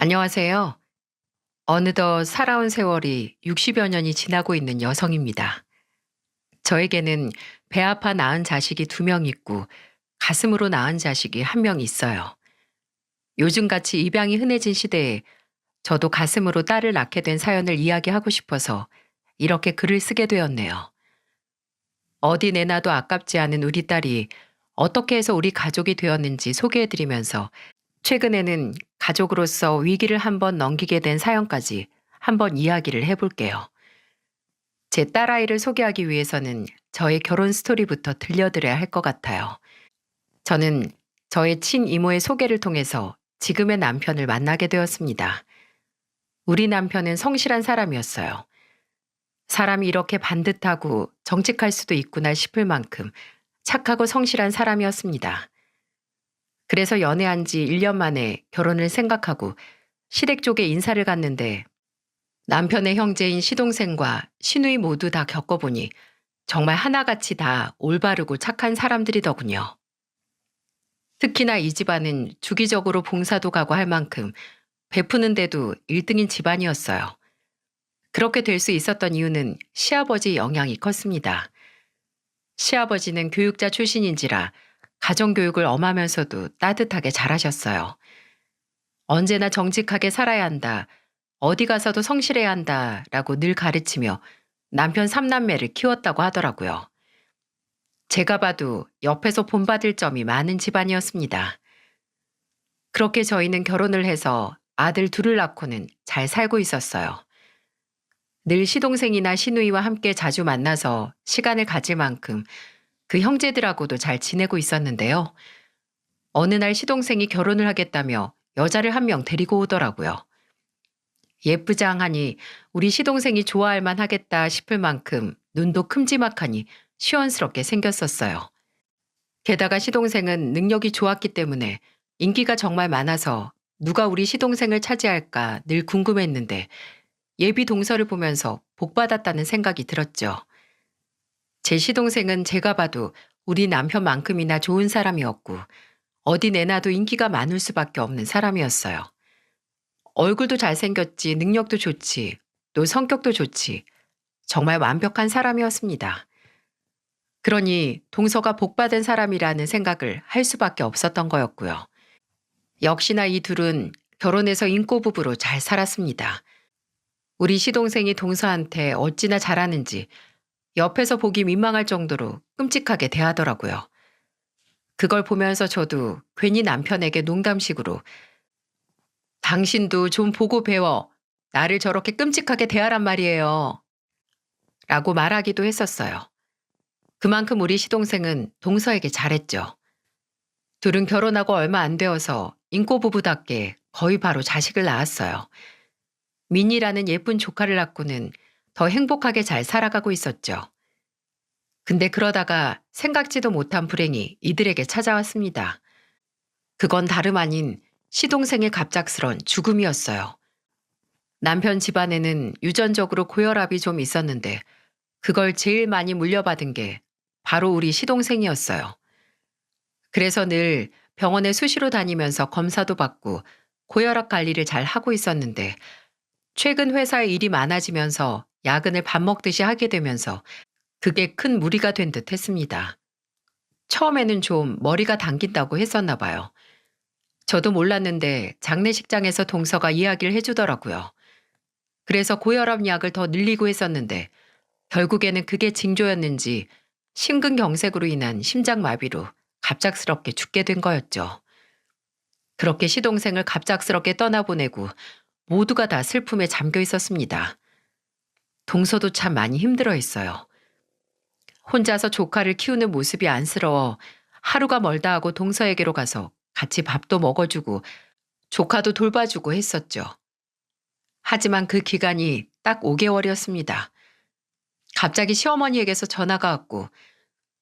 안녕하세요. 어느덧 살아온 세월이 60여 년이 지나고 있는 여성입니다. 저에게는 배 아파 낳은 자식이 2명 있고 가슴으로 낳은 자식이 1명 있어요. 요즘같이 입양이 흔해진 시대에 저도 가슴으로 딸을 낳게 된 사연을 이야기하고 싶어서 이렇게 글을 쓰게 되었네요. 어디 내놔도 아깝지 않은 우리 딸이 어떻게 해서 우리 가족이 되었는지 소개해드리면서 최근에는 가족으로서 위기를 한번 넘기게 된 사연까지 한번 이야기를 해볼게요. 제 딸아이를 소개하기 위해서는 저의 결혼 스토리부터 들려드려야 할 것 같아요. 저는 저의 친이모의 소개를 통해서 지금의 남편을 만나게 되었습니다. 우리 남편은 성실한 사람이었어요. 사람이 이렇게 반듯하고 정직할 수도 있구나 싶을 만큼 착하고 성실한 사람이었습니다. 그래서 연애한 지 1년 만에 결혼을 생각하고 시댁 쪽에 인사를 갔는데 남편의 형제인 시동생과 시누이 모두 다 겪어보니 정말 하나같이 다 올바르고 착한 사람들이더군요. 특히나 이 집안은 주기적으로 봉사도 가고 할 만큼 베푸는데도 1등인 집안이었어요. 그렇게 될 수 있었던 이유는 시아버지 영향이 컸습니다. 시아버지는 교육자 출신인지라 가정교육을 엄하면서도 따뜻하게 잘하셨어요. 언제나 정직하게 살아야 한다. 어디 가서도 성실해야 한다. 라고 늘 가르치며 남편 3남매를 키웠다고 하더라고요. 제가 봐도 옆에서 본받을 점이 많은 집안이었습니다. 그렇게 저희는 결혼을 해서 아들 둘을 낳고는 잘 살고 있었어요. 늘 시동생이나 시누이와 함께 자주 만나서 시간을 가질 만큼 그 형제들하고도 잘 지내고 있었는데요. 어느 날 시동생이 결혼을 하겠다며 여자를 1명 데리고 오더라고요. 예쁘장하니 우리 시동생이 좋아할 만하겠다 싶을 만큼 눈도 큼지막하니 시원스럽게 생겼었어요. 게다가 시동생은 능력이 좋았기 때문에 인기가 정말 많아서 누가 우리 시동생을 차지할까 늘 궁금했는데 예비 동서를 보면서 복받았다는 생각이 들었죠. 제 시동생은 제가 봐도 우리 남편만큼이나 좋은 사람이었고 어디 내놔도 인기가 많을 수밖에 없는 사람이었어요. 얼굴도 잘생겼지, 능력도 좋지, 또 성격도 좋지. 정말 완벽한 사람이었습니다. 그러니 동서가 복받은 사람이라는 생각을 할 수밖에 없었던 거였고요. 역시나 이 둘은 결혼해서 인꼬부부로 잘 살았습니다. 우리 시동생이 동서한테 어찌나 잘하는지 옆에서 보기 민망할 정도로 끔찍하게 대하더라고요. 그걸 보면서 저도 괜히 남편에게 농담식으로 당신도 좀 보고 배워. 나를 저렇게 끔찍하게 대하란 말이에요. 라고 말하기도 했었어요. 그만큼 우리 시동생은 동서에게 잘했죠. 둘은 결혼하고 얼마 안 되어서 인꼬부부답게 거의 바로 자식을 낳았어요. 민이라는 예쁜 조카를 낳고는 더 행복하게 잘 살아가고 있었죠. 근데 그러다가 생각지도 못한 불행이 이들에게 찾아왔습니다. 그건 다름 아닌 시동생의 갑작스런 죽음이었어요. 남편 집안에는 유전적으로 고혈압이 좀 있었는데 그걸 제일 많이 물려받은 게 바로 우리 시동생이었어요. 그래서 늘 병원에 수시로 다니면서 검사도 받고 고혈압 관리를 잘 하고 있었는데 최근 회사에 일이 많아지면서 야근을 밥 먹듯이 하게 되면서 그게 큰 무리가 된 듯 했습니다. 처음에는 좀 머리가 당긴다고 했었나 봐요. 저도 몰랐는데 장례식장에서 동서가 이야기를 해주더라고요. 그래서 고혈압 약을 더 늘리고 했었는데 결국에는 그게 징조였는지 심근경색으로 인한 심장마비로 갑작스럽게 죽게 된 거였죠. 그렇게 시동생을 갑작스럽게 떠나보내고 모두가 다 슬픔에 잠겨 있었습니다. 동서도 참 많이 힘들어했어요. 혼자서 조카를 키우는 모습이 안쓰러워 하루가 멀다 하고 동서에게로 가서 같이 밥도 먹어주고 조카도 돌봐주고 했었죠. 하지만 그 기간이 딱 5개월이었습니다. 갑자기 시어머니에게서 전화가 왔고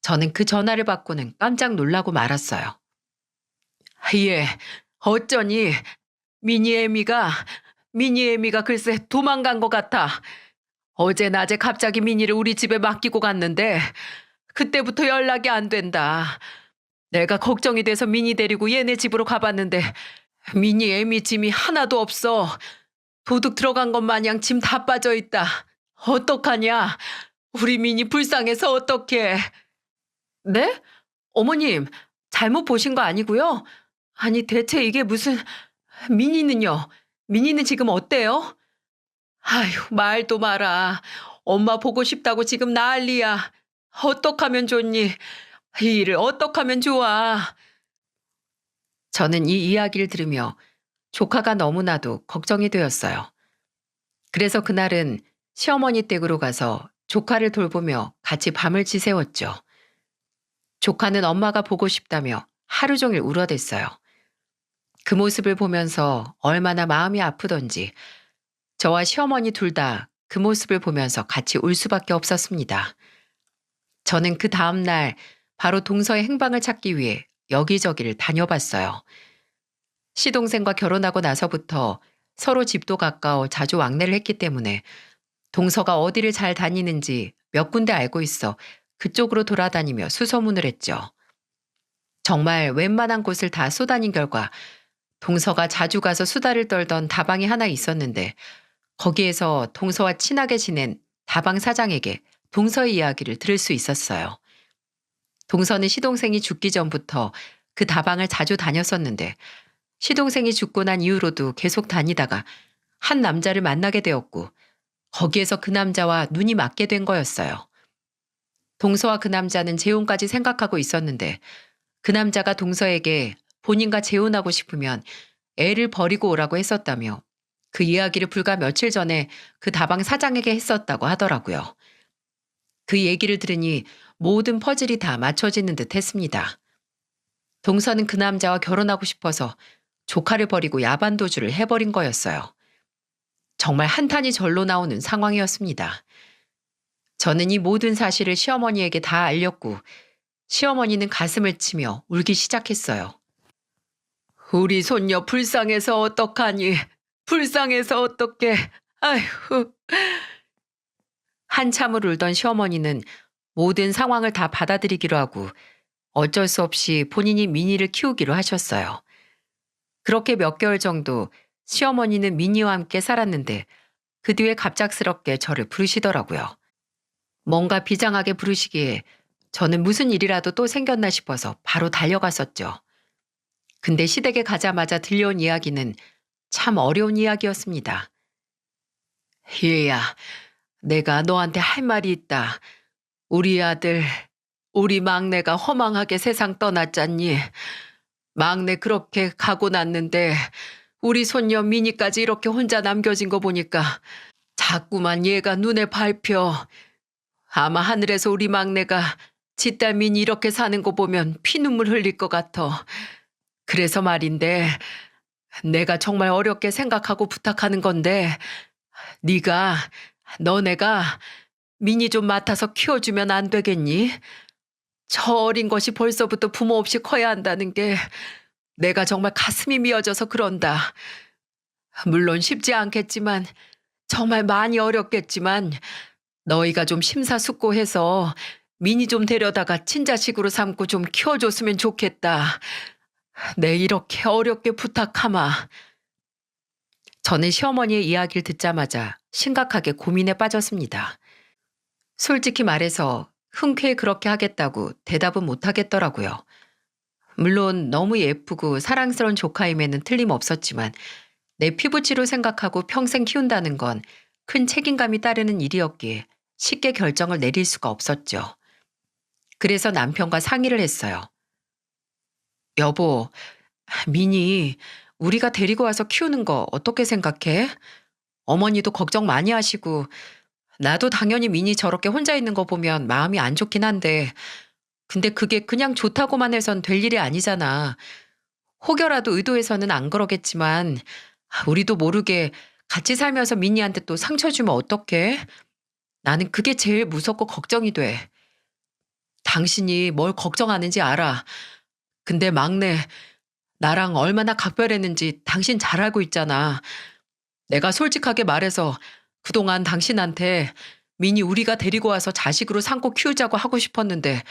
저는 그 전화를 받고는 깜짝 놀라고 말았어요. 예, 어쩌니 미니 애미가 글쎄 도망간 것 같아. 어제 낮에 갑자기 미니를 우리 집에 맡기고 갔는데 그때부터 연락이 안 된다. 내가 걱정이 돼서 미니 데리고 얘네 집으로 가봤는데 미니 애미 짐이 하나도 없어. 도둑 들어간 것 마냥 짐 다 빠져 있다. 어떡하냐? 우리 미니 불쌍해서 어떡해. 네? 어머님, 잘못 보신 거 아니고요? 아니, 대체 이게 무슨... 미니는요? 미니는 지금 어때요? 아휴, 말도 마라. 엄마 보고 싶다고 지금 난리야. 어떡하면 좋니? 이 일을 어떡하면 좋아? 저는 이 이야기를 들으며 조카가 너무나도 걱정이 되었어요. 그래서 그날은 시어머니 댁으로 가서 조카를 돌보며 같이 밤을 지새웠죠. 조카는 엄마가 보고 싶다며 하루 종일 울어댔어요. 그 모습을 보면서 얼마나 마음이 아프던지 저와 시어머니 둘 다 그 모습을 보면서 같이 울 수밖에 없었습니다. 저는 그 다음 날 바로 동서의 행방을 찾기 위해 여기저기를 다녀봤어요. 시동생과 결혼하고 나서부터 서로 집도 가까워 자주 왕래를 했기 때문에 동서가 어디를 잘 다니는지 몇 군데 알고 있어 그쪽으로 돌아다니며 수소문을 했죠. 정말 웬만한 곳을 다 쏘다닌 결과 동서가 자주 가서 수다를 떨던 다방이 하나 있었는데 거기에서 동서와 친하게 지낸 다방 사장에게 동서의 이야기를 들을 수 있었어요. 동서는 시동생이 죽기 전부터 그 다방을 자주 다녔었는데 시동생이 죽고 난 이후로도 계속 다니다가 한 남자를 만나게 되었고 거기에서 그 남자와 눈이 맞게 된 거였어요. 동서와 그 남자는 재혼까지 생각하고 있었는데 그 남자가 동서에게 본인과 재혼하고 싶으면 애를 버리고 오라고 했었다며 그 이야기를 불과 며칠 전에 그 다방 사장에게 했었다고 하더라고요. 그 얘기를 들으니 모든 퍼즐이 다 맞춰지는 듯 했습니다. 동서는 그 남자와 결혼하고 싶어서 조카를 버리고 야반도주를 해버린 거였어요. 정말 한탄이 절로 나오는 상황이었습니다. 저는 이 모든 사실을 시어머니에게 다 알렸고 시어머니는 가슴을 치며 울기 시작했어요. 우리 손녀 불쌍해서 어떡하니? 불쌍해서 어떡해? 아휴. 한참을 울던 시어머니는 모든 상황을 다 받아들이기로 하고 어쩔 수 없이 본인이 미니를 키우기로 하셨어요. 그렇게 몇 개월 정도 시어머니는 미니와 함께 살았는데 그 뒤에 갑작스럽게 저를 부르시더라고요. 뭔가 비장하게 부르시기에 저는 무슨 일이라도 또 생겼나 싶어서 바로 달려갔었죠. 근데 시댁에 가자마자 들려온 이야기는 참 어려운 이야기였습니다. 얘야, 내가 너한테 할 말이 있다. 우리 아들, 우리 막내가 허망하게 세상 떠났잖니. 막내 그렇게 가고 났는데 우리 손녀 미니까지 이렇게 혼자 남겨진 거 보니까 자꾸만 얘가 눈에 밟혀. 아마 하늘에서 우리 막내가 지 딸 미니 이렇게 사는 거 보면 피눈물 흘릴 것 같아. 그래서 말인데 내가 정말 어렵게 생각하고 부탁하는 건데 네가 너네가 미니 좀 맡아서 키워주면 안 되겠니? 저 어린 것이 벌써부터 부모 없이 커야 한다는 게 내가 정말 가슴이 미어져서 그런다. 물론 쉽지 않겠지만 정말 많이 어렵겠지만 너희가 좀 심사숙고해서 미니 좀 데려다가 친자식으로 삼고 좀 키워줬으면 좋겠다. 내 이렇게 어렵게 부탁하마. 저는 시어머니의 이야기를 듣자마자 심각하게 고민에 빠졌습니다. 솔직히 말해서 흔쾌히 그렇게 하겠다고 대답은 못 하겠더라고요. 물론 너무 예쁘고 사랑스러운 조카임에는 틀림없었지만 내 피부치로 생각하고 평생 키운다는 건 큰 책임감이 따르는 일이었기에 쉽게 결정을 내릴 수가 없었죠. 그래서 남편과 상의를 했어요. 여보, 미니 우리가 데리고 와서 키우는 거 어떻게 생각해? 어머니도 걱정 많이 하시고 나도 당연히 미니 저렇게 혼자 있는 거 보면 마음이 안 좋긴 한데 근데 그게 그냥 좋다고만 해선 될 일이 아니잖아. 혹여라도 의도해서는 안 그러겠지만 우리도 모르게 같이 살면서 미니한테 또 상처 주면 어떡해? 나는 그게 제일 무섭고 걱정이 돼. 당신이 뭘 걱정하는지 알아. 근데 막내, 나랑 얼마나 각별했는지 당신 잘 알고 있잖아. 내가 솔직하게 말해서 그동안 당신한테 미니 우리가 데리고 와서 자식으로 삼고 키우자고 하고 싶었는데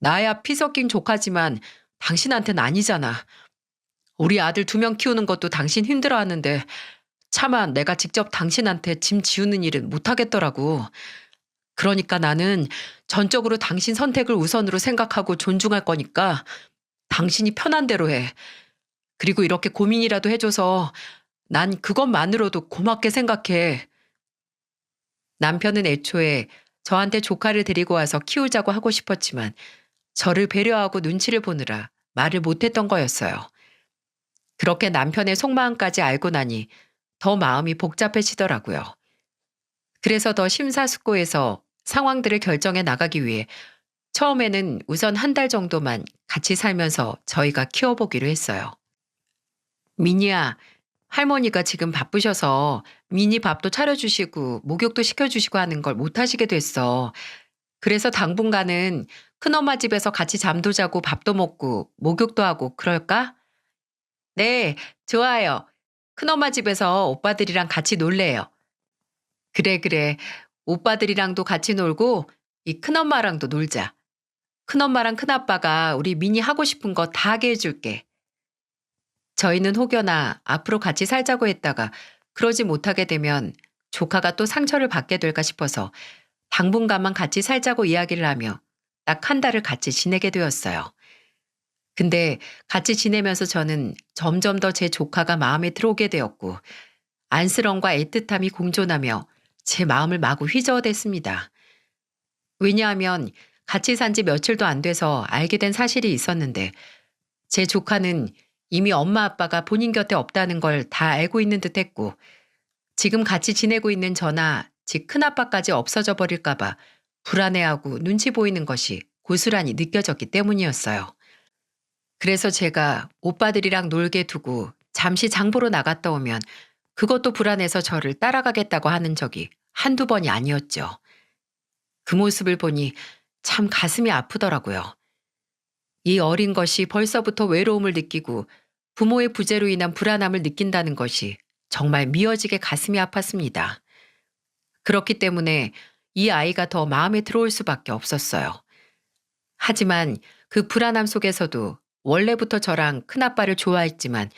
나야 피 섞인 조카지만 당신한테는 아니잖아. 우리 아들 2명 키우는 것도 당신 힘들어하는데 차마 내가 직접 당신한테 짐 지우는 일은 못하겠더라고. 그러니까 나는 전적으로 당신 선택을 우선으로 생각하고 존중할 거니까 당신이 편한 대로 해. 그리고 이렇게 고민이라도 해줘서 난 그것만으로도 고맙게 생각해. 남편은 애초에 저한테 조카를 데리고 와서 키우자고 하고 싶었지만 저를 배려하고 눈치를 보느라 말을 못했던 거였어요. 그렇게 남편의 속마음까지 알고 나니 더 마음이 복잡해지더라고요. 그래서 더 심사숙고해서 상황들을 결정해 나가기 위해 처음에는 우선 1달 정도만 같이 살면서 저희가 키워보기로 했어요. 미니야, 할머니가 지금 바쁘셔서 미니 밥도 차려주시고 목욕도 시켜주시고 하는 걸 못하시게 됐어. 그래서 당분간은 큰엄마 집에서 같이 잠도 자고 밥도 먹고 목욕도 하고 그럴까? 네, 좋아요. 큰엄마 집에서 오빠들이랑 같이 놀래요. 그래, 그래. 오빠들이랑도 같이 놀고 이 큰엄마랑도 놀자. 큰엄마랑 큰아빠가 우리 미니 하고 싶은 거 다 하게 해줄게. 저희는 혹여나 앞으로 같이 살자고 했다가 그러지 못하게 되면 조카가 또 상처를 받게 될까 싶어서 당분간만 같이 살자고 이야기를 하며 딱 1달을 같이 지내게 되었어요. 근데 같이 지내면서 저는 점점 더 제 조카가 마음에 들어오게 되었고 안쓰러움과 애틋함이 공존하며 제 마음을 마구 휘저어댔습니다. 왜냐하면 같이 산지 며칠도 안 돼서 알게 된 사실이 있었는데 제 조카는 이미 엄마 아빠가 본인 곁에 없다는 걸 다 알고 있는 듯 했고 지금 같이 지내고 있는 저나 지 큰아빠까지 없어져 버릴까 봐 불안해하고 눈치 보이는 것이 고스란히 느껴졌기 때문이었어요. 그래서 제가 오빠들이랑 놀게 두고 잠시 장보러 나갔다 오면 그것도 불안해서 저를 따라가겠다고 하는 적이 1~2번이 아니었죠. 그 모습을 보니 참 가슴이 아프더라고요. 이 어린 것이 벌써부터 외로움을 느끼고 부모의 부재로 인한 불안함을 느낀다는 것이 정말 미어지게 가슴이 아팠습니다. 그렇기 때문에 이 아이가 더 마음에 들어올 수밖에 없었어요. 하지만 그 불안함 속에서도 원래부터 저랑 큰아빠를 좋아했지만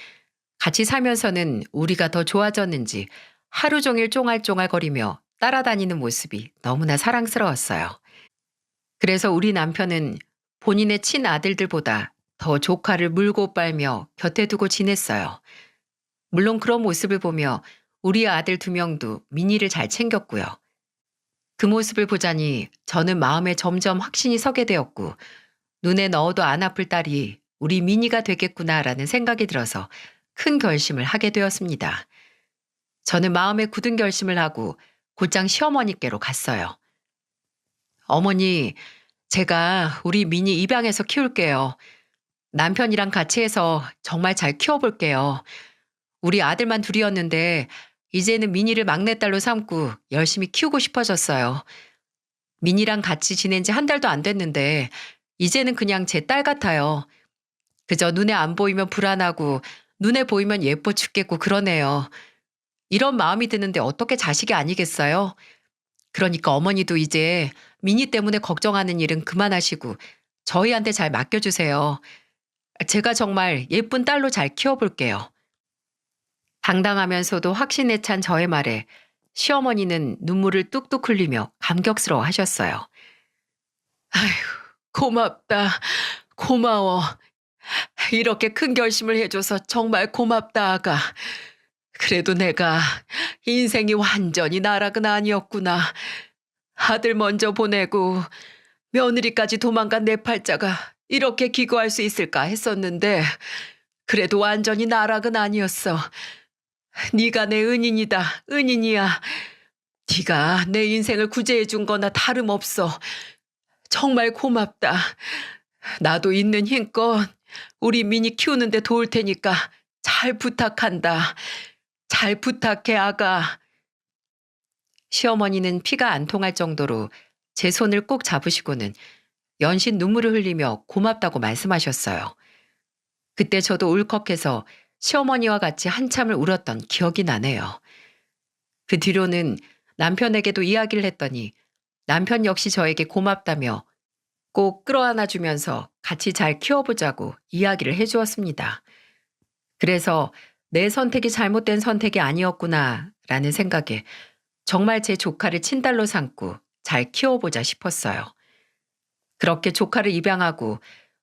같이 살면서는 우리가 더 좋아졌는지 하루 종일 쫑알쫑알거리며 따라다니는 모습이 너무나 사랑스러웠어요. 그래서 우리 남편은 본인의 친아들들보다 더 조카를 물고 빨며 곁에 두고 지냈어요. 물론 그런 모습을 보며 우리 아들 2명도 미니를 잘 챙겼고요. 그 모습을 보자니 저는 마음에 점점 확신이 서게 되었고 눈에 넣어도 안 아플 딸이 우리 미니가 되겠구나라는 생각이 들어서 큰 결심을 하게 되었습니다. 저는 마음에 굳은 결심을 하고 곧장 시어머니께로 갔어요. 어머니, 제가 우리 미니 입양해서 키울게요. 남편이랑 같이 해서 정말 잘 키워볼게요. 우리 아들만 둘이었는데 이제는 미니를 막내딸로 삼고 열심히 키우고 싶어졌어요. 미니랑 같이 지낸 지 1달도 안 됐는데 이제는 그냥 제 딸 같아요. 그저 눈에 안 보이면 불안하고 눈에 보이면 예뻐 죽겠고 그러네요. 이런 마음이 드는데 어떻게 자식이 아니겠어요? 그러니까 어머니도 이제 미니 때문에 걱정하는 일은 그만하시고 저희한테 잘 맡겨주세요. 제가 정말 예쁜 딸로 잘 키워볼게요. 당당하면서도 확신에 찬 저의 말에 시어머니는 눈물을 뚝뚝 흘리며 감격스러워 하셨어요. 아휴, 고맙다. 고마워. 이렇게 큰 결심을 해줘서 정말 고맙다, 아가. 그래도 내가 인생이 완전히 나락은 아니었구나. 아들 먼저 보내고 며느리까지 도망간 내 팔자가 이렇게 기거할 수 있을까 했었는데 그래도 완전히 나락은 아니었어. 네가 내 은인이다. 은인이야. 네가 내 인생을 구제해 준 거나 다름없어. 정말 고맙다. 나도 있는 힘껏 우리 미니 키우는데 도울 테니까 잘 부탁한다. 잘 부탁해, 아가. 시어머니는 피가 안 통할 정도로 제 손을 꼭 잡으시고는 연신 눈물을 흘리며 고맙다고 말씀하셨어요. 그때 저도 울컥해서 시어머니와 같이 한참을 울었던 기억이 나네요. 그 뒤로는 남편에게도 이야기를 했더니 남편 역시 저에게 고맙다며 꼭 끌어안아 주면서 같이 잘 키워보자고 이야기를 해주었습니다. 그래서 내 선택이 잘못된 선택이 아니었구나라는 생각에 정말 제 조카를 친딸로 삼고 잘 키워보자 싶었어요. 그렇게 조카를 입양하고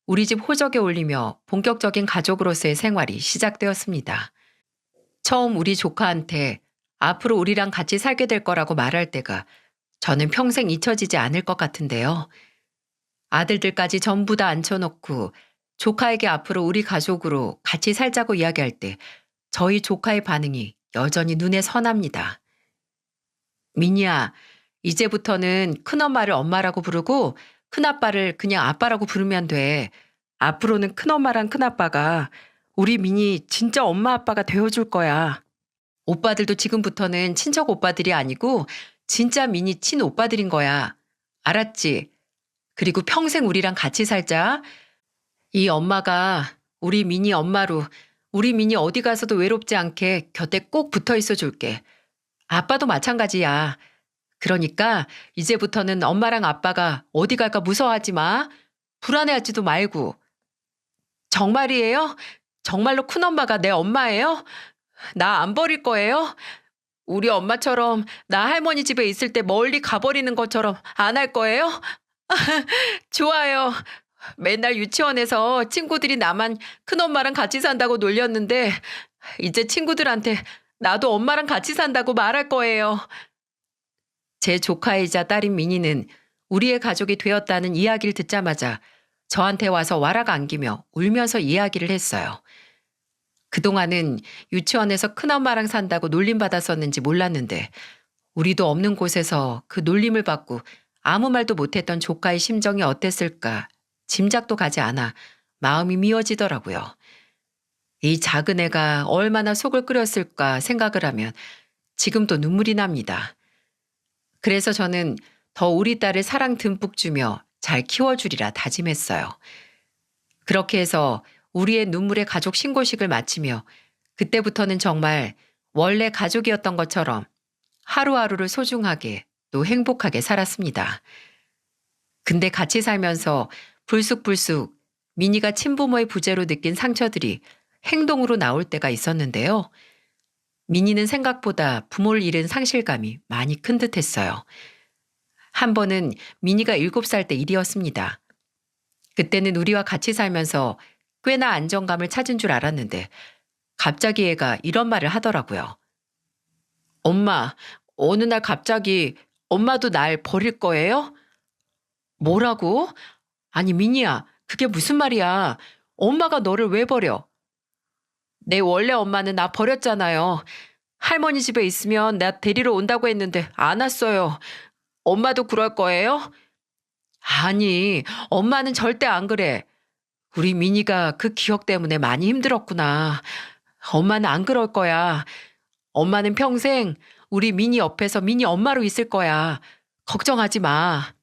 우리 집 호적에 올리며 본격적인 가족으로서의 생활이 시작되었습니다. 처음 우리 조카한테 앞으로 우리랑 같이 살게 될 거라고 말할 때가 저는 평생 잊혀지지 않을 것 같은데요. 아들들까지 전부 다 앉혀놓고 조카에게 앞으로 우리 가족으로 같이 살자고 이야기할 때 저희 조카의 반응이 여전히 눈에 선합니다. 민희야, 이제부터는 큰엄마를 엄마라고 부르고 큰아빠를 그냥 아빠라고 부르면 돼. 앞으로는 큰엄마랑 큰아빠가 우리 민희 진짜 엄마 아빠가 되어줄 거야. 오빠들도 지금부터는 친척 오빠들이 아니고 진짜 민희 친오빠들인 거야. 알았지? 그리고 평생 우리랑 같이 살자. 이 엄마가 우리 민희 엄마로 우리 민희 어디 가서도 외롭지 않게 곁에 꼭 붙어 있어 줄게. 아빠도 마찬가지야. 그러니까 이제부터는 엄마랑 아빠가 어디 갈까 무서워하지 마. 불안해하지도 말고. 정말이에요? 정말로 큰엄마가 내 엄마예요? 나 안 버릴 거예요? 우리 엄마처럼 나 할머니 집에 있을 때 멀리 가버리는 것처럼 안 할 거예요? 좋아요. 맨날 유치원에서 친구들이 나만 큰엄마랑 같이 산다고 놀렸는데 이제 친구들한테 나도 엄마랑 같이 산다고 말할 거예요. 제 조카이자 딸인 민희는 우리의 가족이 되었다는 이야기를 듣자마자 저한테 와서 와락 안기며 울면서 이야기를 했어요. 그동안은 유치원에서 큰엄마랑 산다고 놀림받았었는지 몰랐는데 우리도 없는 곳에서 그 놀림을 받고 아무 말도 못했던 조카의 심정이 어땠을까 짐작도 가지 않아 마음이 미어지더라고요. 이 작은 애가 얼마나 속을 끓였을까 생각을 하면 지금도 눈물이 납니다. 그래서 저는 더 우리 딸을 사랑 듬뿍 주며 잘 키워주리라 다짐했어요. 그렇게 해서 우리의 눈물의 가족 신고식을 마치며 그때부터는 정말 원래 가족이었던 것처럼 하루하루를 소중하게 또 행복하게 살았습니다. 근데 같이 살면서 불쑥불쑥 민희가 친부모의 부재로 느낀 상처들이 행동으로 나올 때가 있었는데요. 민희는 생각보다 부모를 잃은 상실감이 많이 큰 듯했어요. 한 번은 민희가 7살 때 일이었습니다. 그때는 우리와 같이 살면서 꽤나 안정감을 찾은 줄 알았는데 갑자기 애가 이런 말을 하더라고요. 엄마, 어느 날 갑자기 엄마도 날 버릴 거예요? 뭐라고? 아니 민희야, 그게 무슨 말이야. 엄마가 너를 왜 버려? 내 원래 엄마는 나 버렸잖아요. 할머니 집에 있으면 나 데리러 온다고 했는데 안 왔어요. 엄마도 그럴 거예요? 아니, 엄마는 절대 안 그래. 우리 민희가 그 기억 때문에 많이 힘들었구나. 엄마는 안 그럴 거야. 엄마는 평생 우리 민희 옆에서 민희 엄마로 있을 거야. 걱정하지 마.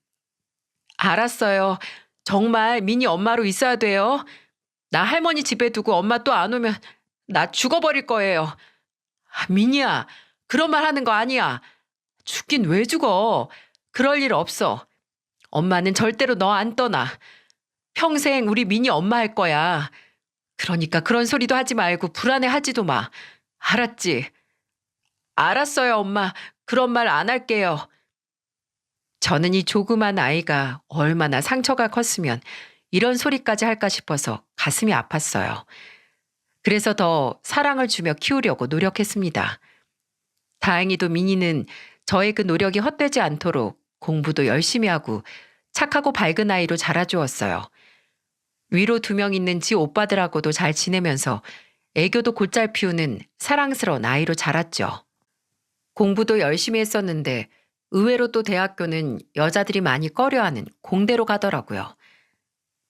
알았어요. 정말 민희 엄마로 있어야 돼요. 나 할머니 집에 두고 엄마 또 안 오면 나 죽어버릴 거예요. 민희야, 그런 말 하는 거 아니야. 죽긴 왜 죽어. 그럴 일 없어. 엄마는 절대로 너 안 떠나. 평생 우리 민희 엄마 할 거야. 그러니까 그런 소리도 하지 말고 불안해하지도 마. 알았지? 알았어요, 엄마. 그런 말 안 할게요. 저는 이 조그만 아이가 얼마나 상처가 컸으면 이런 소리까지 할까 싶어서 가슴이 아팠어요. 그래서 더 사랑을 주며 키우려고 노력했습니다. 다행히도 민희는 저의 그 노력이 헛되지 않도록 공부도 열심히 하고 착하고 밝은 아이로 자라주었어요. 위로 2명 있는 지 오빠들하고도 잘 지내면서 애교도 곧잘 피우는 사랑스러운 아이로 자랐죠. 공부도 열심히 했었는데 의외로 또 대학교는 여자들이 많이 꺼려하는 공대로 가더라고요.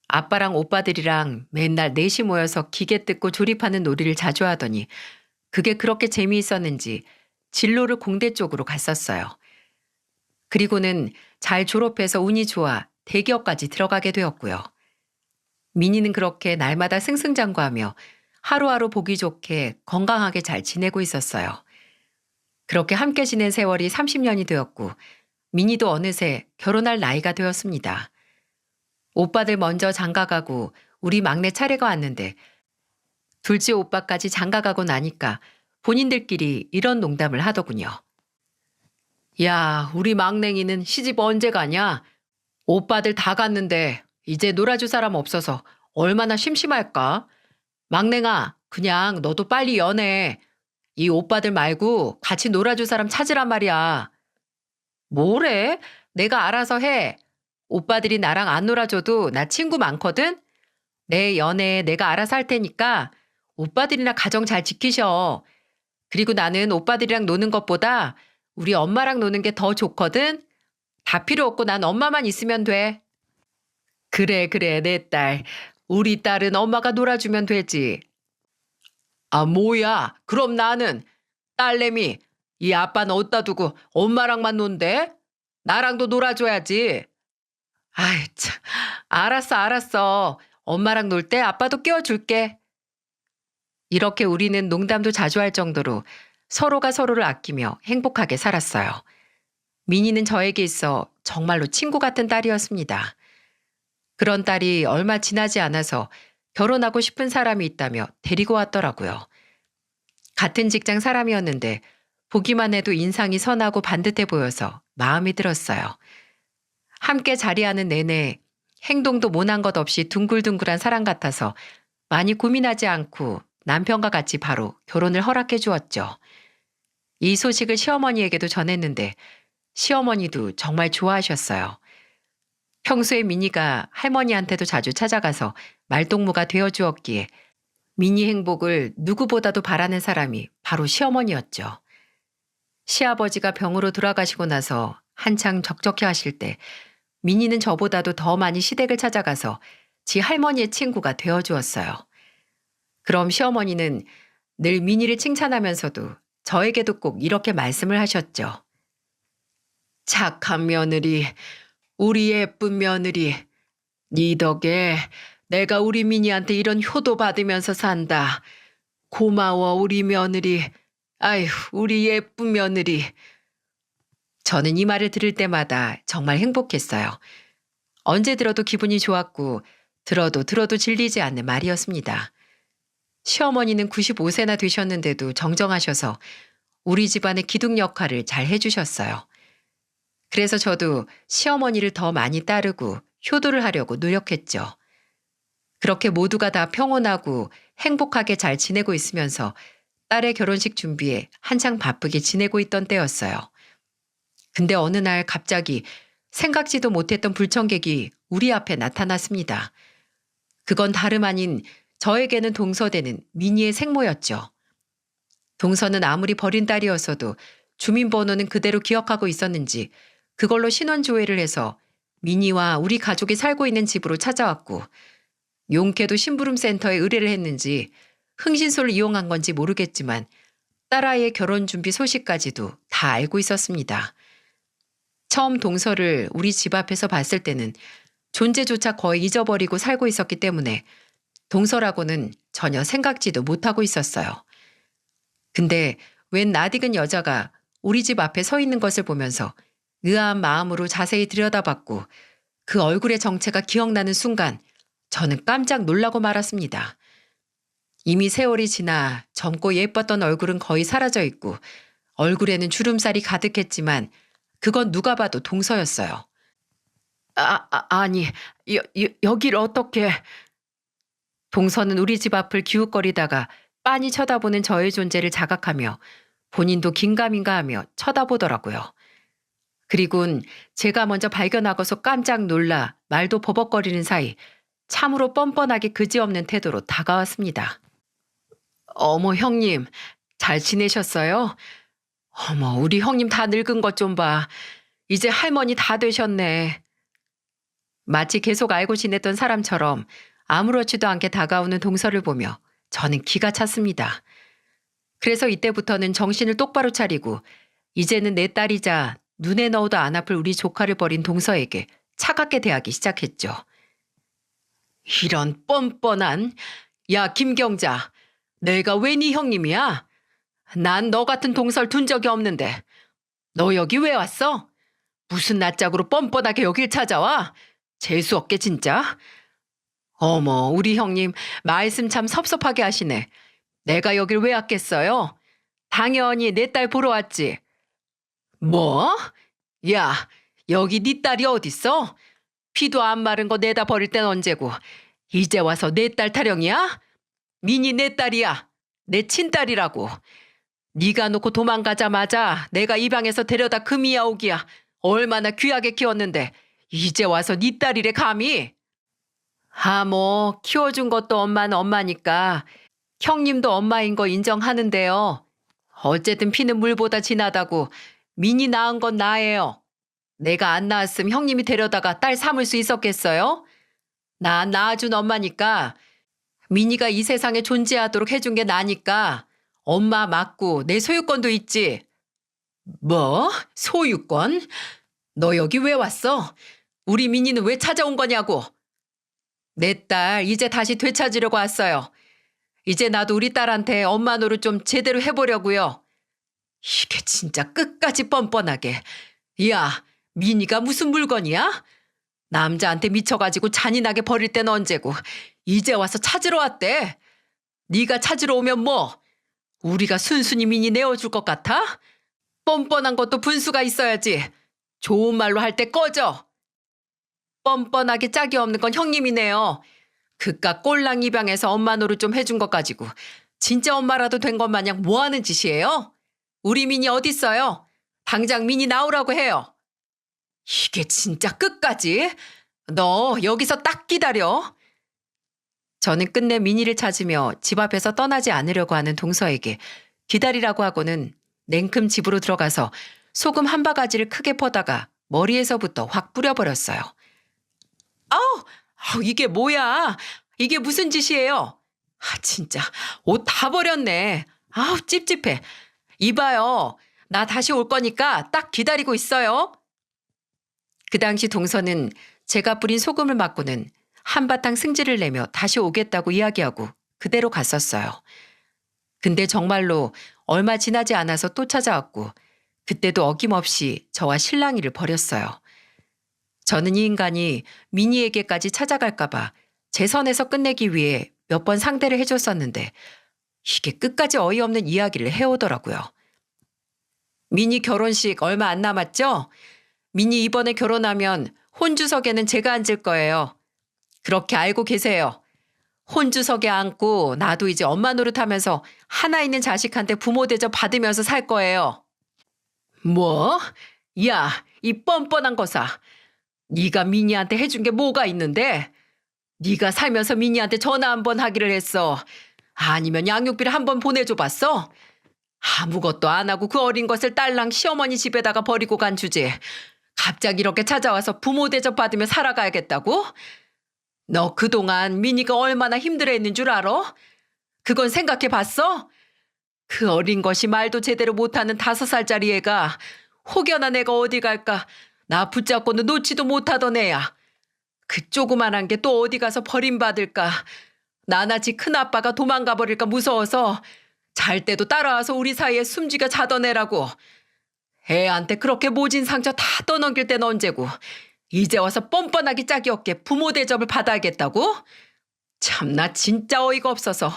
아빠랑 오빠들이랑 맨날 넷이 모여서 기계 뜯고 조립하는 놀이를 자주 하더니 그게 그렇게 재미있었는지 진로를 공대 쪽으로 갔었어요. 그리고는 잘 졸업해서 운이 좋아 대기업까지 들어가게 되었고요. 민희는 그렇게 날마다 승승장구하며 하루하루 보기 좋게 건강하게 잘 지내고 있었어요. 그렇게 함께 지낸 세월이 30년이 되었고 민희도 어느새 결혼할 나이가 되었습니다. 오빠들 먼저 장가가고 우리 막내 차례가 왔는데 둘째 오빠까지 장가가고 나니까 본인들끼리 이런 농담을 하더군요. 야, 우리 막냉이는 시집 언제 가냐? 오빠들 다 갔는데 이제 놀아줄 사람 없어서 얼마나 심심할까? 막냉아, 그냥 너도 빨리 연애. 이 오빠들 말고 같이 놀아줄 사람 찾으란 말이야. 뭐래? 내가 알아서 해. 오빠들이 나랑 안 놀아줘도 나 친구 많거든? 내 연애 내가 알아서 할 테니까 오빠들이나 가정 잘 지키셔. 그리고 나는 오빠들이랑 노는 것보다 우리 엄마랑 노는 게 더 좋거든? 다 필요 없고 난 엄마만 있으면 돼. 그래, 그래, 내 딸. 우리 딸은 엄마가 놀아주면 되지. 아, 뭐야? 그럼 나는 딸내미, 이 아빠는 어디다 두고 엄마랑만 논대? 나랑도 놀아줘야지. 아이, 참. 알았어, 알았어. 엄마랑 놀 때 아빠도 깨워줄게. 이렇게 우리는 농담도 자주 할 정도로 서로가 서로를 아끼며 행복하게 살았어요. 민희는 저에게 있어 정말로 친구 같은 딸이었습니다. 그런 딸이 얼마 지나지 않아서 결혼하고 싶은 사람이 있다며 데리고 왔더라고요. 같은 직장 사람이었는데 보기만 해도 인상이 선하고 반듯해 보여서 마음이 들었어요. 함께 자리하는 내내 행동도 모난 것 없이 둥글둥글한 사람 같아서 많이 고민하지 않고 남편과 같이 바로 결혼을 허락해 주었죠. 이 소식을 시어머니에게도 전했는데 시어머니도 정말 좋아하셨어요. 평소에 미니가 할머니한테도 자주 찾아가서 말동무가 되어 주었기에 미니 행복을 누구보다도 바라는 사람이 바로 시어머니였죠. 시아버지가 병으로 돌아가시고 나서 한창 적적해 하실 때 미니는 저보다도 더 많이 시댁을 찾아가서 지 할머니의 친구가 되어 주었어요. 그럼 시어머니는 늘 미니를 칭찬하면서도 저에게도 꼭 이렇게 말씀을 하셨죠. 착한 며느리, 우리 예쁜 며느리, 네 덕에 내가 우리 미니한테 이런 효도 받으면서 산다. 고마워 우리 며느리. 아휴 우리 예쁜 며느리. 저는 이 말을 들을 때마다 정말 행복했어요. 언제 들어도 기분이 좋았고 들어도 질리지 않는 말이었습니다. 시어머니는 95세나 되셨는데도 정정하셔서 우리 집안의 기둥 역할을 잘 해주셨어요. 그래서 저도 시어머니를 더 많이 따르고 효도를 하려고 노력했죠. 그렇게 모두가 다 평온하고 행복하게 잘 지내고 있으면서 딸의 결혼식 준비에 한창 바쁘게 지내고 있던 때였어요. 근데 어느 날 갑자기 생각지도 못했던 불청객이 우리 앞에 나타났습니다. 그건 다름 아닌 저에게는 동서되는 미니의 생모였죠. 동서는 아무리 버린 딸이었어도 주민번호는 그대로 기억하고 있었는지 그걸로 신원조회를 해서 미니와 우리 가족이 살고 있는 집으로 찾아왔고 용케도 심부름센터에 의뢰를 했는지 흥신소를 이용한 건지 모르겠지만 딸아이의 결혼 준비 소식까지도 다 알고 있었습니다. 처음 동서를 우리 집 앞에서 봤을 때는 존재조차 거의 잊어버리고 살고 있었기 때문에 동서라고는 전혀 생각지도 못하고 있었어요. 근데 웬 낯익은 여자가 우리 집 앞에 서 있는 것을 보면서 의아한 마음으로 자세히 들여다봤고 그 얼굴의 정체가 기억나는 순간 저는 깜짝 놀라고 말았습니다. 이미 세월이 지나 젊고 예뻤던 얼굴은 거의 사라져 있고 얼굴에는 주름살이 가득했지만 그건 누가 봐도 동서였어요. 아니, 여길 어떻게... 동서는 우리 집 앞을 기웃거리다가 빤히 쳐다보는 저의 존재를 자각하며 본인도 긴가민가하며 쳐다보더라고요. 그리곤 제가 먼저 발견하고서 깜짝 놀라 말도 버벅거리는 사이 참으로 뻔뻔하게 그지없는 태도로 다가왔습니다. 어머 형님, 잘 지내셨어요? 어머 우리 형님 다 늙은 것 좀 봐. 이제 할머니 다 되셨네. 마치 계속 알고 지냈던 사람처럼 아무렇지도 않게 다가오는 동서를 보며 저는 기가 찼습니다. 그래서 이때부터는 정신을 똑바로 차리고 이제는 내 딸이자 눈에 넣어도 안 아플 우리 조카를 버린 동서에게 차갑게 대하기 시작했죠. 이런 뻔뻔한... 야 김경자, 내가 왜 네 형님이야? 난 너 같은 동서를 둔 적이 없는데 너 여기 왜 왔어? 무슨 낯짝으로 뻔뻔하게 여길 찾아와? 재수없게 진짜. 어머, 우리 형님 말씀 참 섭섭하게 하시네. 내가 여길 왜 왔겠어요? 당연히 내 딸 보러 왔지. 뭐? 야, 여기 네 딸이 어딨어? 피도 안 마른 거 내다 버릴 땐 언제고. 이제 와서 내 딸 타령이야? 민이 내 딸이야. 내 친딸이라고. 네가 놓고 도망가자마자 내가 이 방에서 데려다 금이야 오기야. 얼마나 귀하게 키웠는데 이제 와서 네 딸이래 감히. 뭐 키워준 것도 엄마는 엄마니까 형님도 엄마인 거 인정하는데요. 어쨌든 피는 물보다 진하다고 민이 낳은 건 나예요. 내가 안 낳았음 형님이 데려다가 딸 삼을 수 있었겠어요? 나 낳아준 엄마니까 민이가 이 세상에 존재하도록 해준 게 나니까 엄마 맞고 내 소유권도 있지. 뭐? 소유권? 너 여기 왜 왔어? 우리 민이는 왜 찾아온 거냐고. 내 딸 이제 다시 되찾으려고 왔어요. 이제 나도 우리 딸한테 엄마 노릇 좀 제대로 해보려고요. 이게 진짜 끝까지 뻔뻔하게. 야, 민이가 무슨 물건이야? 남자한테 미쳐가지고 잔인하게 버릴 때는 언제고 이제 와서 찾으러 왔대. 네가 찾으러 오면 뭐? 우리가 순순히 민이 내어줄 것 같아? 뻔뻔한 것도 분수가 있어야지. 좋은 말로 할 때 꺼져. 뻔뻔하게 짝이 없는 건 형님이네요. 그깟 꼴랑 입양해서 엄마 노릇 좀 해준 것 가지고 진짜 엄마라도 된 것 마냥 뭐 하는 짓이에요? 우리 민이 어딨어요? 당장 민이 나오라고 해요. 이게 진짜 끝까지? 너 여기서 딱 기다려. 저는 끝내 민이를 찾으며 집 앞에서 떠나지 않으려고 하는 동서에게 기다리라고 하고는 냉큼 집으로 들어가서 소금 한 바가지를 크게 퍼다가 머리에서부터 확 뿌려버렸어요. 이게 뭐야? 이게 무슨 짓이에요? 진짜 옷 다 버렸네. 찝찝해. 이봐요. 나 다시 올 거니까 딱 기다리고 있어요. 그 당시 동서는 제가 뿌린 소금을 맞고는 한바탕 승질을 내며 다시 오겠다고 이야기하고 그대로 갔었어요. 근데 정말로 얼마 지나지 않아서 또 찾아왔고 그때도 어김없이 저와 실랑이를 벌였어요. 저는 이 인간이 미니에게까지 찾아갈까봐 제 선에서 끝내기 위해 몇 번 상대를 해줬었는데 이게 끝까지 어이없는 이야기를 해오더라고요. 미니 결혼식 얼마 안 남았죠? 미니 이번에 결혼하면 혼주석에는 제가 앉을 거예요. 그렇게 알고 계세요. 혼주석에 앉고 나도 이제 엄마 노릇하면서 하나 있는 자식한테 부모 대접 받으면서 살 거예요. 뭐? 야, 이 뻔뻔한 거사. 네가 미니한테 해준 게 뭐가 있는데? 네가 살면서 미니한테 전화 한 번 하기를 했어. 아니면 양육비를 한 번 보내줘 봤어? 아무것도 안 하고 그 어린 것을 딸랑 시어머니 집에다가 버리고 간 주제. 갑자기 이렇게 찾아와서 부모 대접 받으며 살아가야겠다고? 너 그동안 미니가 얼마나 힘들어했는 줄 알아? 그건 생각해 봤어? 그 어린 것이 말도 제대로 못하는 5살짜리 애가 혹여나 내가 어디 갈까 나 붙잡고는 놓지도 못하던 애야. 그 조그만한 게 또 어디 가서 버림받을까. 나나지 큰아빠가 도망가 버릴까 무서워서 잘 때도 따라와서 우리 사이에 숨지가 자던 애라고. 애한테 그렇게 모진 상처 다 떠넘길 땐 언제고 이제 와서 뻔뻔하게 짝이 없게 부모 대접을 받아야겠다고? 참나 진짜 어이가 없어서.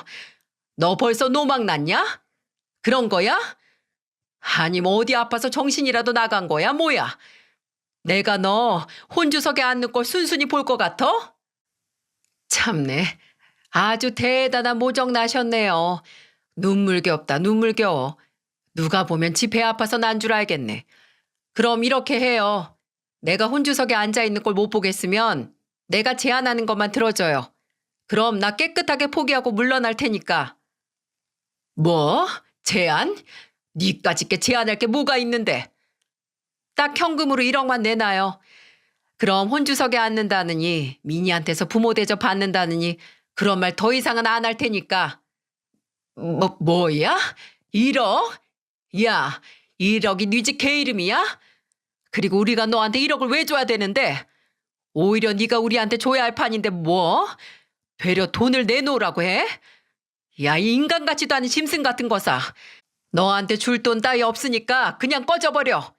너 벌써 노망 났냐? 그런 거야? 아니면 어디 아파서 정신이라도 나간 거야 뭐야? 내가 너 혼주석에 앉는 걸 순순히 볼 것 같아? 참네. 아주 대단한 모적 나셨네요. 눈물겹다 눈물겨워. 누가 보면 지 배 아파서 난 줄 알겠네. 그럼 이렇게 해요. 내가 혼주석에 앉아있는 걸 못 보겠으면 내가 제안하는 것만 들어줘요. 그럼 나 깨끗하게 포기하고 물러날 테니까. 뭐? 제안? 니까짓 게 제안할 게 뭐가 있는데. 딱 현금으로 1억만 내놔요. 그럼 혼주석에 앉는다느니 미니한테서 부모 대접 받는다느니 그런 말 더 이상은 안 할 테니까. 뭐야? 1억? 야, 1억이 네 집 개 이름이야? 그리고 우리가 너한테 1억을 왜 줘야 되는데? 오히려 네가 우리한테 줘야 할 판인데 뭐? 되려 돈을 내놓으라고 해? 야, 이 인간 같지도 않은 짐승 같은 거사. 너한테 줄 돈 따위 없으니까 그냥 꺼져버려.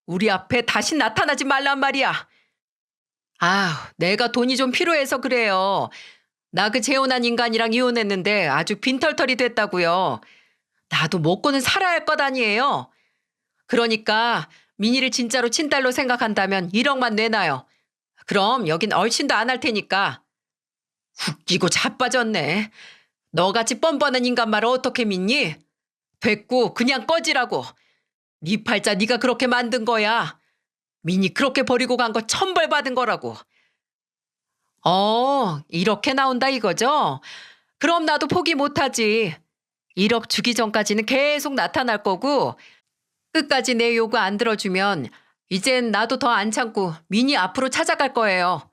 우리 앞에 다시 나타나지 말란 말이야. 내가 돈이 좀 필요해서 그래요. 나 그 재혼한 인간이랑 이혼했는데 아주 빈털털이 됐다고요. 나도 먹고는 살아야 할 것 아니에요. 그러니까 민희를 진짜로 친딸로 생각한다면 1억만 내놔요. 그럼 여긴 얼씬도 안 할 테니까. 웃기고 자빠졌네. 너같이 뻔뻔한 인간 말을 어떻게 믿니? 됐고 그냥 꺼지라고. 네 팔자 네가 그렇게 만든 거야. 민희 그렇게 버리고 간 거 천벌 받은 거라고. 이렇게 나온다 이거죠? 그럼 나도 포기 못하지. 1억 주기 전까지는 계속 나타날 거고 끝까지 내 요구 안 들어주면 이젠 나도 더 안 참고 민희 앞으로 찾아갈 거예요.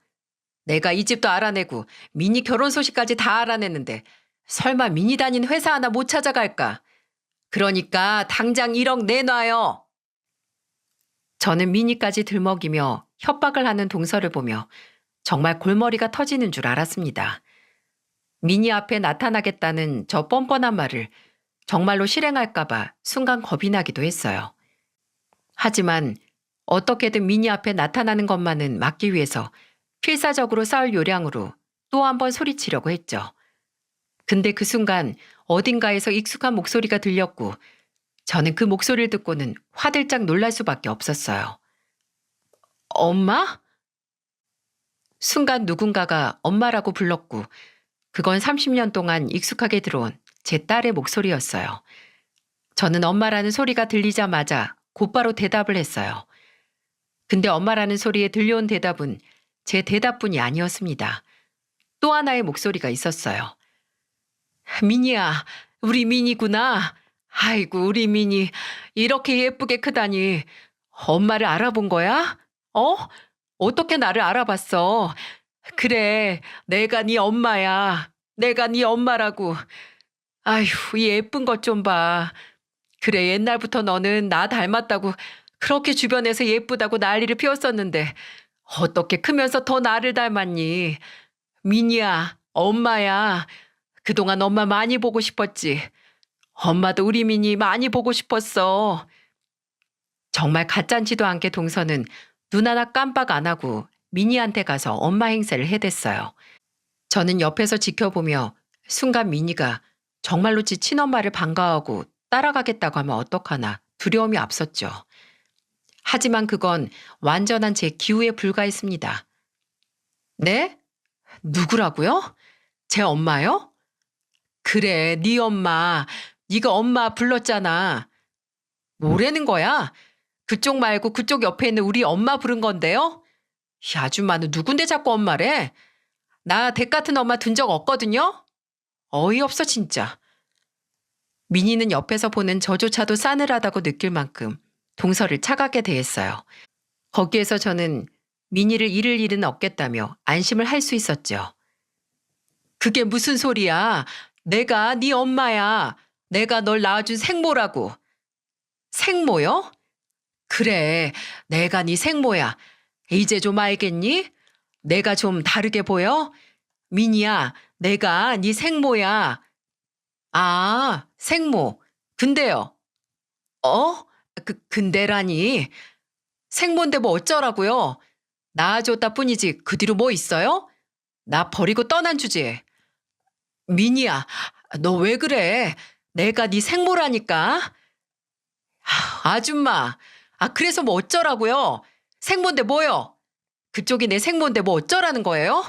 내가 이 집도 알아내고 민희 결혼 소식까지 다 알아냈는데 설마 민희 다닌 회사 하나 못 찾아갈까? 그러니까 당장 1억 내놔요. 저는 민희까지 들먹이며 협박을 하는 동서를 보며 정말 골머리가 터지는 줄 알았습니다. 민희 앞에 나타나겠다는 저 뻔뻔한 말을 정말로 실행할까봐 순간 겁이 나기도 했어요. 하지만 어떻게든 민희 앞에 나타나는 것만은 막기 위해서 필사적으로 싸울 요량으로 또 한 번 소리치려고 했죠. 근데 그 순간 어딘가에서 익숙한 목소리가 들렸고 저는 그 목소리를 듣고는 화들짝 놀랄 수밖에 없었어요. 엄마? 순간 누군가가 엄마라고 불렀고 그건 30년 동안 익숙하게 들어온 제 딸의 목소리였어요. 저는 엄마라는 소리가 들리자마자 곧바로 대답을 했어요. 근데 엄마라는 소리에 들려온 대답은 제 대답뿐이 아니었습니다. 또 하나의 목소리가 있었어요. 민희야, 우리 민희구나. 아이고, 우리 민희 이렇게 예쁘게 크다니. 엄마를 알아본 거야? 어떻게 나를 알아봤어? 그래, 내가 네 엄마야. 내가 네 엄마라고. 아휴, 이 예쁜 것 좀 봐. 그래, 옛날부터 너는 나 닮았다고 그렇게 주변에서 예쁘다고 난리를 피웠었는데 어떻게 크면서 더 나를 닮았니? 민희야, 엄마야. 그동안 엄마 많이 보고 싶었지. 엄마도 우리 민희 많이 보고 싶었어. 정말 가짠지도 않게 동서는 눈 하나 깜빡 안 하고 민희한테 가서 엄마 행세를 해댔어요. 저는 옆에서 지켜보며 순간 민희가 정말로 지 친엄마를 반가워하고 따라가겠다고 하면 어떡하나 두려움이 앞섰죠. 하지만 그건 완전한 제 기우에 불과했습니다. 네? 누구라고요? 제 엄마요? 그래, 네 엄마. 네가 엄마 불렀잖아. 뭐라는 거야? 그쪽 말고 그쪽 옆에 있는 우리 엄마 부른 건데요? 이 아줌마는 누군데 자꾸 엄마래? 나 댁 같은 엄마 둔 적 없거든요? 어이없어 진짜. 민희는 옆에서 보는 저조차도 싸늘하다고 느낄 만큼 동서를 차갑게 대했어요. 거기에서 저는 민희를 잃을 일은 없겠다며 안심을 할 수 있었죠. 그게 무슨 소리야? 내가 네 엄마야. 내가 널 낳아준 생모라고. 생모요? 그래, 내가 네 생모야. 이제 좀 알겠니? 내가 좀 다르게 보여? 민희야, 내가 네 생모야. 아, 생모. 근데요. 근데라니. 생모인데 뭐 어쩌라고요? 낳아줬다 뿐이지 그 뒤로 뭐 있어요? 나 버리고 떠난 주제. 민희야, 너 왜 그래? 내가 네 생모라니까. 아줌마. 그래서 뭐 어쩌라고요? 생모인데 뭐요? 그쪽이 내 생모인데 뭐 어쩌라는 거예요?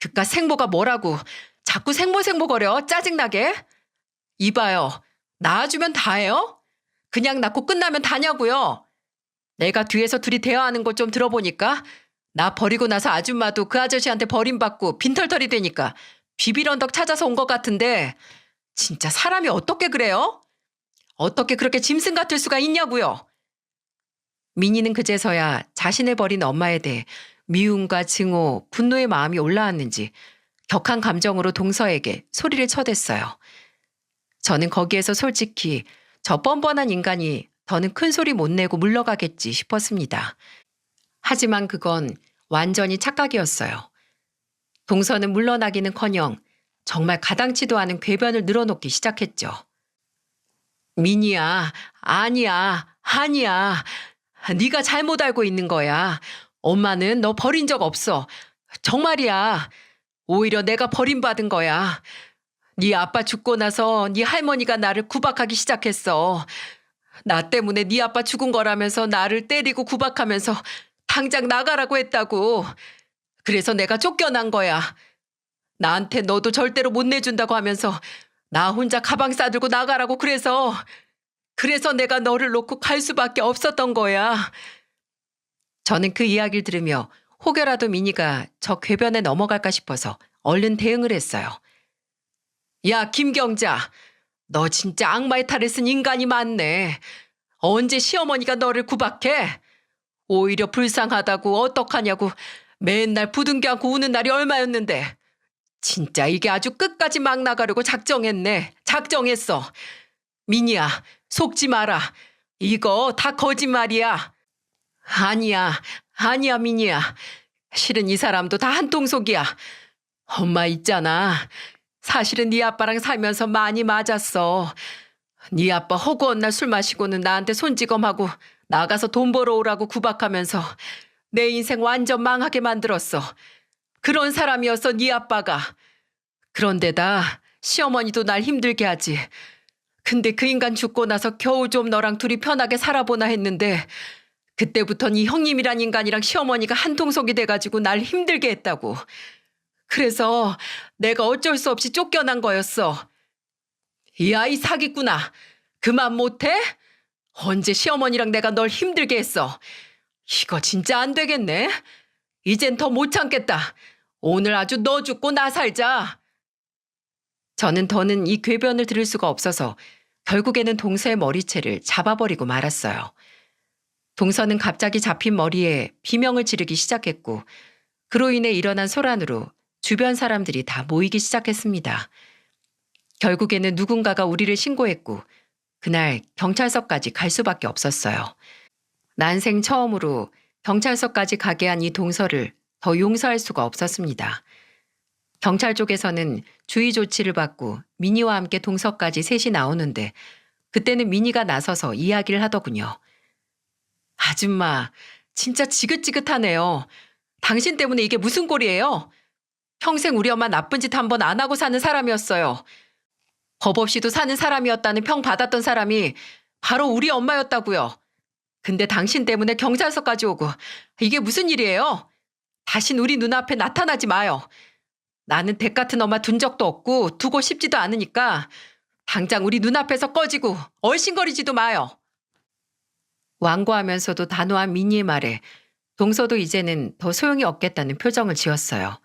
그깟 생모가 뭐라고 자꾸 생모 거려 짜증나게. 이봐요. 낳아주면 다예요? 그냥 낳고 끝나면 다냐고요. 내가 뒤에서 둘이 대화하는 거 좀 들어보니까 나 버리고 나서 아줌마도 그 아저씨한테 버림받고 빈털털이 되니까 비빌 언덕 찾아서 온 것 같은데 진짜 사람이 어떻게 그래요? 어떻게 그렇게 짐승 같을 수가 있냐고요. 민희는 그제서야 자신을 버린 엄마에 대해 미움과 증오, 분노의 마음이 올라왔는지 격한 감정으로 동서에게 소리를 쳐댔어요. 저는 거기에서 솔직히 저 뻔뻔한 인간이 더는 큰 소리 못 내고 물러가겠지 싶었습니다. 하지만 그건 완전히 착각이었어요. 동서는 물러나기는커녕 정말 가당치도 않은 궤변을 늘어놓기 시작했죠. 민희야, 아니야. 네가 잘못 알고 있는 거야. 엄마는 너 버린 적 없어. 정말이야. 오히려 내가 버림받은 거야. 네 아빠 죽고 나서 네 할머니가 나를 구박하기 시작했어. 나 때문에 네 아빠 죽은 거라면서 나를 때리고 구박하면서 당장 나가라고 했다고. 그래서 내가 쫓겨난 거야. 나한테 너도 절대로 못 내준다고 하면서 나 혼자 가방 싸들고 나가라고 그래서 내가 너를 놓고 갈 수밖에 없었던 거야. 저는 그 이야기를 들으며 혹여라도 미니가 저 궤변에 넘어갈까 싶어서 얼른 대응을 했어요. 야, 김경자. 너 진짜 악마의 탈을 쓴 인간이 많네. 언제 시어머니가 너를 구박해? 오히려 불쌍하다고 어떡하냐고 맨날 부둥켜 안고 우는 날이 얼마였는데. 진짜 이게 아주 끝까지 막 나가려고 작정했어. 미니야, 속지 마라. 이거 다 거짓말이야. 아니야, 미니야. 실은 이 사람도 다 한통속이야. 엄마 있잖아. 사실은 네 아빠랑 살면서 많이 맞았어. 네 아빠 허구한 날 술 마시고는 나한테 손찌검하고 나가서 돈 벌어오라고 구박하면서 내 인생 완전 망하게 만들었어. 그런 사람이었어, 네 아빠가. 그런데다 시어머니도 날 힘들게 하지. 근데 그 인간 죽고 나서 겨우 좀 너랑 둘이 편하게 살아보나 했는데 그때부턴 이 형님이란 인간이랑 시어머니가 한통속이 돼가지고 날 힘들게 했다고. 그래서 내가 어쩔 수 없이 쫓겨난 거였어. 이 아이 사기꾼아. 그만 못해? 언제 시어머니랑 내가 널 힘들게 했어. 이거 진짜 안 되겠네. 이젠 더 못 참겠다. 오늘 아주 너 죽고 나 살자. 저는 더는 이 궤변을 들을 수가 없어서 결국에는 동서의 머리채를 잡아버리고 말았어요. 동서는 갑자기 잡힌 머리에 비명을 지르기 시작했고 그로 인해 일어난 소란으로 주변 사람들이 다 모이기 시작했습니다. 결국에는 누군가가 우리를 신고했고 그날 경찰서까지 갈 수밖에 없었어요. 난생 처음으로 경찰서까지 가게 한 이 동서를 더 용서할 수가 없었습니다. 경찰 쪽에서는 주의 조치를 받고 미니와 함께 동서까지 셋이 나오는데 그때는 미니가 나서서 이야기를 하더군요. 아줌마, 진짜 지긋지긋하네요. 당신 때문에 이게 무슨 꼴이에요? 평생 우리 엄마 나쁜 짓 한 번 안 하고 사는 사람이었어요. 법 없이도 사는 사람이었다는 평 받았던 사람이 바로 우리 엄마였다고요. 근데 당신 때문에 경찰서까지 오고 이게 무슨 일이에요? 다신 우리 눈앞에 나타나지 마요. 나는 댁 같은 엄마 둔 적도 없고 두고 싶지도 않으니까 당장 우리 눈앞에서 꺼지고 얼씬거리지도 마요. 완고하면서도 단호한 미니의 말에 동서도 이제는 더 소용이 없겠다는 표정을 지었어요.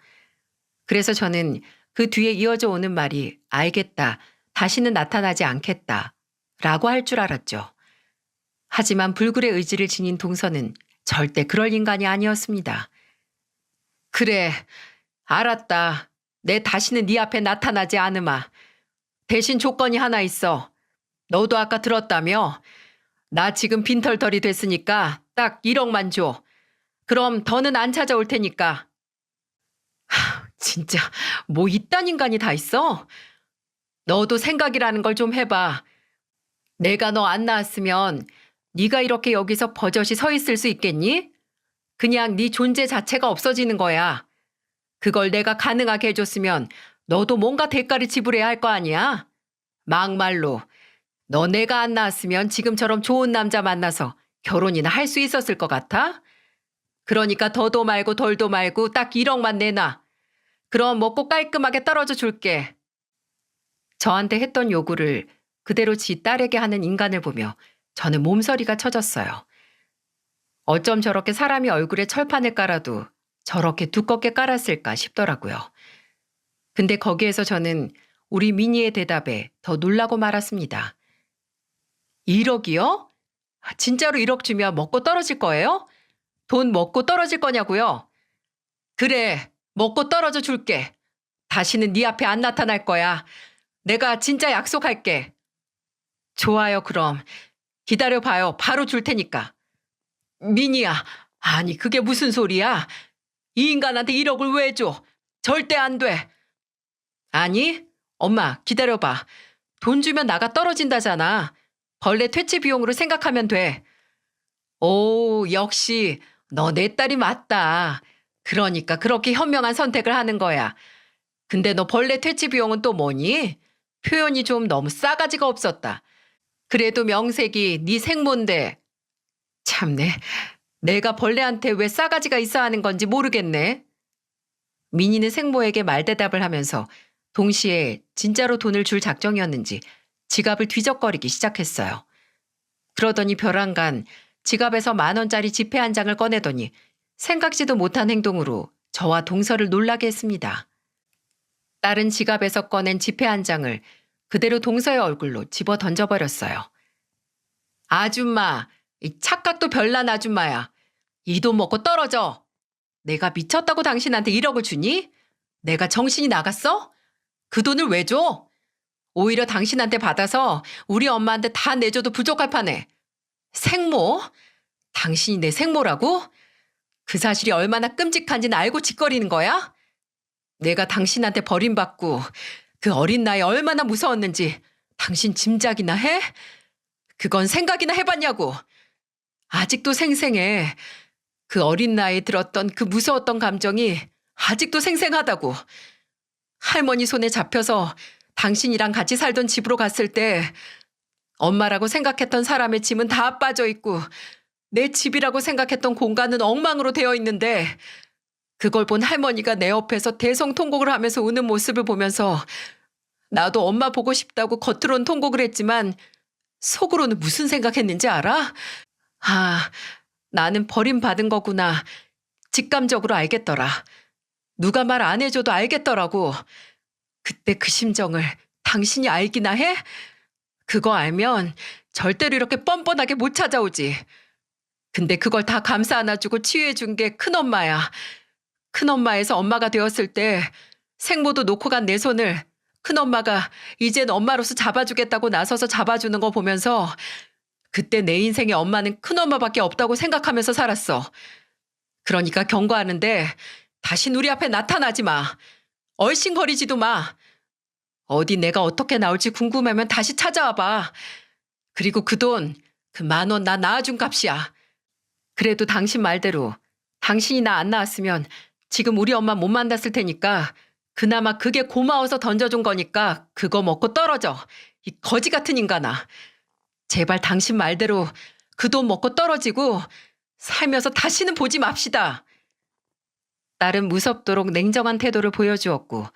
그래서 저는 그 뒤에 이어져 오는 말이 알겠다, 다시는 나타나지 않겠다 라고 할 줄 알았죠. 하지만 불굴의 의지를 지닌 동서는 절대 그럴 인간이 아니었습니다. 그래, 알았다. 내 다시는 네 앞에 나타나지 않으마. 대신 조건이 하나 있어. 너도 아까 들었다며? 나 지금 빈털털이 됐으니까 딱 1억만 줘. 그럼 더는 안 찾아올 테니까. 진짜 뭐 이딴 인간이 다 있어? 너도 생각이라는 걸 좀 해봐. 내가 너 안 낳았으면 네가 이렇게 여기서 버젓이 서 있을 수 있겠니? 그냥 네 존재 자체가 없어지는 거야. 그걸 내가 가능하게 해줬으면 너도 뭔가 대가를 지불해야 할 거 아니야? 막말로 너 내가 안 낳았으면 지금처럼 좋은 남자 만나서 결혼이나 할 수 있었을 것 같아? 그러니까 더도 말고 덜도 말고 딱 1억만 내놔. 그럼 먹고 깔끔하게 떨어져 줄게. 저한테 했던 요구를 그대로 지 딸에게 하는 인간을 보며 저는 몸서리가 쳐졌어요. 어쩜 저렇게 사람이 얼굴에 철판을 깔아도 저렇게 두껍게 깔았을까 싶더라고요. 근데 거기에서 저는 우리 미니의 대답에 더 놀라고 말았습니다. 1억이요? 진짜로 1억 주면 먹고 떨어질 거예요? 돈 먹고 떨어질 거냐고요? 그래, 먹고 떨어져 줄게. 다시는 네 앞에 안 나타날 거야. 내가 진짜 약속할게. 좋아요, 그럼. 기다려봐요. 바로 줄 테니까. 미니야, 아니 그게 무슨 소리야? 이 인간한테 1억을 왜 줘? 절대 안 돼. 아니, 엄마 기다려봐. 돈 주면 나가 떨어진다잖아. 벌레 퇴치 비용으로 생각하면 돼. 오, 역시 너 내 딸이 맞다. 그러니까 그렇게 현명한 선택을 하는 거야. 근데 너 벌레 퇴치 비용은 또 뭐니? 표현이 좀 너무 싸가지가 없었다. 그래도 명색이 네 생모인데. 참네. 내가 벌레한테 왜 싸가지가 있어 하는 건지 모르겠네. 민희는 생모에게 말대답을 하면서 동시에 진짜로 돈을 줄 작정이었는지 지갑을 뒤적거리기 시작했어요. 그러더니 벼랑간 지갑에서 10,000원짜리 지폐 한 장을 꺼내더니 생각지도 못한 행동으로 저와 동서를 놀라게 했습니다. 딸은 지갑에서 꺼낸 지폐 한 장을 그대로 동서의 얼굴로 집어 던져버렸어요. 아줌마, 이 착각도 별난 아줌마야. 이 돈 먹고 떨어져. 내가 미쳤다고 당신한테 1억을 주니? 내가 정신이 나갔어? 그 돈을 왜 줘? 오히려 당신한테 받아서 우리 엄마한테 다 내줘도 부족할 판에. 생모? 당신이 내 생모라고? 그 사실이 얼마나 끔찍한지는 알고 짓거리는 거야? 내가 당신한테 버림받고 그 어린 나이에 얼마나 무서웠는지 당신 짐작이나 해? 그건 생각이나 해봤냐고. 아직도 생생해. 그 어린 나이에 들었던 그 무서웠던 감정이 아직도 생생하다고. 할머니 손에 잡혀서 당신이랑 같이 살던 집으로 갔을 때 엄마라고 생각했던 사람의 짐은 다 빠져 있고 내 집이라고 생각했던 공간은 엉망으로 되어 있는데 그걸 본 할머니가 내 옆에서 대성통곡을 하면서 우는 모습을 보면서 나도 엄마 보고 싶다고 겉으로는 통곡을 했지만 속으로는 무슨 생각했는지 알아? 아, 나는 버림받은 거구나. 직감적으로 알겠더라. 누가 말 안 해줘도 알겠더라고. 그때 그 심정을 당신이 알기나 해? 그거 알면 절대로 이렇게 뻔뻔하게 못 찾아오지. 근데 그걸 다 감싸 안아주고 치유해준 게 큰엄마야. 큰엄마에서 엄마가 되었을 때 생모도 놓고 간 내 손을 큰엄마가 이젠 엄마로서 잡아주겠다고 나서서 잡아주는 거 보면서 그때 내 인생에 엄마는 큰엄마밖에 없다고 생각하면서 살았어. 그러니까 경고하는데 다시 우리 앞에 나타나지 마. 얼씬거리지도 마. 어디 내가 어떻게 나올지 궁금하면 다시 찾아와 봐. 그리고 그 돈, 그 10,000원 나 낳아준 값이야. 그래도 당신 말대로 당신이 나 안 낳았으면 지금 우리 엄마 못 만났을 테니까 그나마 그게 고마워서 던져준 거니까 그거 먹고 떨어져. 이 거지 같은 인간아. 제발 당신 말대로 그 돈 먹고 떨어지고 살면서 다시는 보지 맙시다. 딸은 무섭도록 냉정한 태도를 보여주었고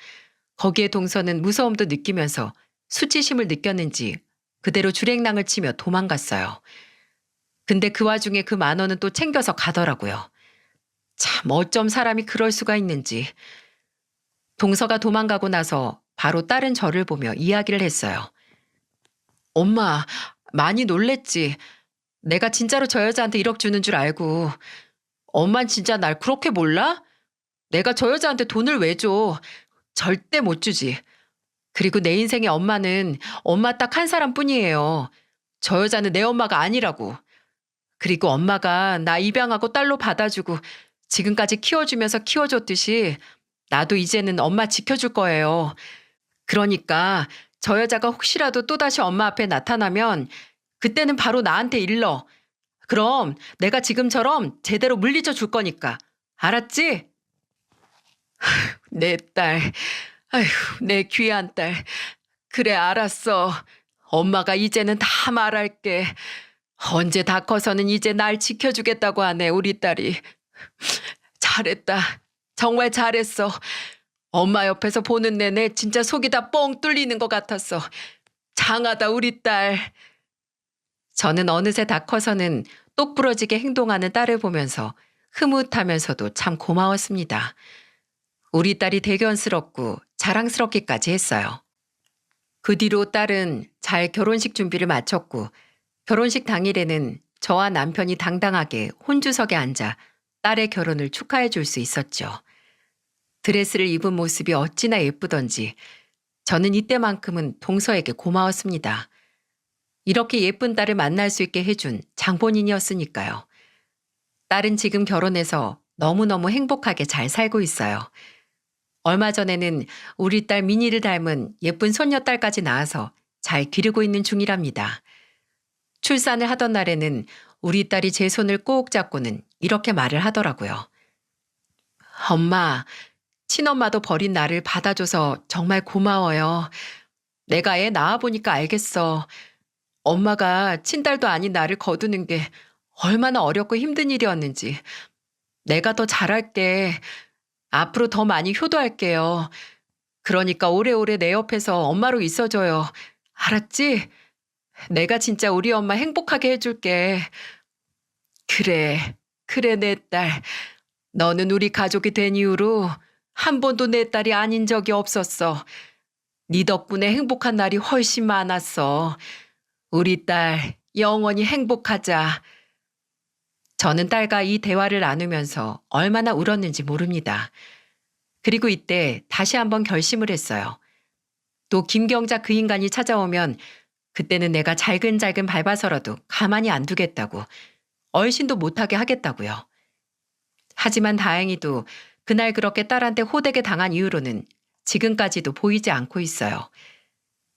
거기에 동서는 무서움도 느끼면서 수치심을 느꼈는지 그대로 줄행랑을 치며 도망갔어요. 근데 그 와중에 그 10,000원은 또 챙겨서 가더라고요. 참 어쩜 사람이 그럴 수가 있는지. 동서가 도망가고 나서 바로 딸은 저를 보며 이야기를 했어요. 엄마, 많이 놀랬지. 내가 진짜로 저 여자한테 1억 주는 줄 알고. 엄만 진짜 날 그렇게 몰라? 내가 저 여자한테 돈을 왜 줘? 절대 못 주지. 그리고 내 인생의 엄마는 엄마 딱 한 사람뿐이에요. 저 여자는 내 엄마가 아니라고. 그리고 엄마가 나 입양하고 딸로 받아주고 지금까지 키워주면서 키워줬듯이 나도 이제는 엄마 지켜줄 거예요. 그러니까 저 여자가 혹시라도 또다시 엄마 앞에 나타나면 그때는 바로 나한테 일러. 그럼 내가 지금처럼 제대로 물리쳐 줄 거니까. 알았지? 내 딸. 아휴, 내 귀한 딸. 그래, 알았어. 엄마가 이제는 다 말할게. 언제 다 커서는 이제 날 지켜주겠다고 하네, 우리 딸이. 잘했다. 정말 잘했어. 엄마 옆에서 보는 내내 진짜 속이 다 뻥 뚫리는 것 같았어. 장하다, 우리 딸. 저는 어느새 다 커서는 똑부러지게 행동하는 딸을 보면서 흐뭇하면서도 참 고마웠습니다. 우리 딸이 대견스럽고 자랑스럽기까지 했어요. 그 뒤로 딸은 잘 결혼식 준비를 마쳤고 결혼식 당일에는 저와 남편이 당당하게 혼주석에 앉아 딸의 결혼을 축하해 줄 수 있었죠. 드레스를 입은 모습이 어찌나 예쁘던지 저는 이때만큼은 동서에게 고마웠습니다. 이렇게 예쁜 딸을 만날 수 있게 해준 장본인이었으니까요. 딸은 지금 결혼해서 너무너무 행복하게 잘 살고 있어요. 얼마 전에는 우리 딸 미니를 닮은 예쁜 손녀딸까지 낳아서 잘 기르고 있는 중이랍니다. 출산을 하던 날에는 우리 딸이 제 손을 꼭 잡고는 이렇게 말을 하더라고요. 엄마, 친엄마도 버린 나를 받아줘서 정말 고마워요. 내가 애 낳아보니까 알겠어. 엄마가 친딸도 아닌 나를 거두는 게 얼마나 어렵고 힘든 일이었는지. 내가 더 잘할게. 앞으로 더 많이 효도할게요. 그러니까 오래오래 내 옆에서 엄마로 있어줘요. 알았지? 내가 진짜 우리 엄마 행복하게 해줄게. 그래, 그래, 내 딸. 너는 우리 가족이 된 이후로 한 번도 내 딸이 아닌 적이 없었어. 네 덕분에 행복한 날이 훨씬 많았어. 우리 딸, 영원히 행복하자. 저는 딸과 이 대화를 나누면서 얼마나 울었는지 모릅니다. 그리고 이때 다시 한번 결심을 했어요. 또 김경자 그 인간이 찾아오면 그때는 내가 잘근잘근 밟아서라도 가만히 안 두겠다고, 얼씬도 못하게 하겠다고요. 하지만 다행히도 그날 그렇게 딸한테 호되게 당한 이후로는 지금까지도 보이지 않고 있어요.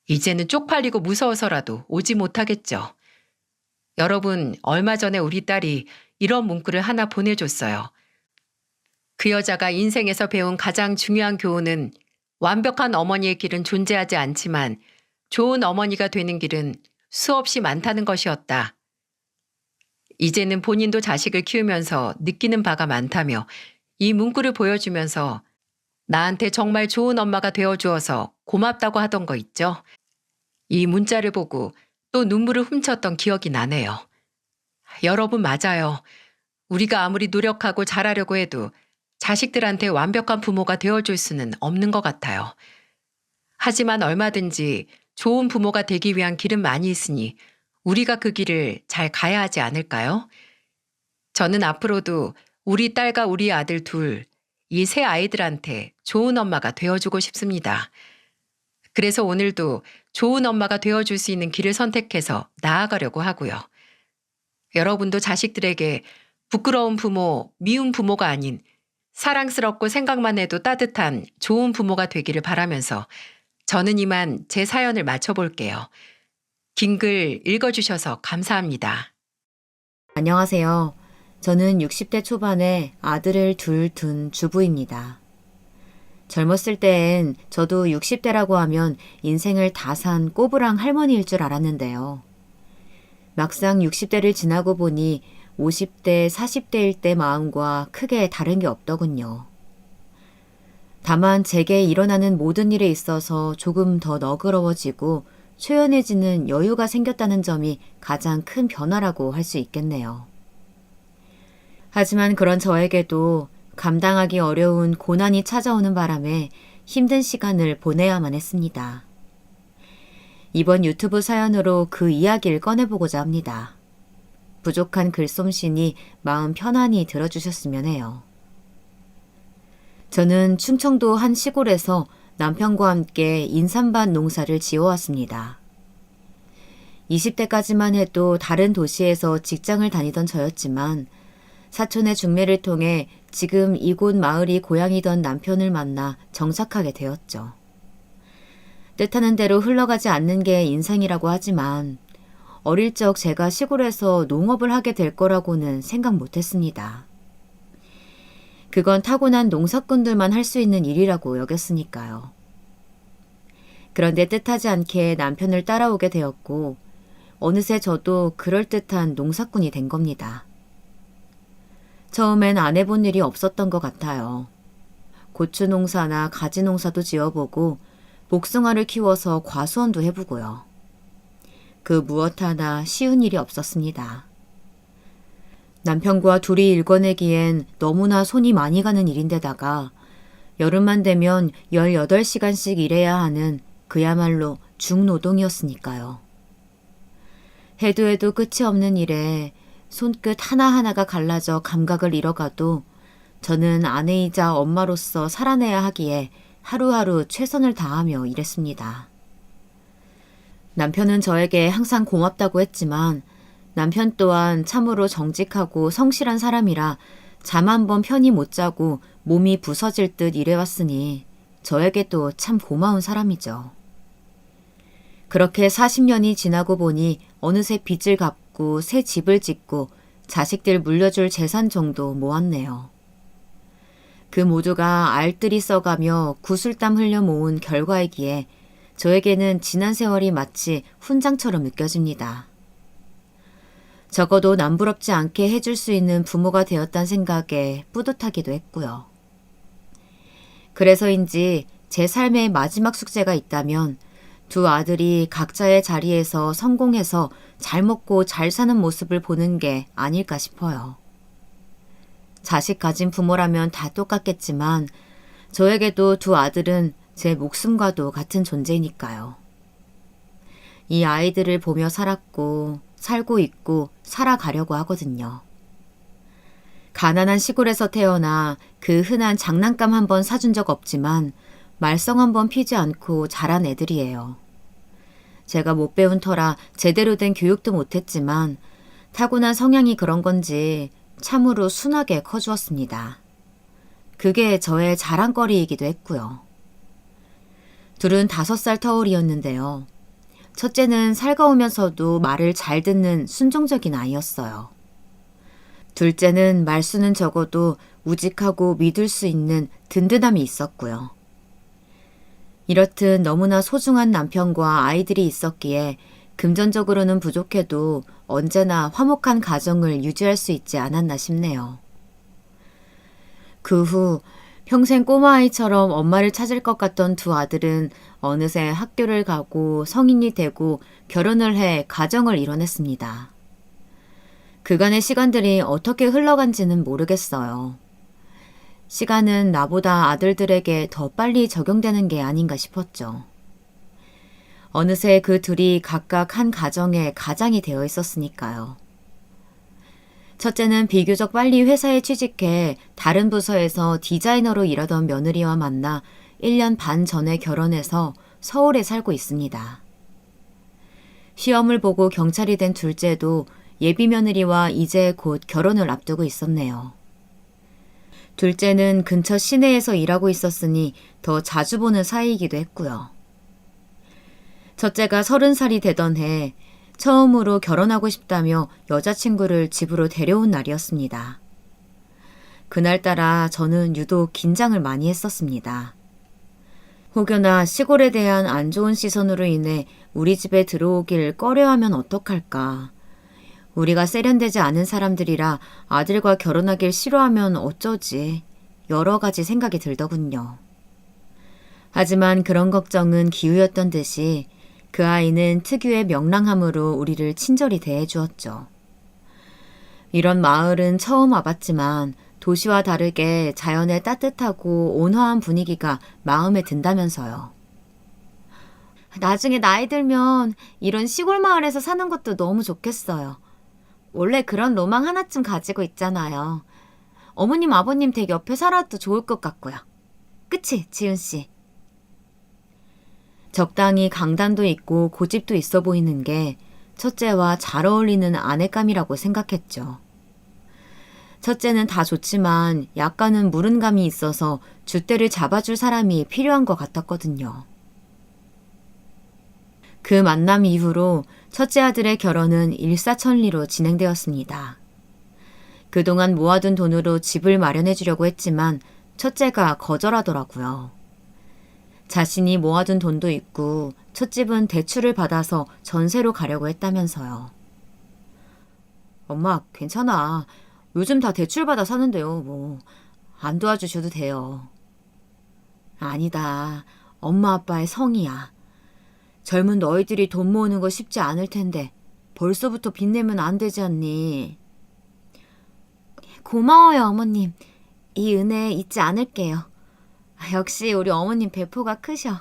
이제는 쪽팔리고 무서워서라도 오지 못하겠죠. 여러분, 얼마 전에 우리 딸이 이런 문구를 하나 보내줬어요. 그 여자가 인생에서 배운 가장 중요한 교훈은 완벽한 어머니의 길은 존재하지 않지만 좋은 어머니가 되는 길은 수없이 많다는 것이었다. 이제는 본인도 자식을 키우면서 느끼는 바가 많다며 이 문구를 보여주면서 나한테 정말 좋은 엄마가 되어주어서 고맙다고 하던 거 있죠? 이 문자를 보고 또 눈물을 훔쳤던 기억이 나네요. 여러분 맞아요. 우리가 아무리 노력하고 잘하려고 해도 자식들한테 완벽한 부모가 되어줄 수는 없는 것 같아요. 하지만 얼마든지 좋은 부모가 되기 위한 길은 많이 있으니 우리가 그 길을 잘 가야 하지 않을까요? 저는 앞으로도 우리 딸과 우리 아들 둘, 이 세 아이들한테 좋은 엄마가 되어주고 싶습니다. 그래서 오늘도 좋은 엄마가 되어줄 수 있는 길을 선택해서 나아가려고 하고요. 여러분도 자식들에게 부끄러운 부모, 미운 부모가 아닌 사랑스럽고 생각만 해도 따뜻한 좋은 부모가 되기를 바라면서 저는 이만 제 사연을 마쳐볼게요. 긴 글 읽어주셔서 감사합니다. 안녕하세요. 저는 60대 초반에 아들을 둘 둔 주부입니다. 젊었을 때엔 저도 60대라고 하면 인생을 다 산 꼬부랑 할머니일 줄 알았는데요. 막상 60대를 지나고 보니 50대, 40대일 때 마음과 크게 다른 게 없더군요. 다만 제게 일어나는 모든 일에 있어서 조금 더 너그러워지고 초연해지는 여유가 생겼다는 점이 가장 큰 변화라고 할 수 있겠네요. 하지만 그런 저에게도 감당하기 어려운 고난이 찾아오는 바람에 힘든 시간을 보내야만 했습니다. 이번 유튜브 사연으로 그 이야기를 꺼내보고자 합니다. 부족한 글솜씨니 마음 편안히 들어주셨으면 해요. 저는 충청도 한 시골에서 남편과 함께 인삼밭 농사를 지어왔습니다. 20대까지만 해도 다른 도시에서 직장을 다니던 저였지만 사촌의 중매를 통해 지금 이곳 마을이 고향이던 남편을 만나 정착하게 되었죠. 뜻하는 대로 흘러가지 않는 게 인생이라고 하지만 어릴 적 제가 시골에서 농업을 하게 될 거라고는 생각 못했습니다. 그건 타고난 농사꾼들만 할 수 있는 일이라고 여겼으니까요. 그런데 뜻하지 않게 남편을 따라오게 되었고 어느새 저도 그럴듯한 농사꾼이 된 겁니다. 처음엔 안 해본 일이 없었던 것 같아요. 고추 농사나 가지 농사도 지어보고 복숭아를 키워서 과수원도 해보고요. 그 무엇 하나 쉬운 일이 없었습니다. 남편과 둘이 일궈내기엔 너무나 손이 많이 가는 일인데다가 여름만 되면 18시간씩 일해야 하는 그야말로 중노동이었으니까요. 해도 해도 끝이 없는 일에 손끝 하나하나가 갈라져 감각을 잃어가도 저는 아내이자 엄마로서 살아내야 하기에 하루하루 최선을 다하며 일했습니다. 남편은 저에게 항상 고맙다고 했지만 남편 또한 참으로 정직하고 성실한 사람이라 잠 한 번 편히 못 자고 몸이 부서질 듯 일해왔으니 저에게도 참 고마운 사람이죠. 그렇게 40년이 지나고 보니 어느새 빚을 갚고 새 집을 짓고 자식들 물려줄 재산 정도 모았네요. 그 모두가 알뜰히 써가며 구슬땀 흘려 모은 결과이기에 저에게는 지난 세월이 마치 훈장처럼 느껴집니다. 적어도 남부럽지 않게 해줄 수 있는 부모가 되었다는 생각에 뿌듯하기도 했고요. 그래서인지 제 삶의 마지막 숙제가 있다면 두 아들이 각자의 자리에서 성공해서 잘 먹고 잘 사는 모습을 보는 게 아닐까 싶어요. 자식 가진 부모라면 다 똑같겠지만 저에게도 두 아들은 제 목숨과도 같은 존재니까요. 이 아이들을 보며 살았고 살고 있고 살아가려고 하거든요. 가난한 시골에서 태어나 그 흔한 장난감 한 번 사준 적 없지만 말썽 한 번 피지 않고 자란 애들이에요. 제가 못 배운 터라 제대로 된 교육도 못했지만 타고난 성향이 그런 건지 참으로 순하게 커주었습니다. 그게 저의 자랑거리이기도 했고요. 둘은 5살 터울이었는데요. 첫째는 살가우면서도 말을 잘 듣는 순종적인 아이였어요. 둘째는 말수는 적어도 우직하고 믿을 수 있는 든든함이 있었고요. 이렇듯 너무나 소중한 남편과 아이들이 있었기에 금전적으로는 부족해도 언제나 화목한 가정을 유지할 수 있지 않았나 싶네요. 그 후 평생 꼬마아이처럼 엄마를 찾을 것 같던 두 아들은 어느새 학교를 가고 성인이 되고 결혼을 해 가정을 이뤄냈습니다. 그간의 시간들이 어떻게 흘러간지는 모르겠어요. 시간은 나보다 아들들에게 더 빨리 적용되는 게 아닌가 싶었죠. 어느새 그 둘이 각각 한 가정의 가장이 되어 있었으니까요. 첫째는 비교적 빨리 회사에 취직해 다른 부서에서 디자이너로 일하던 며느리와 만나 1년 반 전에 결혼해서 서울에 살고 있습니다. 시험을 보고 경찰이 된 둘째도 예비 며느리와 이제 곧 결혼을 앞두고 있었네요. 둘째는 근처 시내에서 일하고 있었으니 더 자주 보는 사이이기도 했고요. 첫째가 30살이 되던 해 처음으로 결혼하고 싶다며 여자친구를 집으로 데려온 날이었습니다. 그날따라 저는 유독 긴장을 많이 했었습니다. 혹여나 시골에 대한 안 좋은 시선으로 인해 우리 집에 들어오길 꺼려하면 어떡할까. 우리가 세련되지 않은 사람들이라 아들과 결혼하길 싫어하면 어쩌지. 여러 가지 생각이 들더군요. 하지만 그런 걱정은 기우였던 듯이 그 아이는 특유의 명랑함으로 우리를 친절히 대해주었죠. 이런 마을은 처음 와봤지만 도시와 다르게 자연의 따뜻하고 온화한 분위기가 마음에 든다면서요. 나중에 나이 들면 이런 시골 마을에서 사는 것도 너무 좋겠어요. 원래 그런 로망 하나쯤 가지고 있잖아요. 어머님, 아버님 댁 옆에 살아도 좋을 것 같고요. 그치, 지은 씨? 적당히 강단도 있고 고집도 있어 보이는 게 첫째와 잘 어울리는 아내감이라고 생각했죠. 첫째는 다 좋지만 약간은 무른감이 있어서 줏대를 잡아줄 사람이 필요한 것 같았거든요. 그 만남 이후로 첫째 아들의 결혼은 일사천리로 진행되었습니다. 그동안 모아둔 돈으로 집을 마련해 주려고 했지만 첫째가 거절하더라고요. 자신이 모아둔 돈도 있고 첫 집은 대출을 받아서 전세로 가려고 했다면서요. 엄마, 괜찮아. 요즘 다 대출받아 사는데요. 뭐 안 도와주셔도 돼요. 아니다. 엄마 아빠의 성이야. 젊은 너희들이 돈 모으는 거 쉽지 않을 텐데 벌써부터 빚내면 안 되지 않니? 고마워요, 어머님. 이 은혜 잊지 않을게요. 역시 우리 어머님 배포가 크셔.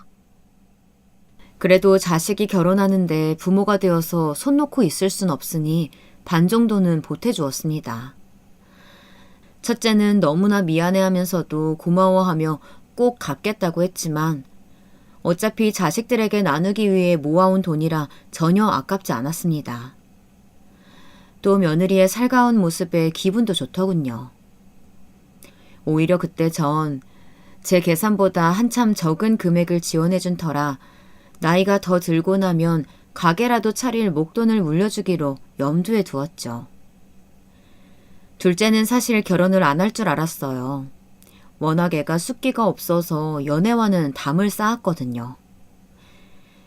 그래도 자식이 결혼하는데 부모가 되어서 손 놓고 있을 순 없으니 반 정도는 보태주었습니다. 첫째는 너무나 미안해하면서도 고마워하며 꼭 갚겠다고 했지만 어차피 자식들에게 나누기 위해 모아온 돈이라 전혀 아깝지 않았습니다. 또 며느리의 살가운 모습에 기분도 좋더군요. 오히려 그때 전 제 계산보다 한참 적은 금액을 지원해준 터라 나이가 더 들고 나면 가게라도 차릴 목돈을 물려주기로 염두에 두었죠. 둘째는 사실 결혼을 안 할 줄 알았어요. 워낙 애가 숫기가 없어서 연애와는 담을 쌓았거든요.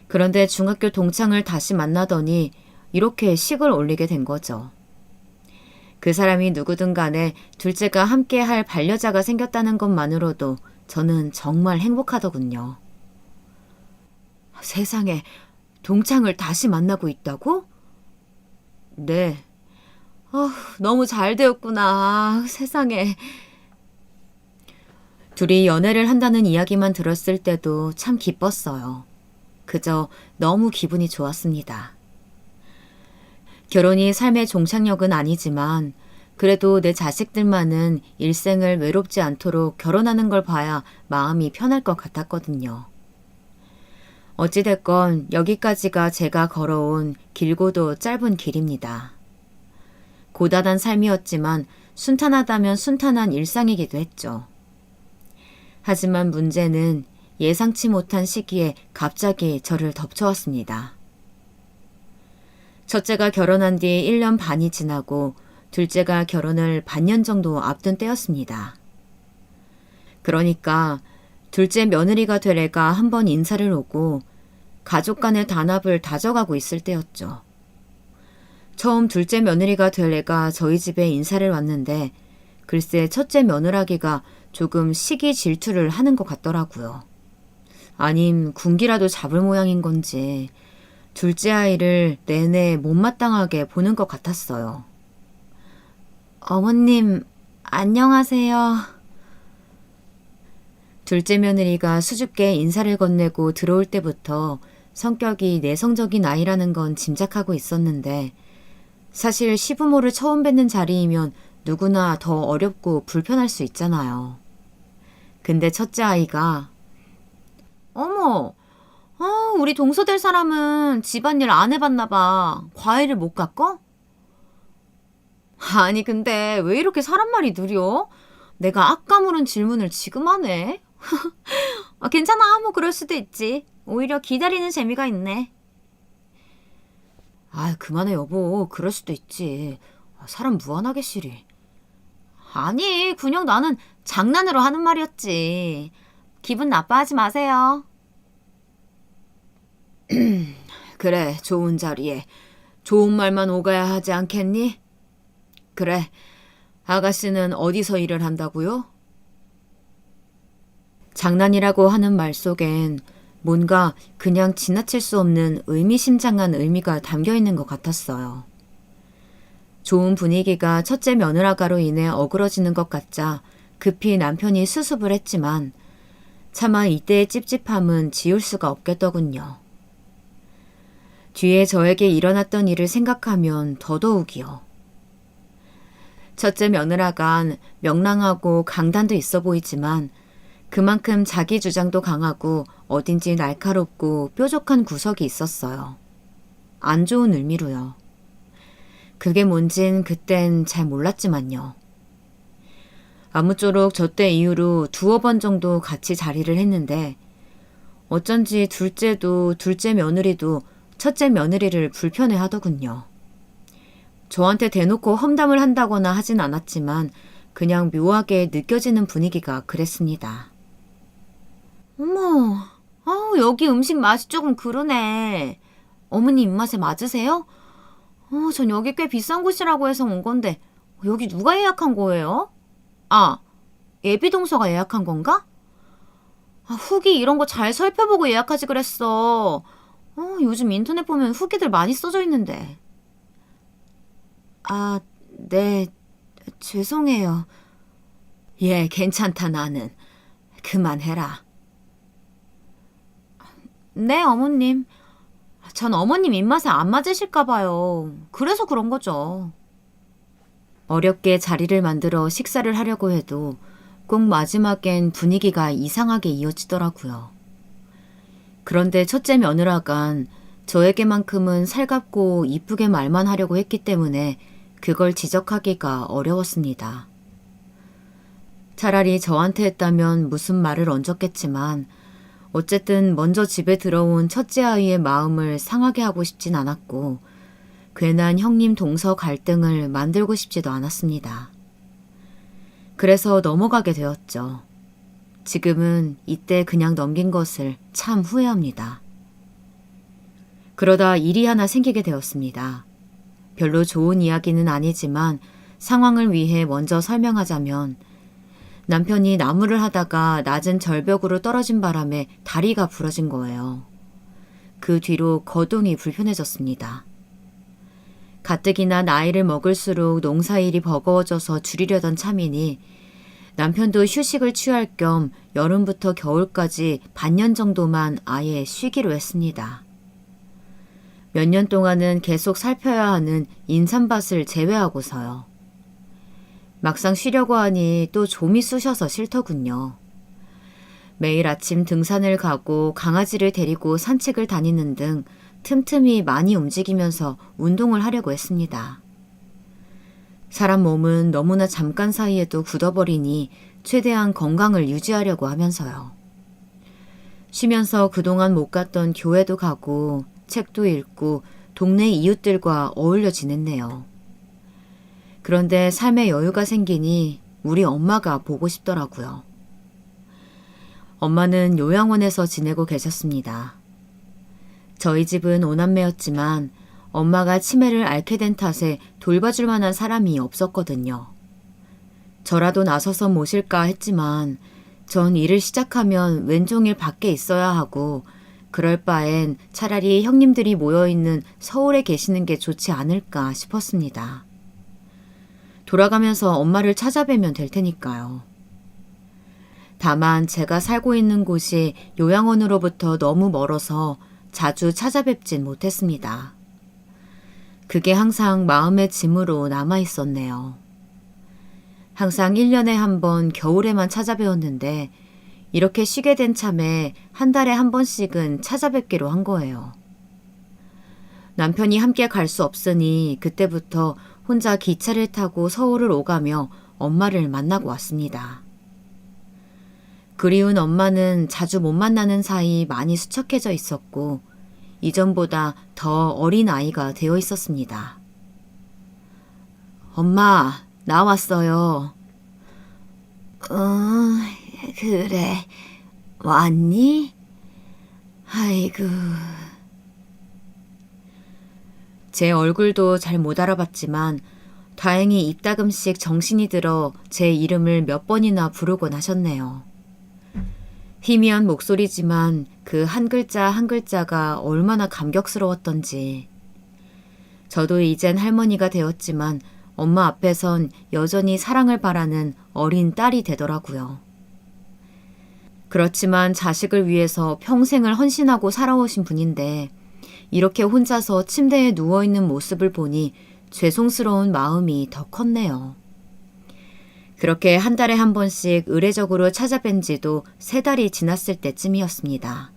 그런데 중학교 동창을 다시 만나더니 이렇게 식을 올리게 된 거죠. 그 사람이 누구든 간에 둘째가 함께 할 반려자가 생겼다는 것만으로도 저는 정말 행복하더군요. 세상에, 동창을 다시 만나고 있다고? 네. 너무 잘 되었구나. 세상에. 둘이 연애를 한다는 이야기만 들었을 때도 참 기뻤어요. 그저 너무 기분이 좋았습니다. 결혼이 삶의 종착역은 아니지만 그래도 내 자식들만은 일생을 외롭지 않도록 결혼하는 걸 봐야 마음이 편할 것 같았거든요. 어찌됐건 여기까지가 제가 걸어온 길고도 짧은 길입니다. 고단한 삶이었지만 순탄하다면 순탄한 일상이기도 했죠. 하지만 문제는 예상치 못한 시기에 갑자기 저를 덮쳐왔습니다. 첫째가 결혼한 뒤 1년 반이 지나고 둘째가 결혼을 반년 정도 앞둔 때였습니다. 그러니까 둘째 며느리가 될 애가 한번 인사를 오고 가족 간의 단합을 다져가고 있을 때였죠. 처음 둘째 며느리가 될 애가 저희 집에 인사를 왔는데 글쎄 첫째 며느라기가 조금 시기 질투를 하는 것 같더라고요. 아님 군기라도 잡을 모양인 건지 둘째 아이를 내내 못마땅하게 보는 것 같았어요. 어머님, 안녕하세요. 둘째 며느리가 수줍게 인사를 건네고 들어올 때부터 성격이 내성적인 아이라는 건 짐작하고 있었는데 사실 시부모를 처음 뵙는 자리이면 누구나 더 어렵고 불편할 수 있잖아요. 근데 첫째 아이가 어머, 우리 동서될 사람은 집안일 안 해봤나 봐. 과일을 못 깎어? 아니 근데 왜 이렇게 사람 말이 느려? 내가 아까 물은 질문을 지금 하네. 괜찮아, 뭐 그럴 수도 있지. 오히려 기다리는 재미가 있네. 그만해 여보. 그럴 수도 있지. 사람 무한하게 싫이. 아니 그냥 나는 장난으로 하는 말이었지. 기분 나빠하지 마세요. 그래, 좋은 자리에 좋은 말만 오가야 하지 않겠니? 그래, 아가씨는 어디서 일을 한다고요? 장난이라고 하는 말 속엔 뭔가 그냥 지나칠 수 없는 의미심장한 의미가 담겨 있는 것 같았어요. 좋은 분위기가 첫째 며느라가로 인해 어그러지는 것 같자 급히 남편이 수습을 했지만 차마 이때의 찝찝함은 지울 수가 없겠더군요. 뒤에 저에게 일어났던 일을 생각하면 더더욱이요. 첫째 며느라간 명랑하고 강단도 있어 보이지만 그만큼 자기 주장도 강하고 어딘지 날카롭고 뾰족한 구석이 있었어요. 안 좋은 의미로요. 그게 뭔진 그땐 잘 몰랐지만요. 아무쪼록 저 때 이후로 두어 번 정도 같이 자리를 했는데 어쩐지 둘째도 둘째 며느리도 첫째 며느리를 불편해 하더군요. 저한테 대놓고 험담을 한다거나 하진 않았지만 그냥 묘하게 느껴지는 분위기가 그랬습니다. 어머, 여기 음식 맛이 조금 그러네. 어머니 입맛에 맞으세요? 전 여기 꽤 비싼 곳이라고 해서 온 건데 여기 누가 예약한 거예요? 예비동서가 예약한 건가? 후기 이런 거 잘 살펴보고 예약하지 그랬어. 요즘 인터넷 보면 후기들 많이 써져 있는데. 네, 죄송해요. 예, 괜찮다 나는. 그만해라. 네, 어머님. 전 어머님 입맛에 안 맞으실까 봐요. 그래서 그런 거죠. 어렵게 자리를 만들어 식사를 하려고 해도 꼭 마지막엔 분위기가 이상하게 이어지더라고요. 그런데 첫째 며느라간 저에게만큼은 살갑고 이쁘게 말만 하려고 했기 때문에 그걸 지적하기가 어려웠습니다. 차라리 저한테 했다면 무슨 말을 얹었겠지만 어쨌든 먼저 집에 들어온 첫째 아이의 마음을 상하게 하고 싶진 않았고 괜한 형님 동서 갈등을 만들고 싶지도 않았습니다. 그래서 넘어가게 되었죠. 지금은 이때 그냥 넘긴 것을 참 후회합니다. 그러다 일이 하나 생기게 되었습니다. 별로 좋은 이야기는 아니지만 상황을 위해 먼저 설명하자면 남편이 나무를 하다가 낮은 절벽으로 떨어진 바람에 다리가 부러진 거예요. 그 뒤로 거동이 불편해졌습니다. 가뜩이나 나이를 먹을수록 농사일이 버거워져서 줄이려던 참이니 남편도 휴식을 취할 겸 여름부터 겨울까지 반년 정도만 아예 쉬기로 했습니다. 몇 년 동안은 계속 살펴야 하는 인삼밭을 제외하고서요. 막상 쉬려고 하니 또 좀이 쑤셔서 싫더군요. 매일 아침 등산을 가고 강아지를 데리고 산책을 다니는 등 틈틈이 많이 움직이면서 운동을 하려고 했습니다. 사람 몸은 너무나 잠깐 사이에도 굳어버리니 최대한 건강을 유지하려고 하면서요. 쉬면서 그동안 못 갔던 교회도 가고 책도 읽고 동네 이웃들과 어울려 지냈네요. 그런데 삶에 여유가 생기니 우리 엄마가 보고 싶더라고요. 엄마는 요양원에서 지내고 계셨습니다. 저희 집은 5남매였지만 엄마가 치매를 앓게 된 탓에 돌봐줄 만한 사람이 없었거든요. 저라도 나서서 모실까 했지만 전 일을 시작하면 왼종일 밖에 있어야 하고 그럴 바엔 차라리 형님들이 모여있는 서울에 계시는 게 좋지 않을까 싶었습니다. 돌아가면서 엄마를 찾아뵈면 될 테니까요. 다만 제가 살고 있는 곳이 요양원으로부터 너무 멀어서 자주 찾아뵙진 못했습니다. 그게 항상 마음의 짐으로 남아 있었네요. 항상 1년에 한 번 겨울에만 찾아뵈었는데 이렇게 쉬게 된 참에 한 달에 한 번씩은 찾아뵙기로 한 거예요. 남편이 함께 갈 수 없으니 그때부터 혼자 기차를 타고 서울을 오가며 엄마를 만나고 왔습니다. 그리운 엄마는 자주 못 만나는 사이 많이 수척해져 있었고 이전보다 더 어린 아이가 되어 있었습니다. 엄마, 나왔어요. 그래. 왔니? 아이고. 제 얼굴도 잘 못 알아봤지만 다행히 이따금씩 정신이 들어 제 이름을 몇 번이나 부르곤 하셨네요. 희미한 목소리지만 그 한 글자 한 글자가 얼마나 감격스러웠던지. 저도 이젠 할머니가 되었지만 엄마 앞에선 여전히 사랑을 바라는 어린 딸이 되더라고요. 그렇지만 자식을 위해서 평생을 헌신하고 살아오신 분인데 이렇게 혼자서 침대에 누워있는 모습을 보니 죄송스러운 마음이 더 컸네요. 그렇게 한 달에 한 번씩 의례적으로 찾아뵌 지도 3달이 지났을 때쯤이었습니다.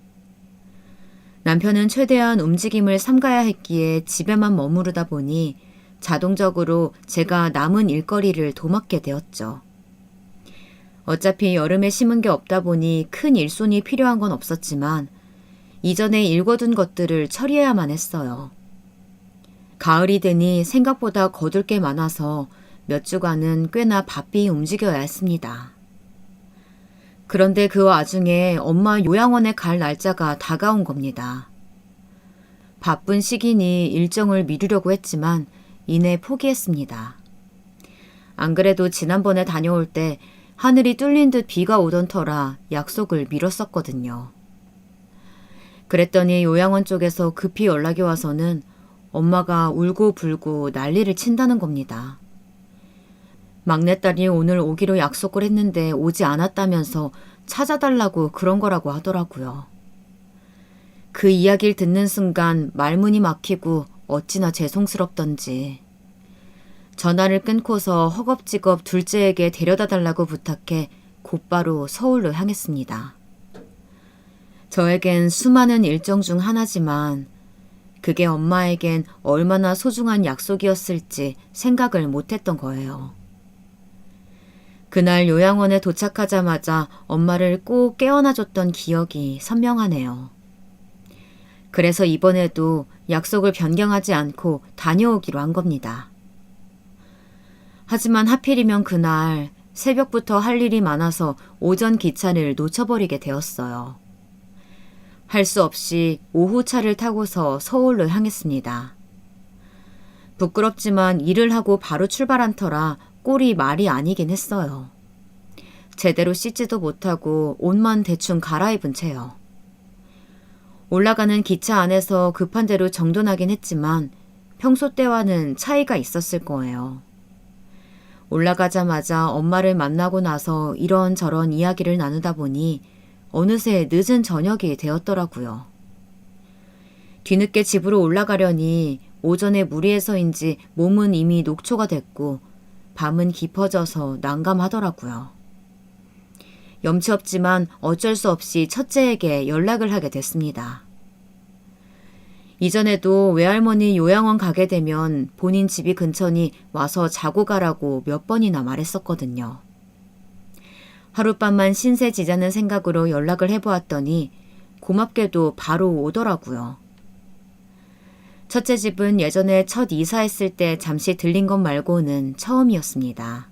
남편은 최대한 움직임을 삼가야 했기에 집에만 머무르다 보니 자동적으로 제가 남은 일거리를 도맡게 되었죠. 어차피 여름에 심은 게 없다 보니 큰 일손이 필요한 건 없었지만 이전에 읽어둔 것들을 처리해야만 했어요. 가을이 되니 생각보다 거둘 게 많아서 몇 주간은 꽤나 바삐 움직여야 했습니다. 그런데 그 와중에 엄마 요양원에 갈 날짜가 다가온 겁니다. 바쁜 시기니 일정을 미루려고 했지만 이내 포기했습니다. 안 그래도 지난번에 다녀올 때 하늘이 뚫린 듯 비가 오던 터라 약속을 미뤘었거든요. 그랬더니 요양원 쪽에서 급히 연락이 와서는 엄마가 울고불고 난리를 친다는 겁니다. 막내딸이 오늘 오기로 약속을 했는데 오지 않았다면서 찾아달라고 그런 거라고 하더라고요. 그 이야기를 듣는 순간 말문이 막히고 어찌나 죄송스럽던지. 전화를 끊고서 허겁지겁 둘째에게 데려다 달라고 부탁해 곧바로 서울로 향했습니다. 저에겐 수많은 일정 중 하나지만 그게 엄마에겐 얼마나 소중한 약속이었을지 생각을 못했던 거예요. 그날 요양원에 도착하자마자 엄마를 꼭 깨어나줬던 기억이 선명하네요. 그래서 이번에도 약속을 변경하지 않고 다녀오기로 한 겁니다. 하지만 하필이면 그날 새벽부터 할 일이 많아서 오전 기차를 놓쳐버리게 되었어요. 할 수 없이 오후 차를 타고서 서울로 향했습니다. 부끄럽지만 일을 하고 바로 출발한 터라 꼴이 말이 아니긴 했어요. 제대로 씻지도 못하고 옷만 대충 갈아입은 채요. 올라가는 기차 안에서 급한 대로 정돈하긴 했지만 평소 때와는 차이가 있었을 거예요. 올라가자마자 엄마를 만나고 나서 이런저런 이야기를 나누다 보니 어느새 늦은 저녁이 되었더라고요. 뒤늦게 집으로 올라가려니 오전에 무리해서인지 몸은 이미 녹초가 됐고 밤은 깊어져서 난감하더라고요. 염치 없지만 어쩔 수 없이 첫째에게 연락을 하게 됐습니다. 이전에도 외할머니 요양원 가게 되면 본인 집이 근처니 와서 자고 가라고 몇 번이나 말했었거든요. 하룻밤만 신세 지자는 생각으로 연락을 해보았더니 고맙게도 바로 오더라고요. 첫째 집은 예전에 첫 이사했을 때 잠시 들린 것 말고는 처음이었습니다.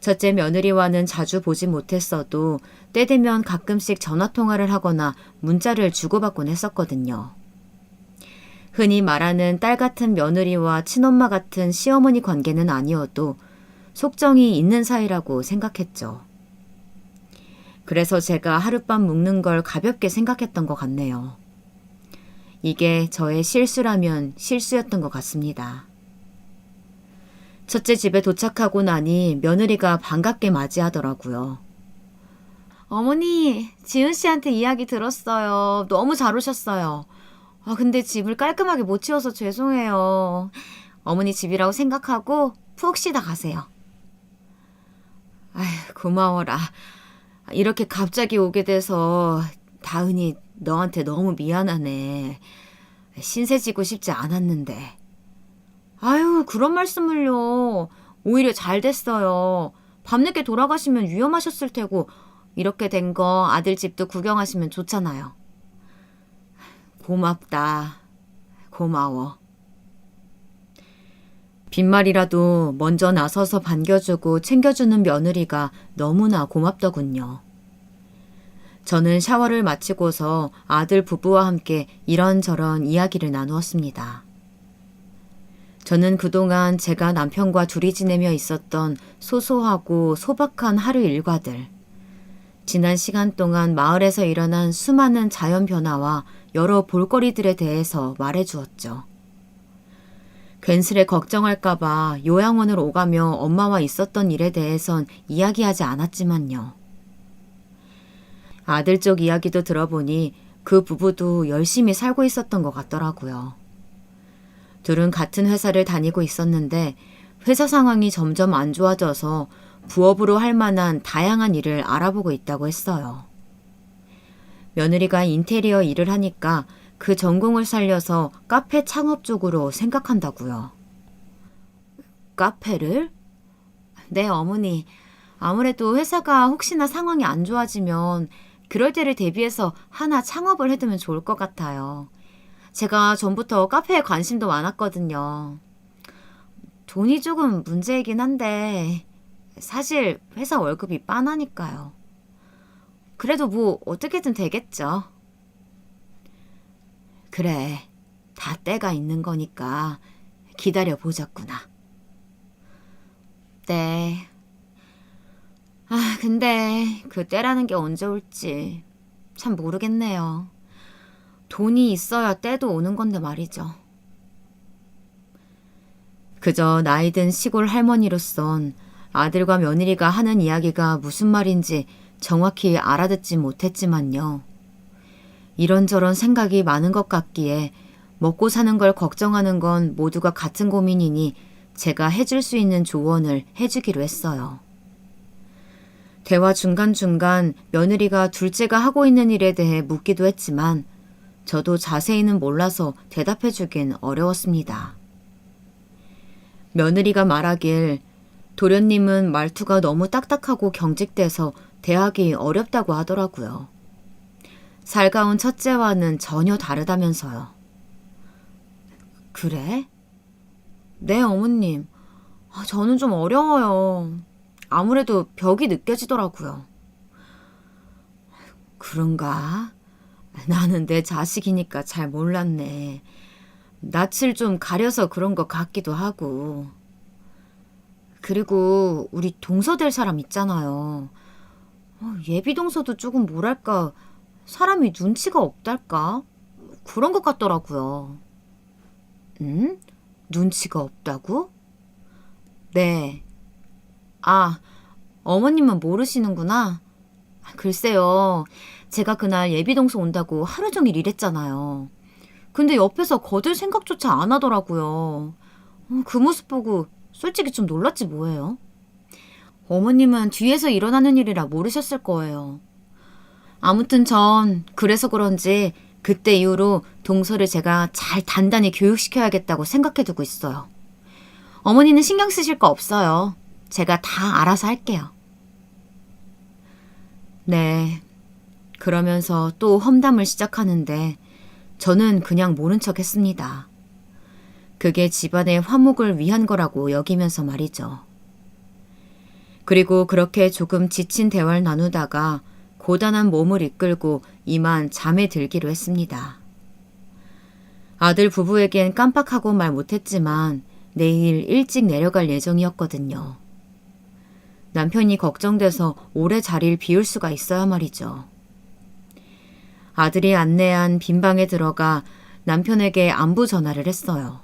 첫째 며느리와는 자주 보지 못했어도 때 되면 가끔씩 전화통화를 하거나 문자를 주고받곤 했었거든요. 흔히 말하는 딸 같은 며느리와 친엄마 같은 시어머니 관계는 아니어도 속정이 있는 사이라고 생각했죠. 그래서 제가 하룻밤 묵는 걸 가볍게 생각했던 것 같네요. 이게 저의 실수라면 실수였던 것 같습니다. 첫째 집에 도착하고 나니 며느리가 반갑게 맞이하더라고요. 어머니, 지은 씨한테 이야기 들었어요. 너무 잘 오셨어요. 근데 집을 깔끔하게 못 치워서 죄송해요. 어머니 집이라고 생각하고 푹 쉬다 가세요. 아휴, 고마워라. 이렇게 갑자기 오게 돼서 다은이 너한테 너무 미안하네. 신세지고 싶지 않았는데. 아유, 그런 말씀을요. 오히려 잘 됐어요. 밤늦게 돌아가시면 위험하셨을 테고 이렇게 된 거 아들 집도 구경하시면 좋잖아요. 고맙다. 고마워. 빈말이라도 먼저 나서서 반겨주고 챙겨주는 며느리가 너무나 고맙더군요. 저는 샤워를 마치고서 아들 부부와 함께 이런저런 이야기를 나누었습니다. 저는 그동안 제가 남편과 둘이 지내며 있었던 소소하고 소박한 하루 일과들, 지난 시간 동안 마을에서 일어난 수많은 자연 변화와 여러 볼거리들에 대해서 말해주었죠. 괜스레 걱정할까봐 요양원을 오가며 엄마와 있었던 일에 대해선 이야기하지 않았지만요. 아들 쪽 이야기도 들어보니 그 부부도 열심히 살고 있었던 것 같더라고요. 둘은 같은 회사를 다니고 있었는데 회사 상황이 점점 안 좋아져서 부업으로 할 만한 다양한 일을 알아보고 있다고 했어요. 며느리가 인테리어 일을 하니까 그 전공을 살려서 카페 창업 쪽으로 생각한다고요. 카페를? 네, 어머니. 아무래도 회사가 혹시나 상황이 안 좋아지면 그럴 때를 대비해서 하나 창업을 해두면 좋을 것 같아요. 제가 전부터 카페에 관심도 많았거든요. 돈이 조금 문제이긴 한데 사실 회사 월급이 빤하니까요. 그래도 뭐 어떻게든 되겠죠. 그래, 다 때가 있는 거니까 기다려보자꾸나. 네. 근데 그 때라는 게 언제 올지 참 모르겠네요. 돈이 있어야 때도 오는 건데 말이죠. 그저 나이든 시골 할머니로선 아들과 며느리가 하는 이야기가 무슨 말인지 정확히 알아듣지 못했지만요. 이런저런 생각이 많은 것 같기에 먹고 사는 걸 걱정하는 건 모두가 같은 고민이니 제가 해줄 수 있는 조언을 해주기로 했어요. 대화 중간중간 며느리가 둘째가 하고 있는 일에 대해 묻기도 했지만 저도 자세히는 몰라서 대답해주긴 어려웠습니다. 며느리가 말하길 도련님은 말투가 너무 딱딱하고 경직돼서 대하기 어렵다고 하더라고요. 살가운 첫째와는 전혀 다르다면서요. 그래? 네, 어머님. 저는 좀 어려워요. 아무래도 벽이 느껴지더라고요. 그런가? 나는 내 자식이니까 잘 몰랐네. 낯을 좀 가려서 그런 것 같기도 하고. 그리고 우리 동서 될 사람 있잖아요. 예비 동서도 조금 뭐랄까 사람이 눈치가 없달까? 그런 것 같더라고요. 응? 눈치가 없다고? 네. 아, 어머님은 모르시는구나. 글쎄요. 제가 그날 예비동서 온다고 하루 종일 일했잖아요. 근데 옆에서 거들 생각조차 안 하더라고요. 그 모습 보고 솔직히 좀 놀랐지 뭐예요. 어머님은 뒤에서 일어나는 일이라 모르셨을 거예요. 아무튼 전 그래서 그런지 그때 이후로 동서를 제가 잘 단단히 교육시켜야겠다고 생각해두고 있어요. 어머니는 신경 쓰실 거 없어요. 제가 다 알아서 할게요. 네. 그러면서 또 험담을 시작하는데 저는 그냥 모른 척 했습니다. 그게 집안의 화목을 위한 거라고 여기면서 말이죠. 그리고 그렇게 조금 지친 대화를 나누다가 고단한 몸을 이끌고 이만 잠에 들기로 했습니다. 아들 부부에겐 깜빡하고 말 못했지만 내일 일찍 내려갈 예정이었거든요. 남편이 걱정돼서 오래 자리를 비울 수가 있어야 말이죠. 아들이 안내한 빈방에 들어가 남편에게 안부 전화를 했어요.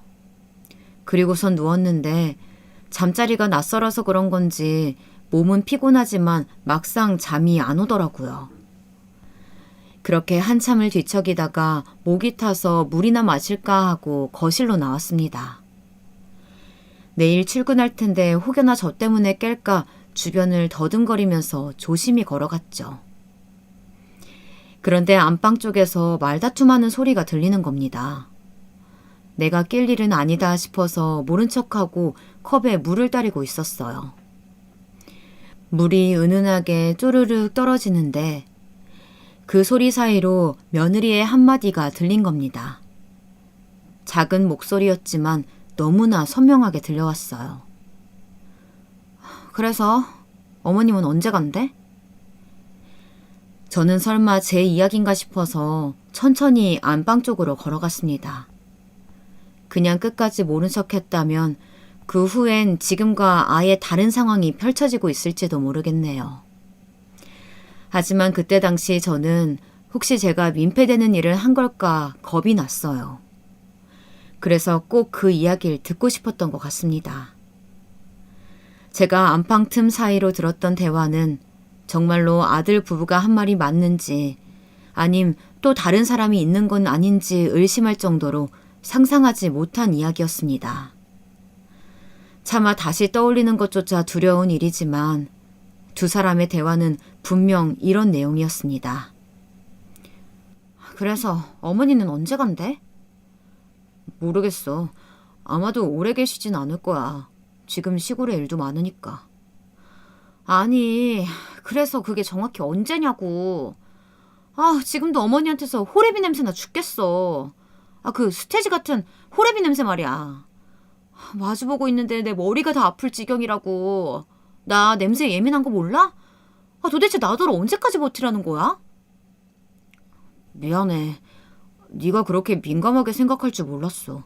그리고선 누웠는데 잠자리가 낯설어서 그런 건지 몸은 피곤하지만 막상 잠이 안 오더라고요. 그렇게 한참을 뒤척이다가 목이 타서 물이나 마실까 하고 거실로 나왔습니다. 내일 출근할 텐데 혹여나 저 때문에 깰까 주변을 더듬거리면서 조심히 걸어갔죠. 그런데 안방 쪽에서 말다툼하는 소리가 들리는 겁니다. 내가 낄 일은 아니다 싶어서 모른 척하고 컵에 물을 따르고 있었어요. 물이 은은하게 쪼르륵 떨어지는데 그 소리 사이로 며느리의 한마디가 들린 겁니다. 작은 목소리였지만 너무나 선명하게 들려왔어요. 그래서 어머님은 언제 간대? 저는 설마 제 이야기인가 싶어서 천천히 안방 쪽으로 걸어갔습니다. 그냥 끝까지 모른 척했다면 그 후엔 지금과 아예 다른 상황이 펼쳐지고 있을지도 모르겠네요. 하지만 그때 당시 저는 혹시 제가 민폐되는 일을 한 걸까 겁이 났어요. 그래서 꼭 그 이야기를 듣고 싶었던 것 같습니다. 제가 안방 틈 사이로 들었던 대화는 정말로 아들 부부가 한 말이 맞는지 아님 또 다른 사람이 있는 건 아닌지 의심할 정도로 상상하지 못한 이야기였습니다. 차마 다시 떠올리는 것조차 두려운 일이지만 두 사람의 대화는 분명 이런 내용이었습니다. 그래서 어머니는 언제 간대? 모르겠어. 아마도 오래 계시진 않을 거야. 지금 시골에 일도 많으니까. 아니, 그래서 그게 정확히 언제냐고. 지금도 어머니한테서 호레비 냄새나 죽겠어. 그 스테지 같은 호레비 냄새 말이야. 마주보고 있는데 내 머리가 다 아플 지경이라고. 나 냄새 예민한 거 몰라? 도대체 나더러 언제까지 버티라는 거야? 미안해. 네가 그렇게 민감하게 생각할 줄 몰랐어.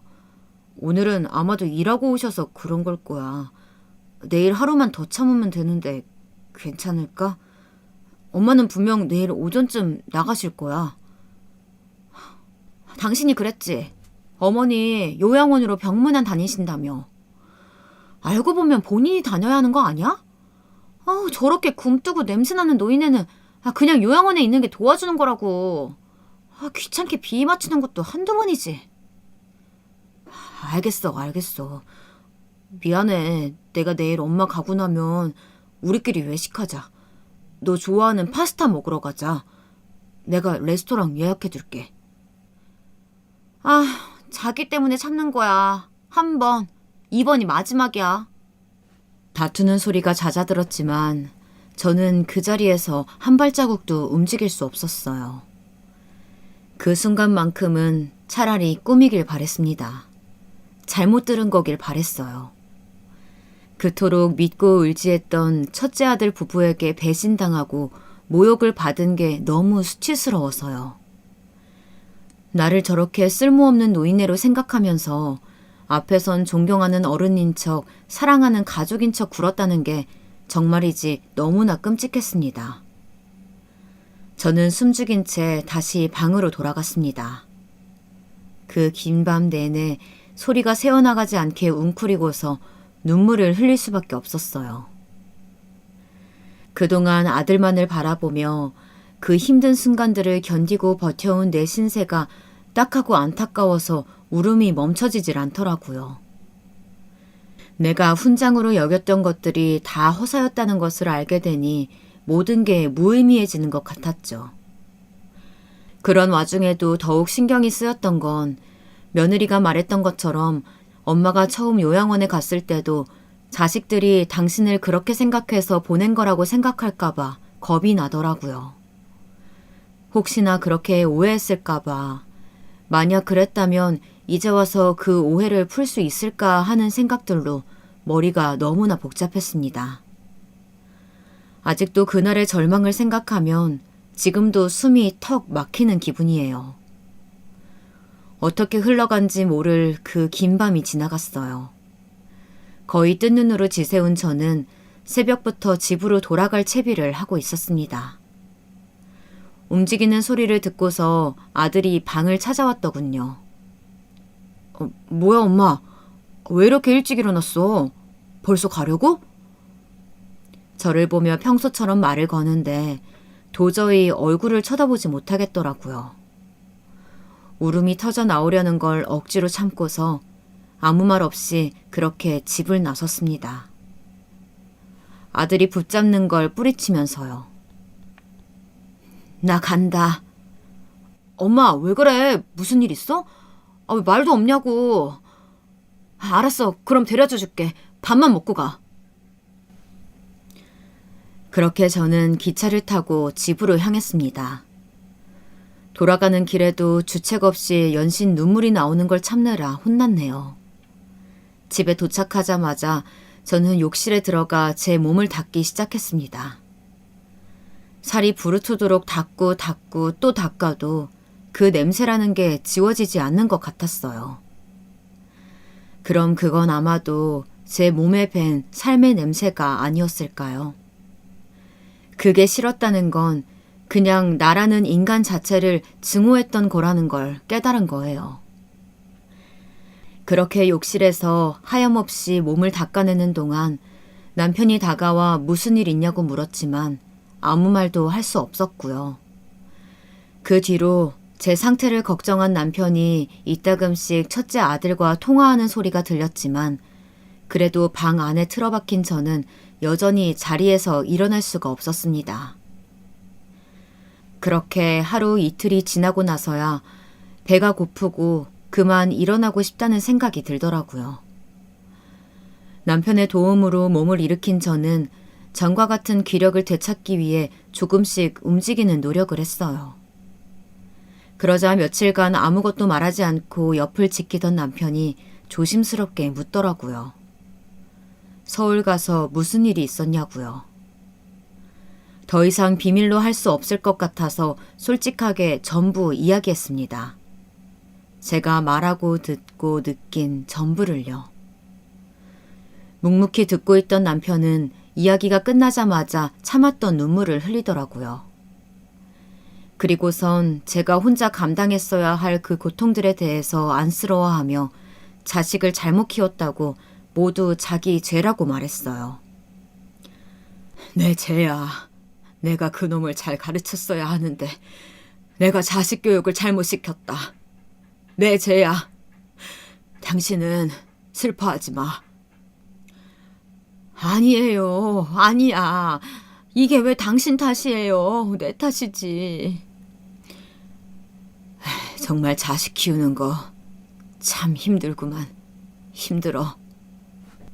오늘은 아마도 일하고 오셔서 그런 걸 거야. 내일 하루만 더 참으면 되는데 괜찮을까? 엄마는 분명 내일 오전쯤 나가실 거야. 당신이 그랬지. 어머니 요양원으로 병문안 다니신다며. 알고 보면 본인이 다녀야 하는 거 아니야? 저렇게 굼뜨고 냄새나는 노인네는 그냥 요양원에 있는 게 도와주는 거라고. 귀찮게 비위 맞추는 것도 한두 번이지. 알겠어. 미안해. 내가 내일 엄마 가고 나면 우리끼리 외식하자. 너 좋아하는 파스타 먹으러 가자. 내가 레스토랑 예약해둘게. 자기 때문에 참는 거야. 한 번, 2번이 마지막이야. 다투는 소리가 잦아들었지만 저는 그 자리에서 한 발자국도 움직일 수 없었어요. 그 순간만큼은 차라리 꿈이길 바랬습니다. 잘못 들은 거길 바랬어요. 그토록 믿고 의지했던 첫째 아들 부부에게 배신당하고 모욕을 받은 게 너무 수치스러워서요. 나를 저렇게 쓸모없는 노인네로 생각하면서 앞에선 존경하는 어른인 척, 사랑하는 가족인 척 굴었다는 게 정말이지 너무나 끔찍했습니다. 저는 숨죽인 채 다시 방으로 돌아갔습니다. 그 긴 밤 내내 소리가 새어나가지 않게 웅크리고서 눈물을 흘릴 수밖에 없었어요. 그동안 아들만을 바라보며 그 힘든 순간들을 견디고 버텨온 내 신세가 딱하고 안타까워서 울음이 멈춰지질 않더라고요. 내가 훈장으로 여겼던 것들이 다 허사였다는 것을 알게 되니 모든 게 무의미해지는 것 같았죠. 그런 와중에도 더욱 신경이 쓰였던 건 며느리가 말했던 것처럼 엄마가 처음 요양원에 갔을 때도 자식들이 당신을 그렇게 생각해서 보낸 거라고 생각할까봐 겁이 나더라고요. 혹시나 그렇게 오해했을까봐, 만약 그랬다면 이제 와서 그 오해를 풀 수 있을까 하는 생각들로 머리가 너무나 복잡했습니다. 아직도 그날의 절망을 생각하면 지금도 숨이 턱 막히는 기분이에요. 어떻게 흘러간지 모를 그 긴 밤이 지나갔어요. 거의 뜬 눈으로 지새운 저는 새벽부터 집으로 돌아갈 채비를 하고 있었습니다. 움직이는 소리를 듣고서 아들이 방을 찾아왔더군요. 뭐야 엄마? 왜 이렇게 일찍 일어났어? 벌써 가려고? 저를 보며 평소처럼 말을 거는데 도저히 얼굴을 쳐다보지 못하겠더라고요. 울음이 터져 나오려는 걸 억지로 참고서 아무 말 없이 그렇게 집을 나섰습니다. 아들이 붙잡는 걸 뿌리치면서요. 나 간다. 엄마 왜 그래? 무슨 일 있어? 왜 말도 없냐고. 알았어. 그럼 데려다 줄게. 밥만 먹고 가. 그렇게 저는 기차를 타고 집으로 향했습니다. 돌아가는 길에도 주책 없이 연신 눈물이 나오는 걸 참느라 혼났네요. 집에 도착하자마자 저는 욕실에 들어가 제 몸을 닦기 시작했습니다. 살이 부르트도록 닦고 또 닦아도 그 냄새라는 게 지워지지 않는 것 같았어요. 그럼 그건 아마도 제 몸에 밴 삶의 냄새가 아니었을까요? 그게 싫었다는 건 그냥 나라는 인간 자체를 증오했던 거라는 걸 깨달은 거예요. 그렇게 욕실에서 하염없이 몸을 닦아내는 동안 남편이 다가와 무슨 일 있냐고 물었지만 아무 말도 할 수 없었고요. 그 뒤로 제 상태를 걱정한 남편이 이따금씩 첫째 아들과 통화하는 소리가 들렸지만 그래도 방 안에 틀어박힌 저는 여전히 자리에서 일어날 수가 없었습니다. 그렇게 하루 이틀이 지나고 나서야 배가 고프고 그만 일어나고 싶다는 생각이 들더라고요. 남편의 도움으로 몸을 일으킨 저는 전과 같은 기력을 되찾기 위해 조금씩 움직이는 노력을 했어요. 그러자 며칠간 아무것도 말하지 않고 옆을 지키던 남편이 조심스럽게 묻더라고요. 서울 가서 무슨 일이 있었냐고요. 더 이상 비밀로 할 수 없을 것 같아서 솔직하게 전부 이야기했습니다. 제가 말하고 듣고 느낀 전부를요. 묵묵히 듣고 있던 남편은 이야기가 끝나자마자 참았던 눈물을 흘리더라고요. 그리고선 제가 혼자 감당했어야 할 그 고통들에 대해서 안쓰러워하며 자식을 잘못 키웠다고 모두 자기 죄라고 말했어요. 내 죄야. 내가 그놈을 잘 가르쳤어야 하는데 내가 자식 교육을 잘못 시켰다. 내 죄야. 당신은 슬퍼하지 마. 아니에요. 아니야. 이게 왜 당신 탓이에요. 내 탓이지. 정말 자식 키우는 거 참 힘들구만. 힘들어.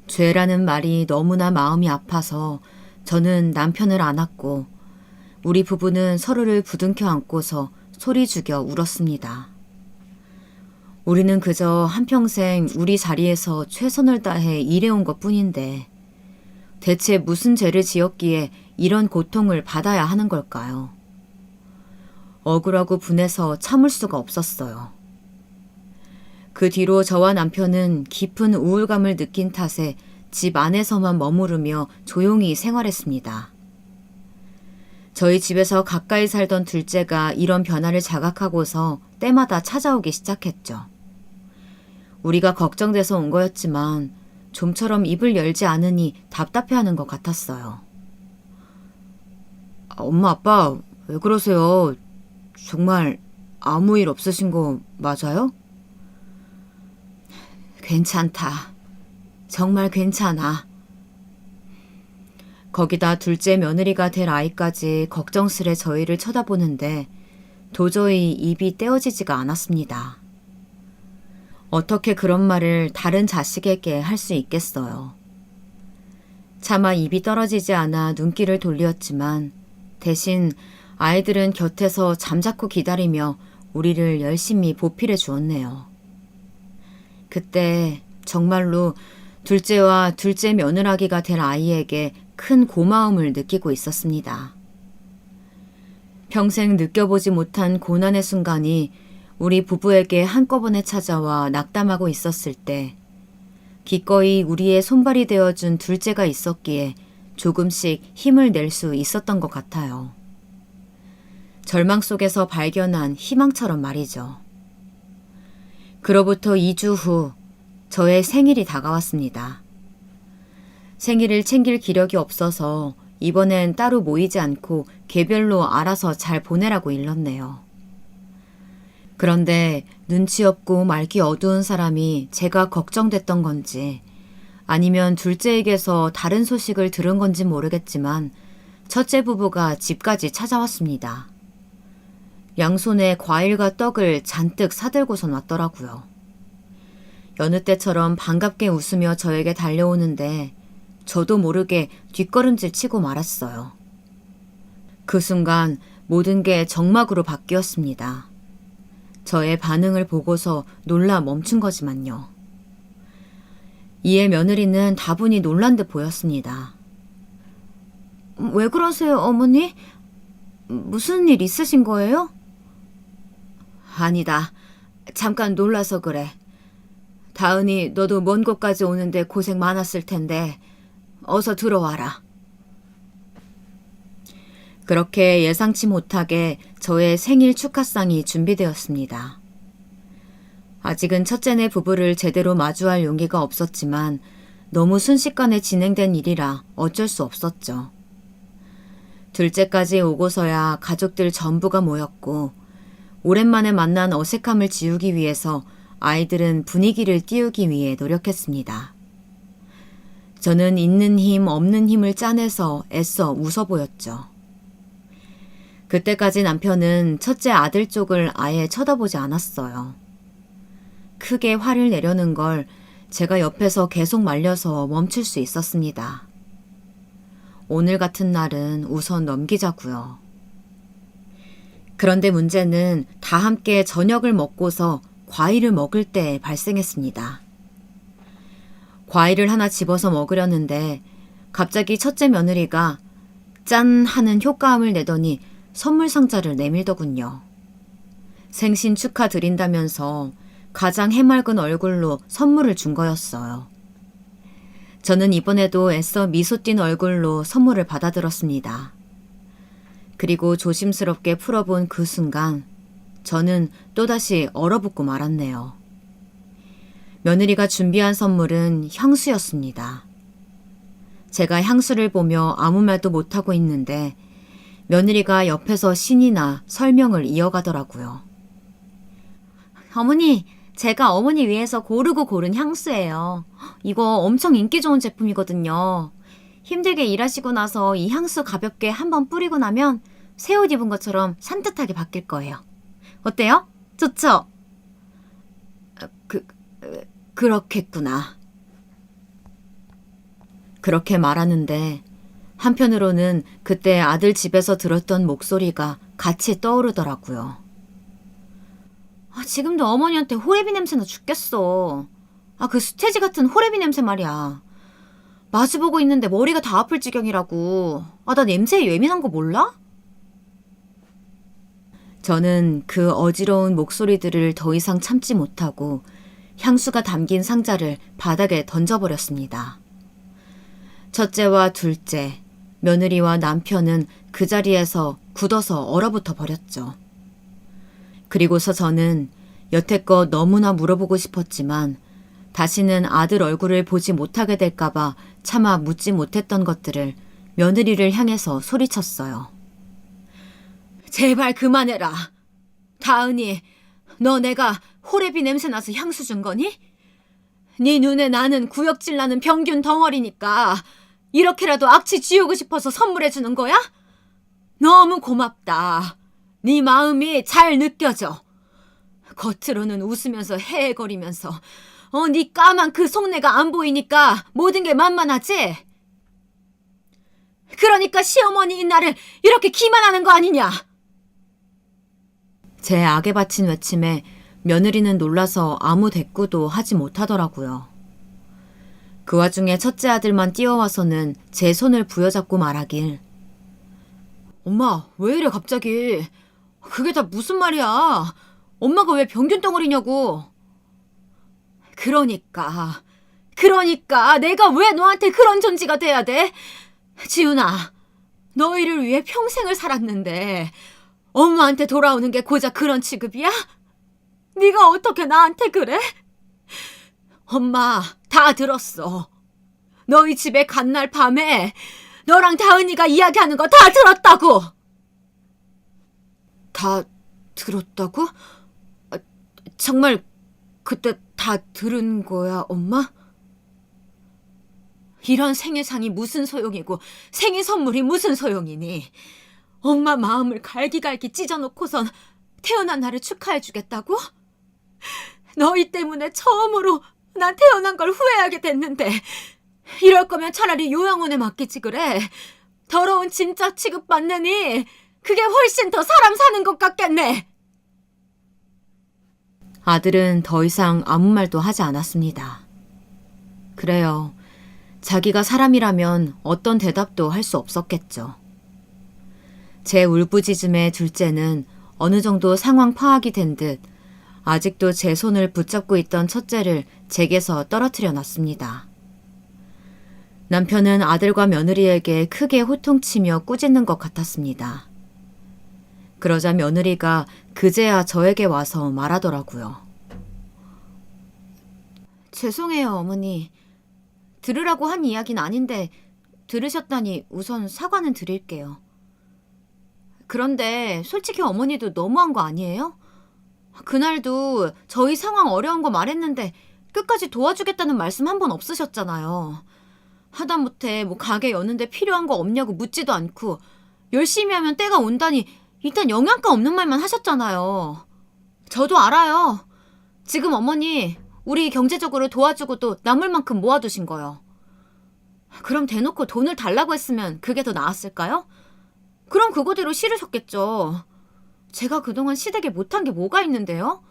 죄라는 말이 너무나 마음이 아파서 저는 남편을 안았고 우리 부부는 서로를 부둥켜 안고서 소리 죽여 울었습니다. 우리는 그저 한평생 우리 자리에서 최선을 다해 일해온 것뿐인데 대체 무슨 죄를 지었기에 이런 고통을 받아야 하는 걸까요? 억울하고 분해서 참을 수가 없었어요. 그 뒤로 저와 남편은 깊은 우울감을 느낀 탓에 집 안에서만 머무르며 조용히 생활했습니다. 저희 집에서 가까이 살던 둘째가 이런 변화를 자각하고서 때마다 찾아오기 시작했죠. 우리가 걱정돼서 온 거였지만 좀처럼 입을 열지 않으니 답답해하는 것 같았어요. 엄마, 아빠, 왜 그러세요? 정말 아무 일 없으신 거 맞아요? 괜찮다. 정말 괜찮아. 거기다 둘째 며느리가 될 아이까지 걱정스레 저희를 쳐다보는데 도저히 입이 떼어지지가 않았습니다. 어떻게 그런 말을 다른 자식에게 할 수 있겠어요. 차마 입이 떨어지지 않아 눈길을 돌렸지만 대신 아이들은 곁에서 잠자코 기다리며 우리를 열심히 보필해 주었네요. 그때 정말로 둘째와 둘째 며느라기가 될 아이에게 큰 고마움을 느끼고 있었습니다. 평생 느껴보지 못한 고난의 순간이 우리 부부에게 한꺼번에 찾아와 낙담하고 있었을 때 기꺼이 우리의 손발이 되어준 둘째가 있었기에 조금씩 힘을 낼 수 있었던 것 같아요. 절망 속에서 발견한 희망처럼 말이죠. 그로부터 2주 후 저의 생일이 다가왔습니다. 생일을 챙길 기력이 없어서 이번엔 따로 모이지 않고 개별로 알아서 잘 보내라고 일렀네요. 그런데 눈치 없고 말기 어두운 사람이 제가 걱정됐던 건지 아니면 둘째에게서 다른 소식을 들은 건지 모르겠지만 첫째 부부가 집까지 찾아왔습니다. 양손에 과일과 떡을 잔뜩 사들고선 왔더라고요. 여느 때처럼 반갑게 웃으며 저에게 달려오는데 저도 모르게 뒷걸음질 치고 말았어요. 그 순간 모든 게 정막으로 바뀌었습니다. 저의 반응을 보고서 놀라 멈춘 거지만요. 이에 며느리는 다분히 놀란 듯 보였습니다. 왜 그러세요, 어머니? 무슨 일 있으신 거예요? 아니다. 잠깐 놀라서 그래. 다은이 너도 먼 곳까지 오는데 고생 많았을 텐데 어서 들어와라. 그렇게 예상치 못하게 저의 생일 축하상이 준비되었습니다. 아직은 첫째네 부부를 제대로 마주할 용기가 없었지만 너무 순식간에 진행된 일이라 어쩔 수 없었죠. 둘째까지 오고서야 가족들 전부가 모였고 오랜만에 만난 어색함을 지우기 위해서 아이들은 분위기를 띄우기 위해 노력했습니다. 저는 있는 힘 없는 힘을 짜내서 애써 웃어 보였죠. 그때까지 남편은 첫째 아들 쪽을 아예 쳐다보지 않았어요. 크게 화를 내려는 걸 제가 옆에서 계속 말려서 멈출 수 있었습니다. 오늘 같은 날은 우선 넘기자고요. 그런데 문제는 다 함께 저녁을 먹고서 과일을 먹을 때 발생했습니다. 과일을 하나 집어서 먹으려는데 갑자기 첫째 며느리가 짠 하는 효과음을 내더니 선물 상자를 내밀더군요. 생신 축하드린다면서 가장 해맑은 얼굴로 선물을 준 거였어요. 저는 이번에도 애써 미소 띈 얼굴로 선물을 받아들었습니다. 그리고 조심스럽게 풀어본 그 순간 저는 또다시 얼어붙고 말았네요. 며느리가 준비한 선물은 향수였습니다. 제가 향수를 보며 아무 말도 못하고 있는데 며느리가 옆에서 신이 나 설명을 이어가더라고요. 어머니, 제가 어머니 위해서 고르고 고른 향수예요. 이거 엄청 인기 좋은 제품이거든요. 힘들게 일하시고 나서 이 향수 가볍게 한번 뿌리고 나면 새 옷 입은 것처럼 산뜻하게 바뀔 거예요. 어때요? 좋죠? 그렇겠구나. 그렇게 말하는데 한편으로는 그때 아들 집에서 들었던 목소리가 같이 떠오르더라고요. 지금도 어머니한테 호레비 냄새나 죽겠어. 그 수태지 같은 호레비 냄새 말이야. 마주보고 있는데 머리가 다 아플 지경이라고. 아, 나 냄새에 예민한 거 몰라? 저는 그 어지러운 목소리들을 더 이상 참지 못하고 향수가 담긴 상자를 바닥에 던져버렸습니다. 첫째와 둘째, 며느리와 남편은 그 자리에서 굳어서 얼어붙어 버렸죠. 그리고서 저는 여태껏 너무나 물어보고 싶었지만 다시는 아들 얼굴을 보지 못하게 될까봐 차마 묻지 못했던 것들을 며느리를 향해서 소리쳤어요. 제발 그만해라. 다은이, 너 내가 호레비 냄새 나서 향수 준 거니? 네 눈에 나는 구역질 나는 병균 덩어리니까 이렇게라도 악취 지우고 싶어서 선물해 주는 거야? 너무 고맙다. 네 마음이 잘 느껴져. 겉으로는 웃으면서 헤헤거리면서 네 까만 그 속내가 안 보이니까 모든 게 만만하지? 그러니까 시어머니인 나를 이렇게 기만하는 거 아니냐? 제 악에 바친 외침에 며느리는 놀라서 아무 대꾸도 하지 못하더라고요. 그 와중에 첫째 아들만 뛰어와서는 제 손을 부여잡고 말하길. 엄마, 왜 이래 갑자기? 그게 다 무슨 말이야? 엄마가 왜 병균 덩어리냐고. 그러니까 내가 왜 너한테 그런 존재가 돼야 돼? 지훈아, 너희를 위해 평생을 살았는데 엄마한테 돌아오는 게 고작 그런 취급이야? 네가 어떻게 나한테 그래? 엄마, 다 들었어. 너희 집에 간 날 밤에 너랑 다은이가 이야기하는 거 다 들었다고. 다 들었다고? 아, 정말 그때 다 들은 거야, 엄마? 이런 생일상이 무슨 소용이고 생일 선물이 무슨 소용이니? 엄마 마음을 갈기갈기 찢어놓고선 태어난 나를 축하해주겠다고? 너희 때문에 처음으로 난 태어난 걸 후회하게 됐는데 이럴 거면 차라리 요양원에 맡기지 그래. 더러운 진짜 취급받느니 그게 훨씬 더 사람 사는 것 같겠네. 아들은 더 이상 아무 말도 하지 않았습니다. 그래요. 자기가 사람이라면 어떤 대답도 할 수 없었겠죠. 제 울부짖음에 둘째는 어느 정도 상황 파악이 된 듯 아직도 제 손을 붙잡고 있던 첫째를 제게서 떨어뜨려 놨습니다. 남편은 아들과 며느리에게 크게 호통치며 꾸짖는 것 같았습니다. 그러자 며느리가 그제야 저에게 와서 말하더라고요. 죄송해요, 어머니. 들으라고 한 이야기는 아닌데 들으셨다니 우선 사과는 드릴게요. 그런데 솔직히 어머니도 너무한 거 아니에요? 그날도 저희 상황 어려운 거 말했는데 끝까지 도와주겠다는 말씀 한 번 없으셨잖아요. 하다못해 가게 여는데 필요한 거 없냐고 묻지도 않고 열심히 하면 때가 온다니 일단 영양가 없는 말만 하셨잖아요. 저도 알아요. 지금 어머니 우리 경제적으로 도와주고도 남을 만큼 모아두신 거요. 그럼 대놓고 돈을 달라고 했으면 그게 더 나았을까요? 그럼 그거대로 싫으셨겠죠. 제가 그동안 시댁에 못한 게 뭐가 있는데요?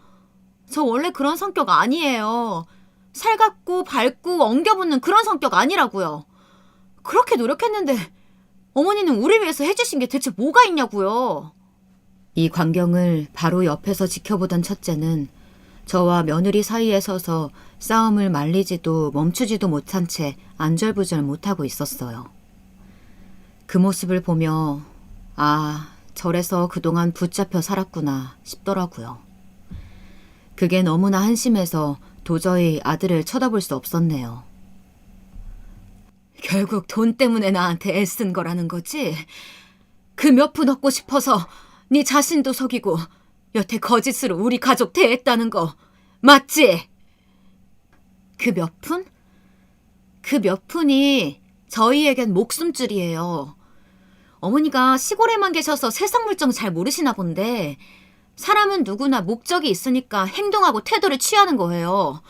저 원래 그런 성격 아니에요. 살갑고 밝고 엉겨붙는 그런 성격 아니라고요. 그렇게 노력했는데 어머니는 우리 위해서 해주신 게 대체 뭐가 있냐고요. 이 광경을 바로 옆에서 지켜보던 첫째는 저와 며느리 사이에 서서 싸움을 말리지도 멈추지도 못한 채 안절부절 못하고 있었어요. 그 모습을 보며 저래서 그동안 붙잡혀 살았구나 싶더라고요. 그게 너무나 한심해서 도저히 아들을 쳐다볼 수 없었네요. 결국 돈 때문에 나한테 애쓴 거라는 거지? 그 몇 푼 얻고 싶어서 네 자신도 속이고 여태 거짓으로 우리 가족 대했다는 거 맞지? 그 몇 푼? 그 몇 푼이 저희에겐 목숨줄이에요. 어머니가 시골에만 계셔서 세상 물정 잘 모르시나 본데 사람은 누구나 목적이 있으니까 행동하고 태도를 취하는 거예요.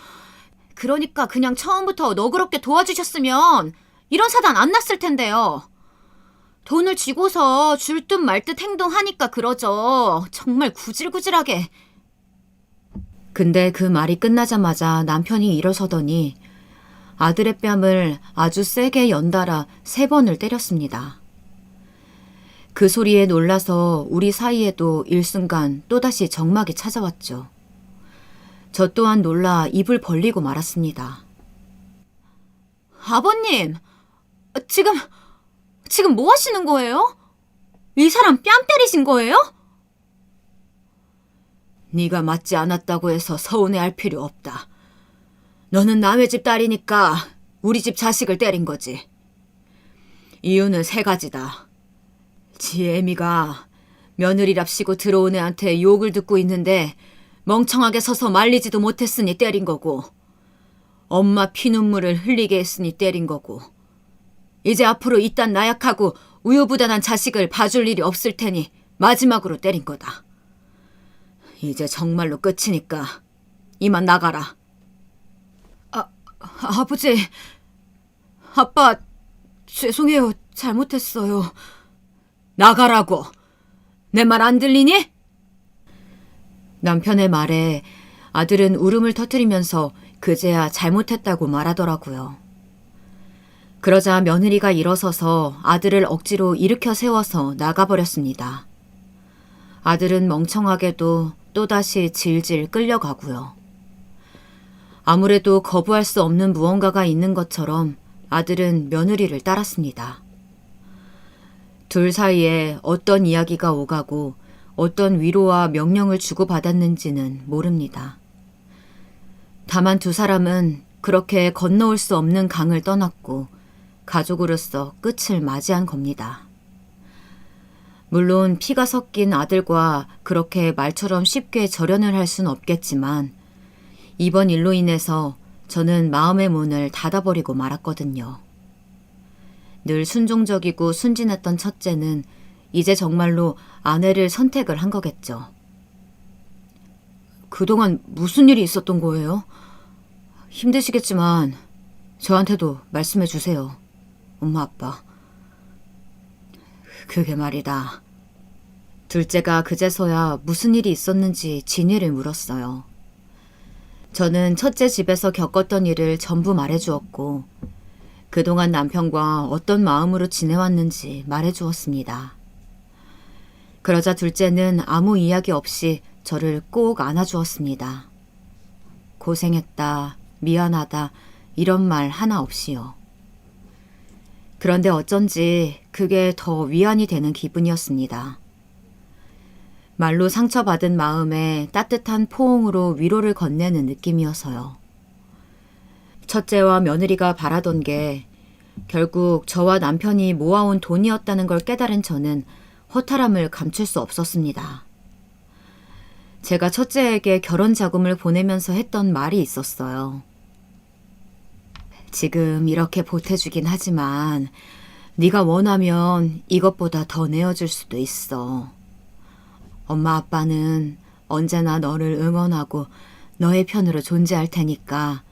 그러니까 그냥 처음부터 너그럽게 도와주셨으면 이런 사단 안 났을 텐데요. 돈을 쥐고서 줄 듯 말 듯 행동하니까 그러죠. 정말 구질구질하게. 근데 그 말이 끝나자마자 남편이 일어서더니 아들의 뺨을 아주 세게 연달아 3번을 때렸습니다. 그 소리에 놀라서 우리 사이에도 일순간 또다시 적막이 찾아왔죠. 저 또한 놀라 입을 벌리고 말았습니다. 아버님, 지금 뭐 하시는 거예요? 이 사람 뺨 때리신 거예요? 네가 맞지 않았다고 해서 서운해할 필요 없다. 너는 남의 집 딸이니까 우리 집 자식을 때린 거지. 이유는 3가지다. 지 애미가 며느리랍시고 들어온 애한테 욕을 듣고 있는데 멍청하게 서서 말리지도 못했으니 때린 거고, 엄마 피눈물을 흘리게 했으니 때린 거고, 이제 앞으로 이딴 나약하고 우유부단한 자식을 봐줄 일이 없을 테니 마지막으로 때린 거다. 이제 정말로 끝이니까 이만 나가라. 아버지, 아빠 죄송해요. 잘못했어요. 나가라고. 내 말 안 들리니? 남편의 말에 아들은 울음을 터뜨리면서 그제야 잘못했다고 말하더라고요. 그러자 며느리가 일어서서 아들을 억지로 일으켜 세워서 나가버렸습니다. 아들은 멍청하게도 또다시 질질 끌려가고요. 아무래도 거부할 수 없는 무언가가 있는 것처럼 아들은 며느리를 따랐습니다. 둘 사이에 어떤 이야기가 오가고 어떤 위로와 명령을 주고받았는지는 모릅니다. 다만 2사람은 그렇게 건너올 수 없는 강을 떠났고 가족으로서 끝을 맞이한 겁니다. 물론 피가 섞인 아들과 그렇게 말처럼 쉽게 절연을 할 수는 없겠지만 이번 일로 인해서 저는 마음의 문을 닫아버리고 말았거든요. 늘 순종적이고 순진했던 첫째는 이제 정말로 아내를 선택을 한 거겠죠. 그동안 무슨 일이 있었던 거예요? 힘드시겠지만 저한테도 말씀해 주세요. 엄마, 아빠. 그게 말이다. 둘째가 그제서야 무슨 일이 있었는지 진위를 물었어요. 저는 첫째 집에서 겪었던 일을 전부 말해주었고 그동안 남편과 어떤 마음으로 지내왔는지 말해주었습니다. 그러자 둘째는 아무 이야기 없이 저를 꼭 안아주었습니다. 고생했다, 미안하다 이런 말 하나 없이요. 그런데 어쩐지 그게 더 위안이 되는 기분이었습니다. 말로 상처받은 마음에 따뜻한 포옹으로 위로를 건네는 느낌이어서요. 첫째와 며느리가 바라던 게 결국 저와 남편이 모아온 돈이었다는 걸 깨달은 저는 허탈함을 감출 수 없었습니다. 제가 첫째에게 결혼 자금을 보내면서 했던 말이 있었어요. 지금 이렇게 보태주긴 하지만 네가 원하면 이것보다 더 내어줄 수도 있어. 엄마 아빠는 언제나 너를 응원하고 너의 편으로 존재할 테니까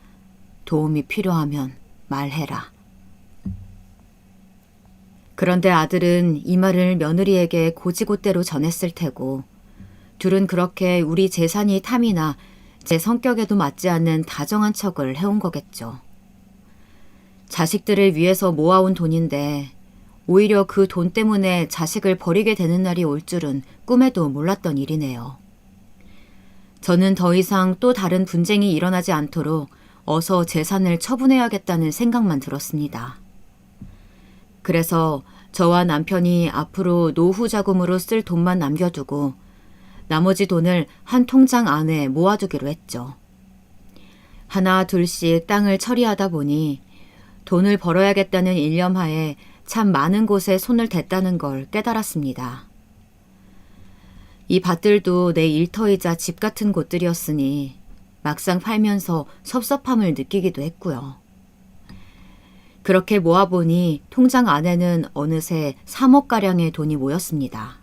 도움이 필요하면 말해라. 그런데 아들은 이 말을 며느리에게 고지고대로 전했을 테고 둘은 그렇게 우리 재산이 탐이나 제 성격에도 맞지 않는 다정한 척을 해온 거겠죠. 자식들을 위해서 모아온 돈인데 오히려 그 돈 때문에 자식을 버리게 되는 날이 올 줄은 꿈에도 몰랐던 일이네요. 저는 더 이상 또 다른 분쟁이 일어나지 않도록 어서 재산을 처분해야겠다는 생각만 들었습니다. 그래서 저와 남편이 앞으로 노후 자금으로 쓸 돈만 남겨두고 나머지 돈을 한 통장 안에 모아두기로 했죠. 하나 둘씩 땅을 처리하다 보니 돈을 벌어야겠다는 일념하에 참 많은 곳에 손을 댔다는 걸 깨달았습니다. 이 밭들도 내 일터이자 집 같은 곳들이었으니 막상 팔면서 섭섭함을 느끼기도 했고요. 그렇게 모아보니 통장 안에는 어느새 3억가량의 돈이 모였습니다.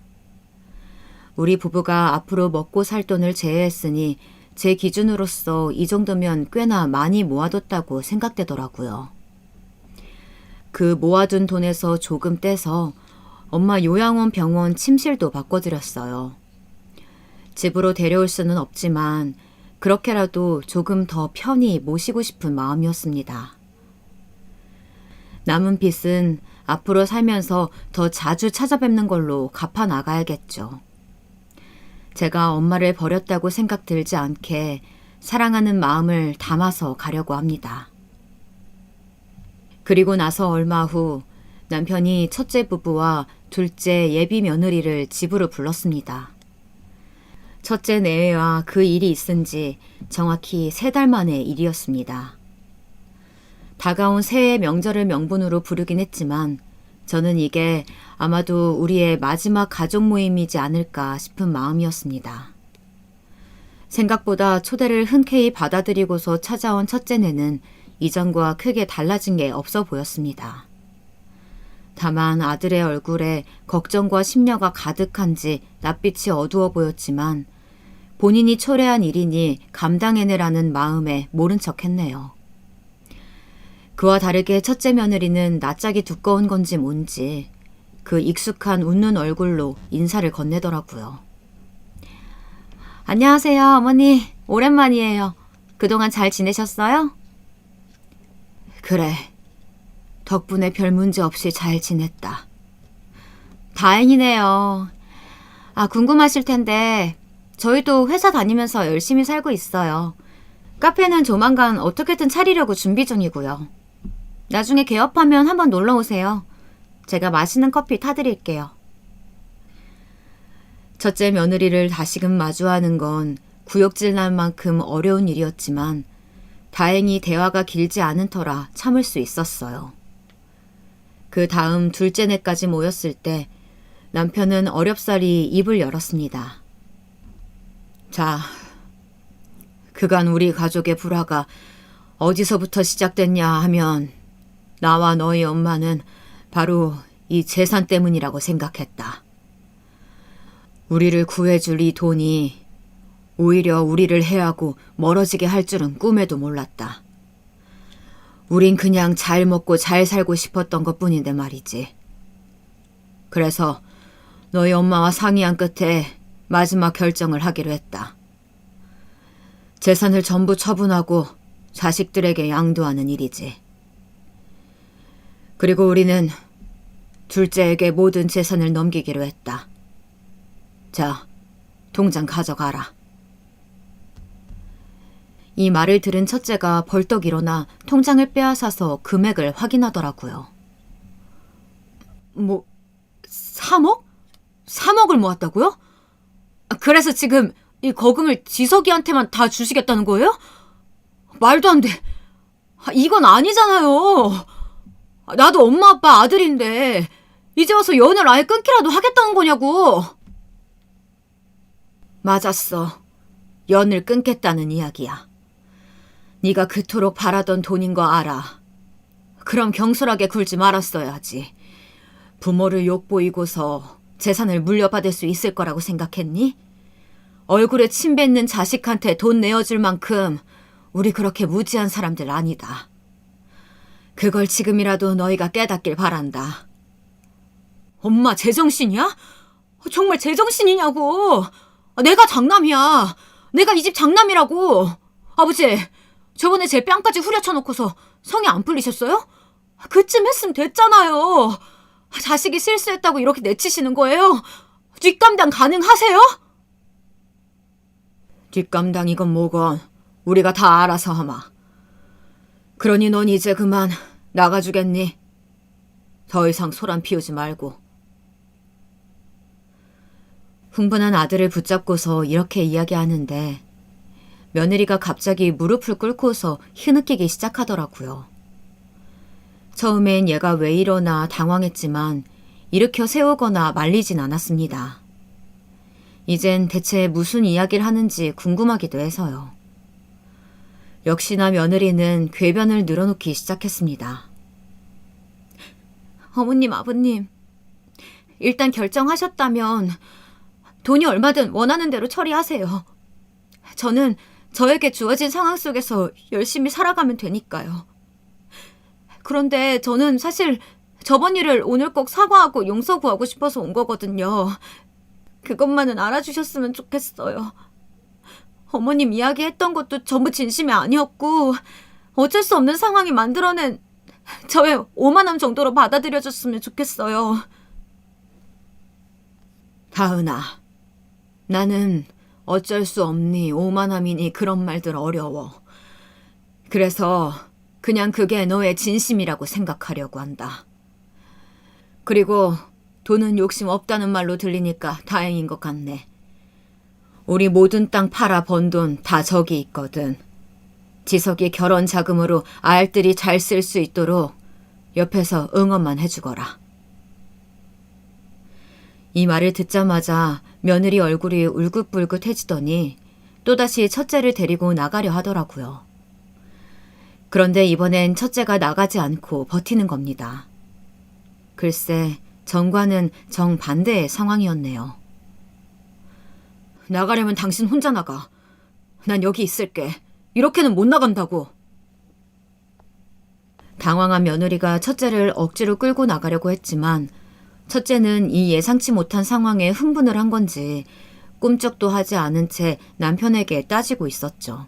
우리 부부가 앞으로 먹고 살 돈을 제외했으니 제 기준으로서 이 정도면 꽤나 많이 모아뒀다고 생각되더라고요. 그 모아둔 돈에서 조금 떼서 엄마 요양원 병원 침실도 바꿔드렸어요. 집으로 데려올 수는 없지만 그렇게라도 조금 더 편히 모시고 싶은 마음이었습니다. 남은 빚은 앞으로 살면서 더 자주 찾아뵙는 걸로 갚아 나가야겠죠. 제가 엄마를 버렸다고 생각 들지 않게 사랑하는 마음을 담아서 가려고 합니다. 그리고 나서 얼마 후 남편이 첫째 부부와 둘째 예비 며느리를 집으로 불렀습니다. 첫째 내외와 그 일이 있은 지 정확히 3달 만의 일이었습니다. 다가온 새해 명절을 명분으로 부르긴 했지만 저는 이게 아마도 우리의 마지막 가족 모임이지 않을까 싶은 마음이었습니다. 생각보다 초대를 흔쾌히 받아들이고서 찾아온 첫째네는 이전과 크게 달라진 게 없어 보였습니다. 다만 아들의 얼굴에 걱정과 심려가 가득한지 낯빛이 어두워 보였지만 본인이 초래한 일이니 감당해내라는 마음에 모른 척했네요. 그와 다르게 첫째 며느리는 낯짝이 두꺼운 건지 뭔지 그 익숙한 웃는 얼굴로 인사를 건네더라고요. 안녕하세요, 어머니. 오랜만이에요. 그동안 잘 지내셨어요? 그래. 덕분에 별 문제 없이 잘 지냈다. 다행이네요. 궁금하실 텐데 저희도 회사 다니면서 열심히 살고 있어요. 카페는 조만간 어떻게든 차리려고 준비 중이고요. 나중에 개업하면 한번 놀러 오세요. 제가 맛있는 커피 타드릴게요. 첫째 며느리를 다시금 마주하는 건 구역질 날 만큼 어려운 일이었지만 다행히 대화가 길지 않은 터라 참을 수 있었어요. 그 다음 둘째네까지 모였을 때 남편은 어렵사리 입을 열었습니다. 자, 그간 우리 가족의 불화가 어디서부터 시작됐냐 하면 나와 너희 엄마는 바로 이 재산 때문이라고 생각했다. 우리를 구해줄 이 돈이 오히려 우리를 해하고 멀어지게 할 줄은 꿈에도 몰랐다. 우린 그냥 잘 먹고 잘 살고 싶었던 것뿐인데 말이지. 그래서 너희 엄마와 상의한 끝에 마지막 결정을 하기로 했다. 재산을 전부 처분하고 자식들에게 양도하는 일이지. 그리고 우리는 둘째에게 모든 재산을 넘기기로 했다. 자, 통장 가져가라. 이 말을 들은 첫째가 벌떡 일어나 통장을 빼앗아서 금액을 확인하더라고요. 3억? 3억을 모았다고요? 그래서 지금 이 거금을 지석이한테만 다 주시겠다는 거예요? 말도 안 돼. 이건 아니잖아요. 나도 엄마 아빠 아들인데 이제 와서 연애를 아예 끊기라도 하겠다는 거냐고. 맞았어. 연을 끊겠다는 이야기야. 네가 그토록 바라던 돈인 거 알아. 그럼 경솔하게 굴지 말았어야지. 부모를 욕보이고서 재산을 물려받을 수 있을 거라고 생각했니? 얼굴에 침 뱉는 자식한테 돈 내어줄 만큼 우리 그렇게 무지한 사람들 아니다. 그걸 지금이라도 너희가 깨닫길 바란다. 엄마 제정신이야? 정말 제정신이냐고. 내가 장남이야. 내가 이 집 장남이라고. 아버지, 저번에 제 뺨까지 후려쳐놓고서 성이 안 풀리셨어요? 그쯤 했으면 됐잖아요. 자식이 실수했다고 이렇게 내치시는 거예요? 뒷감당 가능하세요? 뒷감당이건 뭐건 우리가 다 알아서 하마. 그러니 넌 이제 그만 나가주겠니? 더 이상 소란 피우지 말고. 흥분한 아들을 붙잡고서 이렇게 이야기하는데 며느리가 갑자기 무릎을 꿇고서 흐느끼기 시작하더라고요. 처음엔 얘가 왜 이러나 당황했지만 일으켜 세우거나 말리진 않았습니다. 이젠 대체 무슨 이야기를 하는지 궁금하기도 해서요. 역시나 며느리는 궤변을 늘어놓기 시작했습니다. 어머님, 아버님, 일단 결정하셨다면 돈이 얼마든 원하는 대로 처리하세요. 저는 저에게 주어진 상황 속에서 열심히 살아가면 되니까요. 그런데 저는 사실 저번 일을 오늘 꼭 사과하고 용서 구하고 싶어서 온 거거든요. 그것만은 알아주셨으면 좋겠어요. 어머님 이야기했던 것도 전부 진심이 아니었고 어쩔 수 없는 상황이 만들어낸 저의 5만 원 정도로 받아들여줬으면 좋겠어요. 다은아, 나는 어쩔 수 없니 5만 원이니 그런 말들 어려워. 그래서 그냥 그게 너의 진심이라고 생각하려고 한다. 그리고 돈은 욕심 없다는 말로 들리니까 다행인 것 같네. 우리 모든 땅 팔아 번 돈 다 저기 있거든. 지석이 결혼 자금으로 알뜰히 잘 쓸 수 있도록 옆에서 응원만 해주거라. 이 말을 듣자마자 며느리 얼굴이 울긋불긋해지더니 또다시 첫째를 데리고 나가려 하더라고요. 그런데 이번엔 첫째가 나가지 않고 버티는 겁니다. 글쎄, 정과는 정반대의 상황이었네요. 나가려면 당신 혼자 나가. 난 여기 있을게. 이렇게는 못 나간다고. 당황한 며느리가 첫째를 억지로 끌고 나가려고 했지만 첫째는 이 예상치 못한 상황에 흥분을 한 건지 꿈쩍도 하지 않은 채 남편에게 따지고 있었죠.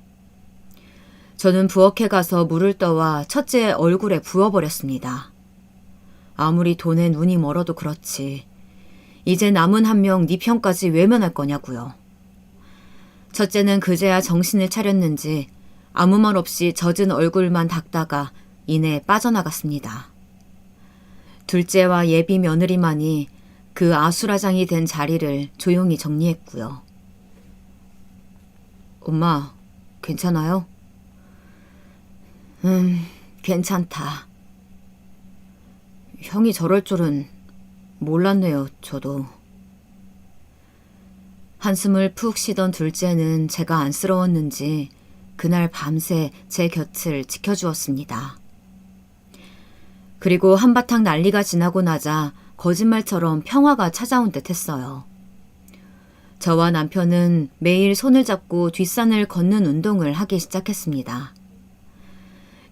저는 부엌에 가서 물을 떠와 첫째의 얼굴에 부어버렸습니다. 아무리 돈에 눈이 멀어도 그렇지. 이제 남은 한 명 네 편까지 외면할 거냐고요. 첫째는 그제야 정신을 차렸는지 아무 말 없이 젖은 얼굴만 닦다가 이내 빠져나갔습니다. 둘째와 예비 며느리만이 그 아수라장이 된 자리를 조용히 정리했고요. 엄마, 괜찮아요? 괜찮다. 형이 저럴 줄은 몰랐네요, 저도. 한숨을 푹 쉬던 둘째는 제가 안쓰러웠는지 그날 밤새 제 곁을 지켜주었습니다. 그리고 한바탕 난리가 지나고 나자 거짓말처럼 평화가 찾아온 듯 했어요. 저와 남편은 매일 손을 잡고 뒷산을 걷는 운동을 하기 시작했습니다.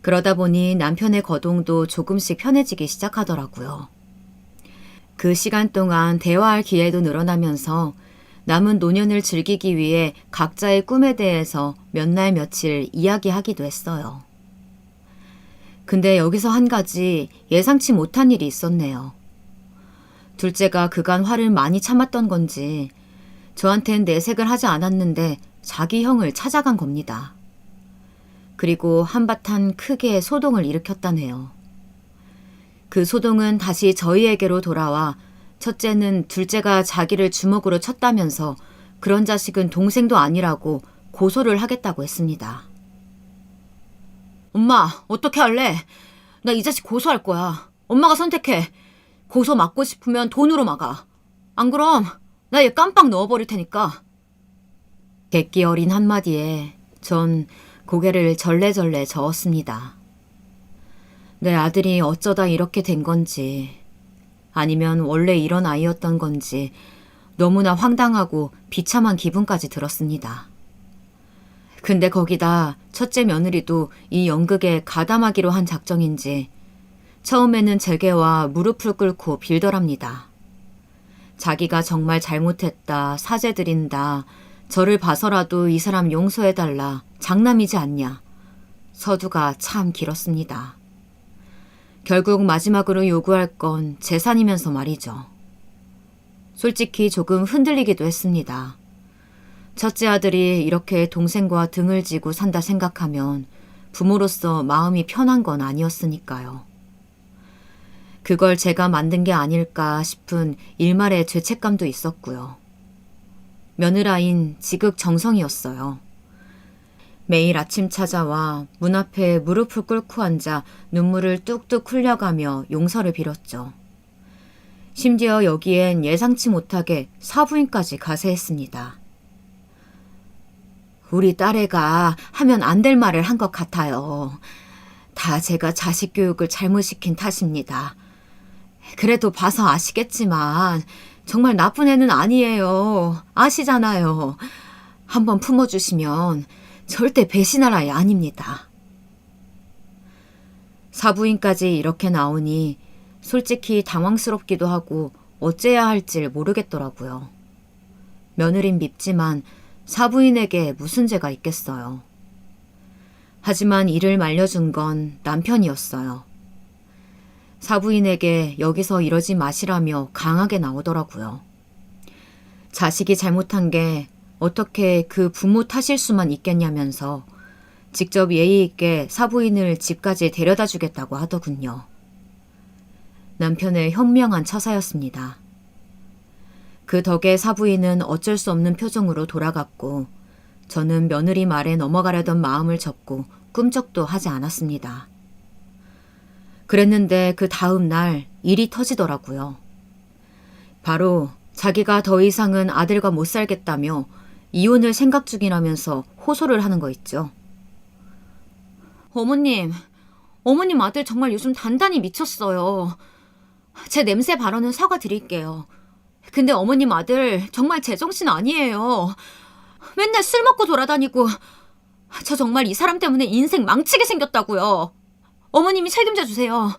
그러다 보니 남편의 거동도 조금씩 편해지기 시작하더라고요. 그 시간 동안 대화할 기회도 늘어나면서 남은 노년을 즐기기 위해 각자의 꿈에 대해서 몇 날 며칠 이야기하기도 했어요. 근데 여기서 한 가지 예상치 못한 일이 있었네요. 둘째가 그간 화를 많이 참았던 건지 저한텐 내색을 하지 않았는데 자기 형을 찾아간 겁니다. 그리고 한바탕 크게 소동을 일으켰다네요. 그 소동은 다시 저희에게로 돌아와 첫째는 둘째가 자기를 주먹으로 쳤다면서 그런 자식은 동생도 아니라고 고소를 하겠다고 했습니다. 엄마, 어떻게 할래? 나 이 자식 고소할 거야. 엄마가 선택해. 고소 막고 싶으면 돈으로 막아. 안 그럼 나 얘 깜빡 넣어버릴 테니까. 객기 어린 한마디에 전 고개를 절레절레 저었습니다. 내 아들이 어쩌다 이렇게 된 건지 아니면 원래 이런 아이였던 건지 너무나 황당하고 비참한 기분까지 들었습니다. 근데 거기다 첫째 며느리도 이 연극에 가담하기로 한 작정인지 처음에는 제게와 무릎을 꿇고 빌더랍니다. 자기가 정말 잘못했다, 사죄드린다, 저를 봐서라도 이 사람 용서해달라, 장남이지 않냐. 서두가 참 길었습니다. 결국 마지막으로 요구할 건 재산이면서 말이죠. 솔직히 조금 흔들리기도 했습니다. 첫째 아들이 이렇게 동생과 등을 지고 산다 생각하면 부모로서 마음이 편한 건 아니었으니까요. 그걸 제가 만든 게 아닐까 싶은 일말의 죄책감도 있었고요. 며느라인 지극정성이었어요. 매일 아침 찾아와 문 앞에 무릎을 꿇고 앉아 눈물을 뚝뚝 흘려가며 용서를 빌었죠. 심지어 여기엔 예상치 못하게 사부인까지 가세했습니다. 우리 딸애가 하면 안 될 말을 한 것 같아요. 다 제가 자식 교육을 잘못 시킨 탓입니다. 그래도 봐서 아시겠지만 정말 나쁜 애는 아니에요. 아시잖아요. 한번 품어주시면 절대 배신할 아이 아닙니다. 사부인까지 이렇게 나오니 솔직히 당황스럽기도 하고 어째야 할지 모르겠더라고요. 며느린 밉지만 사부인에게 무슨 죄가 있겠어요. 하지만 이를 말려준 건 남편이었어요. 사부인에게 여기서 이러지 마시라며 강하게 나오더라고요. 자식이 잘못한 게 어떻게 그 부모 탓일 수만 있겠냐면서 직접 예의 있게 사부인을 집까지 데려다 주겠다고 하더군요. 남편의 현명한 처사였습니다. 그 덕에 사부인은 어쩔 수 없는 표정으로 돌아갔고 저는 며느리 말에 넘어가려던 마음을 접고 꿈쩍도 하지 않았습니다. 그랬는데 그 다음 날 일이 터지더라고요. 바로 자기가 더 이상은 아들과 못 살겠다며 이혼을 생각 중이라면서 호소를 하는 거 있죠. 어머님 아들 정말 요즘 단단히 미쳤어요. 제 냄새 발언은 사과드릴게요. 근데 어머님 아들 정말 제정신 아니에요. 맨날 술 먹고 돌아다니고 저 정말 이 사람 때문에 인생 망치게 생겼다고요. 어머님이 책임져 주세요.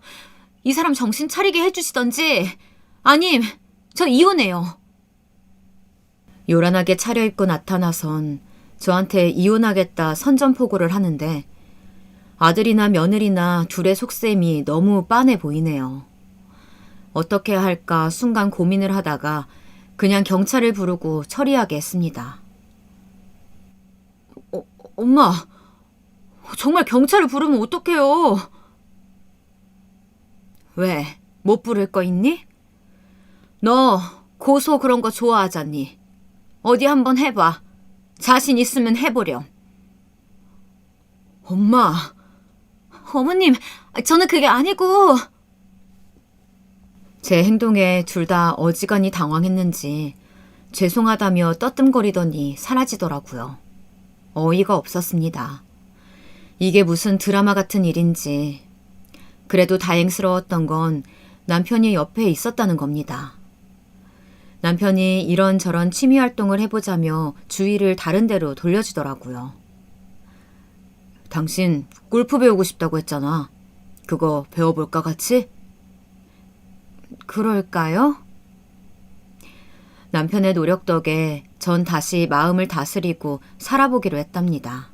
이 사람 정신 차리게 해주시던지 아님 저 이혼해요. 요란하게 차려입고 나타나선 저한테 이혼하겠다 선전포고를 하는데 아들이나 며느리나 둘의 속셈이 너무 빤해 보이네요. 어떻게 할까 순간 고민을 하다가 그냥 경찰을 부르고 처리하게 했습니다. 엄마, 정말 경찰을 부르면 어떡해요? 왜? 못 부를 거 있니? 너 고소 그런 거 좋아하잖니? 어디 한번 해봐. 자신 있으면 해보렴. 엄마. 어머님, 저는 그게 아니고. 제 행동에 둘 다 어지간히 당황했는지 죄송하다며 떠뜸거리더니 사라지더라고요. 어이가 없었습니다. 이게 무슨 드라마 같은 일인지. 그래도 다행스러웠던 건 남편이 옆에 있었다는 겁니다. 남편이 이런저런 취미활동을 해보자며 주의를 다른 데로 돌려주더라고요. 당신 골프 배우고 싶다고 했잖아. 그거 배워볼까 같이? 그럴까요? 남편의 노력 덕에 전 다시 마음을 다스리고 살아보기로 했답니다.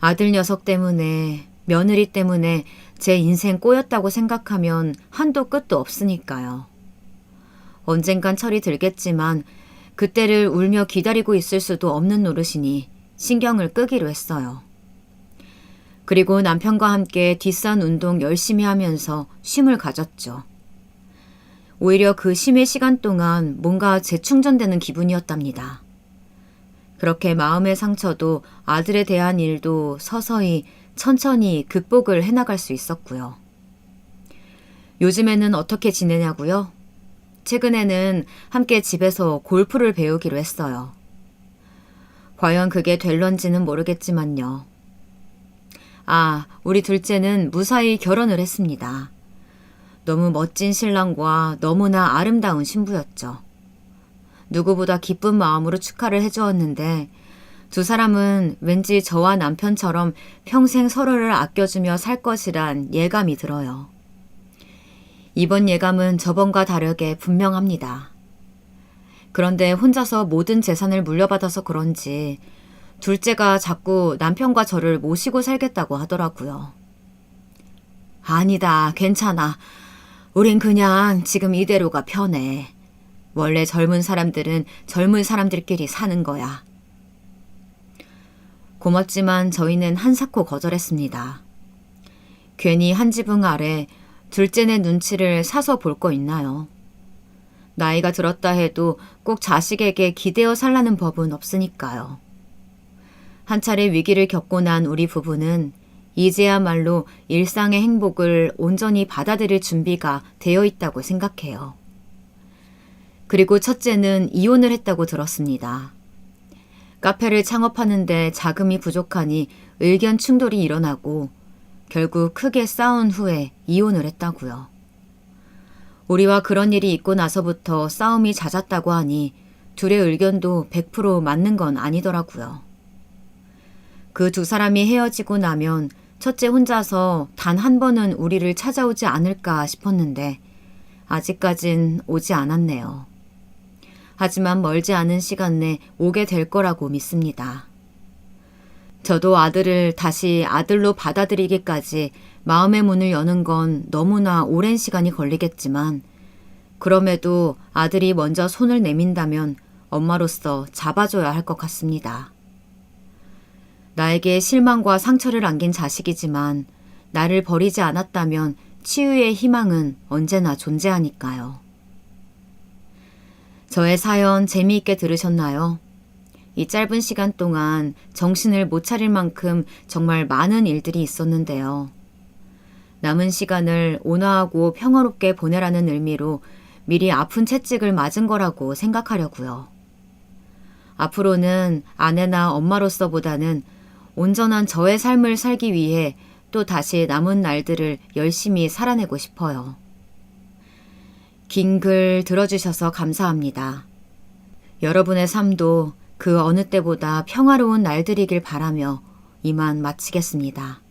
아들 녀석 때문에, 며느리 때문에 제 인생 꼬였다고 생각하면 한도 끝도 없으니까요. 언젠간 철이 들겠지만 그때를 울며 기다리고 있을 수도 없는 노릇이니 신경을 끄기로 했어요. 그리고 남편과 함께 뒷산 운동 열심히 하면서 쉼을 가졌죠. 오히려 그 쉼의 시간 동안 뭔가 재충전되는 기분이었답니다. 그렇게 마음의 상처도 아들에 대한 일도 서서히 천천히 극복을 해나갈 수 있었고요. 요즘에는 어떻게 지내냐고요? 최근에는 함께 집에서 골프를 배우기로 했어요. 과연 그게 될런지는 모르겠지만요. 우리 둘째는 무사히 결혼을 했습니다. 너무 멋진 신랑과 너무나 아름다운 신부였죠. 누구보다 기쁜 마음으로 축하를 해주었는데 두 사람은 왠지 저와 남편처럼 평생 서로를 아껴주며 살 것이란 예감이 들어요. 이번 예감은 저번과 다르게 분명합니다. 그런데 혼자서 모든 재산을 물려받아서 그런지 둘째가 자꾸 남편과 저를 모시고 살겠다고 하더라고요. 아니다, 괜찮아. 우린 그냥 지금 이대로가 편해. 원래 젊은 사람들은 젊은 사람들끼리 사는 거야. 고맙지만 저희는 한사코 거절했습니다. 괜히 한 지붕 아래 둘째네 눈치를 사서 볼 거 있나요? 나이가 들었다 해도 꼭 자식에게 기대어 살라는 법은 없으니까요. 한 차례 위기를 겪고 난 우리 부부는 이제야말로 일상의 행복을 온전히 받아들일 준비가 되어 있다고 생각해요. 그리고 첫째는 이혼을 했다고 들었습니다. 카페를 창업하는데 자금이 부족하니 의견 충돌이 일어나고 결국 크게 싸운 후에 이혼을 했다고요. 우리와 그런 일이 있고 나서부터 싸움이 잦았다고 하니 둘의 의견도 100% 맞는 건 아니더라고요. 그 두 사람이 헤어지고 나면 첫째 혼자서 단 한 번은 우리를 찾아오지 않을까 싶었는데 아직까진 오지 않았네요. 하지만 멀지 않은 시간 내 오게 될 거라고 믿습니다. 저도 아들을 다시 아들로 받아들이기까지 마음의 문을 여는 건 너무나 오랜 시간이 걸리겠지만 그럼에도 아들이 먼저 손을 내민다면 엄마로서 잡아줘야 할 것 같습니다. 나에게 실망과 상처를 안긴 자식이지만 나를 버리지 않았다면 치유의 희망은 언제나 존재하니까요. 저의 사연 재미있게 들으셨나요? 이 짧은 시간 동안 정신을 못 차릴 만큼 정말 많은 일들이 있었는데요. 남은 시간을 온화하고 평화롭게 보내라는 의미로 미리 아픈 채찍을 맞은 거라고 생각하려고요. 앞으로는 아내나 엄마로서보다는 온전한 저의 삶을 살기 위해 또 다시 남은 날들을 열심히 살아내고 싶어요. 긴 글 들어주셔서 감사합니다. 여러분의 삶도 그 어느 때보다 평화로운 날들이길 바라며 이만 마치겠습니다.